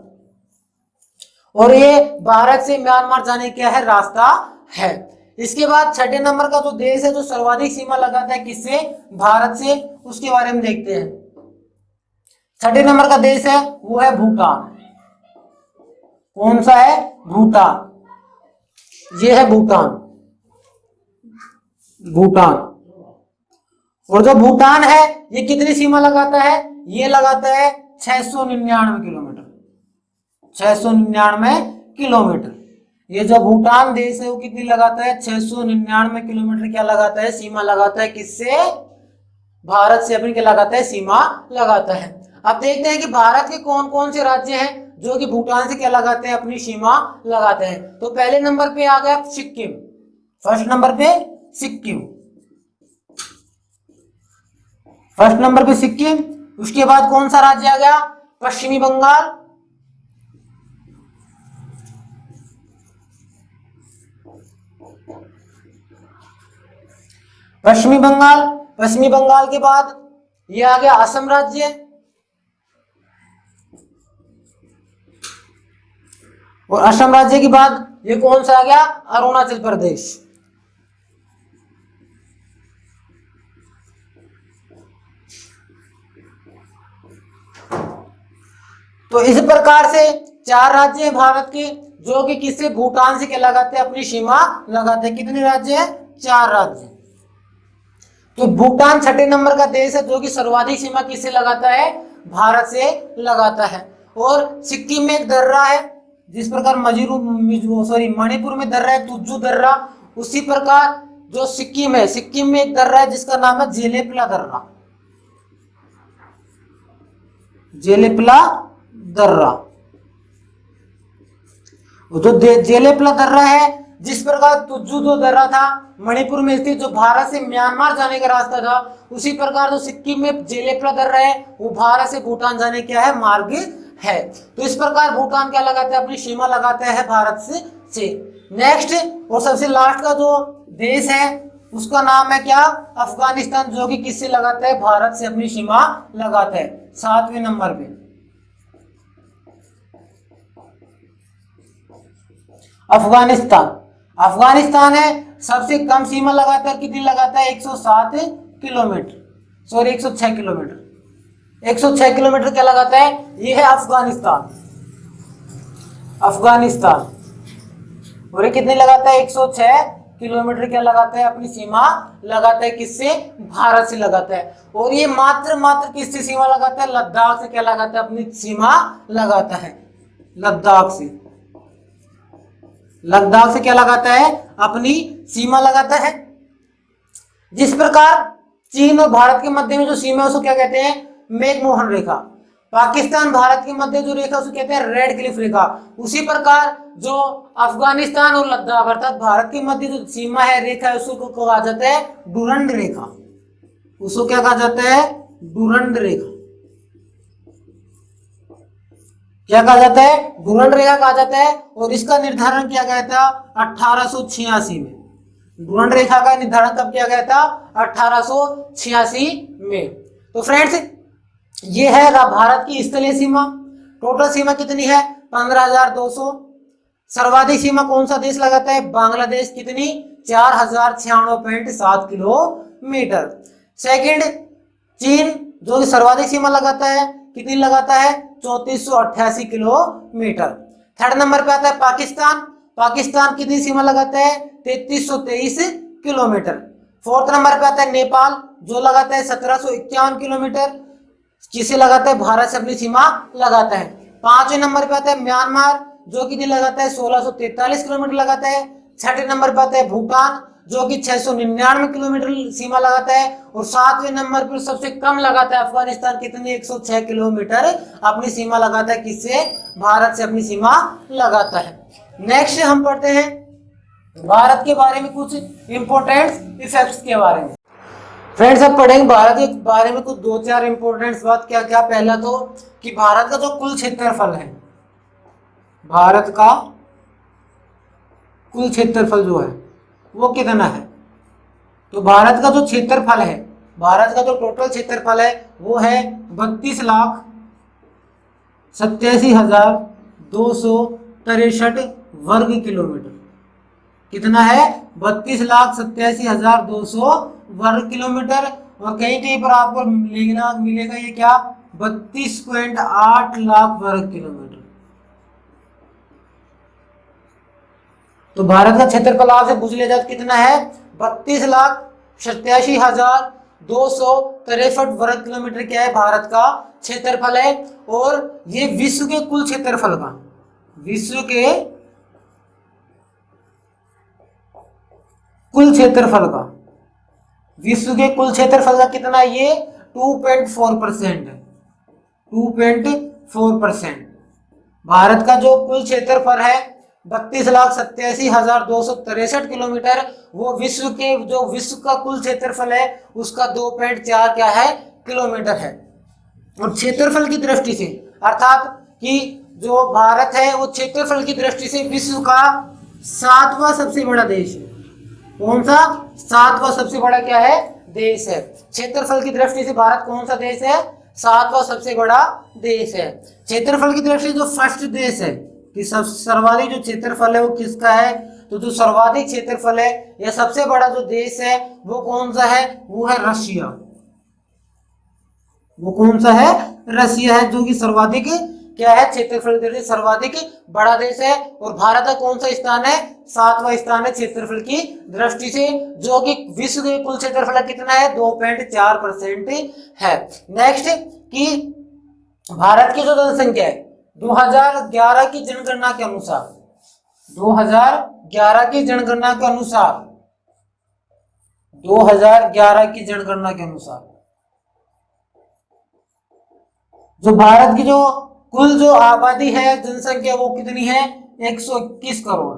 और ये भारत से म्यांमार जाने क्या है, रास्ता है। इसके बाद 6ठे नंबर का जो देश है जो सर्वाधिक सीमा लगाता है, किससे, भारत से, उसके बारे में देखते हैं। 6ठे नंबर का देश है वो है भूटान। कौन सा है, भूटान। ये है भूटान, भूटान। और जो भूटान है ये कितनी सीमा लगाता है, ये लगाता है 699 किलोमीटर, 699 किलोमीटर। ये जो भूटान देश है वो कितनी लगाता है, 699 किलोमीटर क्या लगाता है, सीमा लगाता है, किससे, भारत से अपनी क्या लगाता है, सीमा लगाता है। अब देखते हैं कि भारत के कौन कौन से राज्य हैं जो कि भूटान से क्या लगाते हैं, अपनी सीमा लगाते हैं। तो पहले नंबर पे आ गया सिक्किम, फर्स्ट नंबर पे सिक्किम, फर्स्ट नंबर पे सिक्किम। उसके बाद कौन सा राज्य आ गया, पश्चिमी बंगाल, पश्चिमी बंगाल। पश्चिमी बंगाल के बाद ये आ गया असम राज्य, और असम राज्य के बाद ये कौन सा आ गया, अरुणाचल प्रदेश। तो इस प्रकार से 4 राज्य हैं भारत के जो कि किससे, भूटान से क्या लगाते हैं, अपनी सीमा लगाते हैं। कितने राज्य हैं, 4 राज्य। तो भूटान 6ठे नंबर का देश है जो कि सर्वाधिक सीमा किससे लगाता है, भारत से लगाता है। और सिक्किम में एक दर्रा है, जिस प्रकार मणिपुर में दर्रा है तुज्जू दर्रा, उसी प्रकार जो सिक्किम है, सिक्किम में एक दर्रा है जिसका नाम है जेलेपला दर्रा, जेलेपला दर्रा। जो जेलेपला दर्रा है, जिस प्रकार तुज्जू जो दर्रा था मणिपुर में स्थित जो भारत से म्यांमार जाने का रास्ता था, उसी प्रकार जो सिक्किम में जेलेपला दर्रा है वो भारत से भूटान जाने क्या है, मार्ग है। तो इस प्रकार भूटान क्या लगाता है, अपनी सीमा लगाता है भारत से। नेक्स्ट और सबसे लास्ट का जो देश है उसका नाम है क्या, अफगानिस्तान, जो कि किससे लगाता है, भारत से अपनी सीमा लगाता है, 7वें नंबर पे। अफगानिस्तान, अफगानिस्तान है सबसे कम सीमा लगाता है, कितनी लगाता है, 107 किलोमीटर, सॉरी 106 किलोमीटर, 106 किलोमीटर क्या लगाता है, ये है अफगानिस्तान, अफगानिस्तान। और ये कितनी लगाता है, 106 किलोमीटर क्या लगाता है, अपनी सीमा लगाता है, किससे, भारत से लगाता है। और ये मात्र किससे सीमा लगाता है, लद्दाख से क्या लगाता है, अपनी सीमा लगाता है, लद्दाख से, लद्दाख से क्या लगाता है, अपनी सीमा लगाता है। जिस प्रकार चीन और भारत के मध्य में जो सीमा है उसको क्या कहते हैं, मैकमोहन रेखा। पाकिस्तान भारत के मध्य जो रेखा उसे कहते हैं रेड क्लिफ रेखा। उसी प्रकार जो अफगानिस्तान और लद्दाख अर्थात भारत के मध्य जो सीमा है रेखा है उसको कहा जाता है डुरंड रेखा। उसको क्या कहा जाता है? डुरंड रेखा। क्या कहा जाता है? डुरंड रेखा कहा जाता है। और इसका निर्धारण किया गया था 1886 में। डुरंड रेखा का निर्धारण कब किया गया था? 1886 में। तो फ्रेंड्स ये है भारत की स्थलीय सीमा। टोटल सीमा कितनी है? 15,200। सर्वाधिक सीमा कौन सा देश लगाता है? बांग्लादेश। कितनी? 4096.7 किलोमीटर। सेकंड चीन जो सर्वाधिक सीमा लगाता है, कितनी लगाता है? 3488 किलोमीटर। थर्ड नंबर पे आता है पाकिस्तान। पाकिस्तान कितनी सीमा लगाता है? 3323 किलोमीटर। फोर्थ नंबर पे आता है नेपाल जो लगाता है 1751 किलोमीटर। किसे लगाता है? भारत से अपनी सीमा लगाता है। पांचवें नंबर पे आता है म्यांमार जो कितनी लगाता है? 1643 किलोमीटर लगाता है। छठे नंबर पे आता है भूटान जो कि 699 किलोमीटर सीमा लगाता है। और सातवें नंबर पर सबसे कम लगाता है अफगानिस्तान। कितनी? 106 किलोमीटर अपनी सीमा लगाता है। किससे? भारत से अपनी सीमा लगाता है। नेक्स्ट हम पढ़ते हैं भारत के बारे में कुछ इंपोर्टेंट इफेक्ट्स के बारे में। फ्रेंड्स अब पढ़ेंगे भारत के बारे में कुछ 2-4 इंपोर्टेंट बात। क्या क्या? पहला तो कि भारत का जो कुल क्षेत्रफल है, भारत का कुल क्षेत्रफल जो है वो कितना है? तो भारत का जो क्षेत्रफल है, भारत का जो टोटल क्षेत्रफल है वो है 32,87,263 वर्ग किलोमीटर। कितना है? 32,87,200 वर्ग किलोमीटर। और कहीं कहीं पर आपको लिखना मिलेगा ये क्या? 32.8 लाख वर्ग किलोमीटर। तो भारत का क्षेत्रफल आपसे पूछ लिया जाए कितना है? 32,87,263 वर्ग किलोमीटर क्या है? भारत का क्षेत्रफल है। और ये विश्व के कुल क्षेत्रफल का, विश्व के कुल क्षेत्रफल का, विश्व के कुल क्षेत्रफल का कितना है? ये 2.4% है। 2.4%। भारत का जो कुल क्षेत्रफल है 32,87,263 किलोमीटर, वो विश्व के जो विश्व का कुल क्षेत्रफल है उसका 2.4 क्या है? किलोमीटर है। और क्षेत्रफल की दृष्टि से अर्थात कि जो भारत है वो क्षेत्रफल की दृष्टि से विश्व का 7वां सबसे बड़ा देश है। कौन सा? 7वां सबसे बड़ा क्या है? देश है। क्षेत्रफल की दृष्टि से भारत कौन सा देश है? 7वां सबसे बड़ा देश है। क्षेत्रफल की दृष्टि से जो फर्स्ट देश है कि सर्वाधिक जो क्षेत्रफल है वो किसका है? तो जो सर्वाधिक क्षेत्रफल है या सबसे बड़ा जो देश है वो कौन सा है? वो है रशिया। वो कौन सा है? रशिया है जो कि सर्वाधिक क्या है? क्षेत्रफल की दृष्टि से सर्वाधिक बड़ा देश है। और भारत का कौन सा स्थान है? 7वां स्थान है क्षेत्रफल की दृष्टि से, जो कि विश्व के कुल क्षेत्रफल कितना है? 2.4% है। नेक्स्ट कि भारत की जो जनसंख्या है 2011 की जनगणना के अनुसार, 2011 की जनगणना के अनुसार, 2011 की जनगणना के अनुसार जो भारत की जो कुल जो आबादी है जनसंख्या वो कितनी है? 121 करोड़।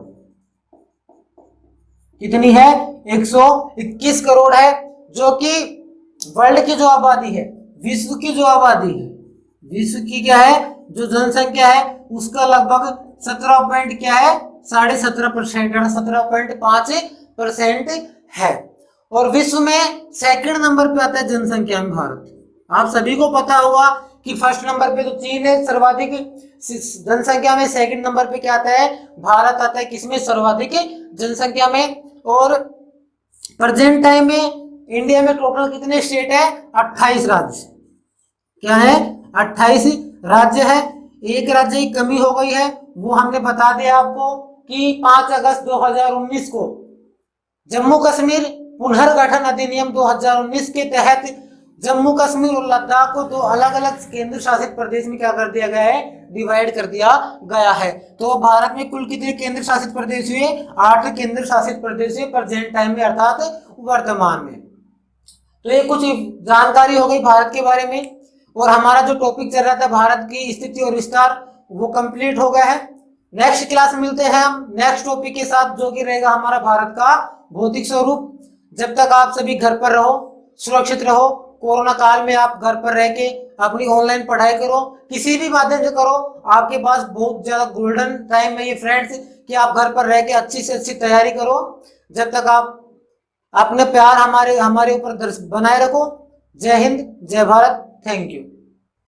कितनी है? 121 करोड़ है। जो कि वर्ल्ड की जो आबादी है, विश्व की जो आबादी है, विश्व की क्या है जो जनसंख्या है उसका लगभग 17 पॉइंट क्या है? 17.5% 17.5% है। और विश्व में सेकंड नंबर पे आता है जनसंख्या में भारत। आप सभी को पता होगा कि फर्स्ट नंबर पे तो चीन है सर्वाधिक जनसंख्या में, सेकंड नंबर पे क्या आता है? भारत आता है। किसमें? सर्वाधिक जनसंख्या में। और प्रेजेंट टाइम में इंडिया में टोटल कितने स्टेट है? 28 राज्य। क्या है? 28 राज्य है। एक राज्य की कमी हो गई है, वो हमने बता दिया आपको कि 5 अगस्त 2019 को जम्मू कश्मीर पुनर्गठन अधिनियम 2019 के तहत जम्मू कश्मीर और लद्दाख को 2 अलग अलग केंद्र शासित प्रदेश में क्या कर दिया गया है? डिवाइड कर दिया गया है। तो भारत में कुल कितने केंद्र शासित प्रदेश हुए? 8 केंद्र शासित प्रदेश हुए प्रेजेंट टाइम में अर्थात वर्तमान में। तो ये कुछ जानकारी हो गई भारत के बारे में। और हमारा जो टॉपिक चल रहा था भारत की स्थिति और विस्तार वो कंप्लीट हो गया है। नेक्स्ट क्लास मिलते हैं हम नेक्स्ट टॉपिक के साथ, जो कि रहेगा हमारा भारत का भौतिक स्वरूप। जब तक आप सभी घर पर रहो, सुरक्षित रहो। कोरोना काल में आप घर पर रह के अपनी ऑनलाइन पढ़ाई करो, किसी भी माध्यम से करो। आपके पास बहुत ज्यादा गोल्डन टाइम है ये फ्रेंड्स, कि आप घर पर रह के अच्छी से अच्छी तैयारी करो। जब तक आप अपने प्यार हमारे ऊपर बनाए रखो। जय हिंद, जय भारत, थैंक यू।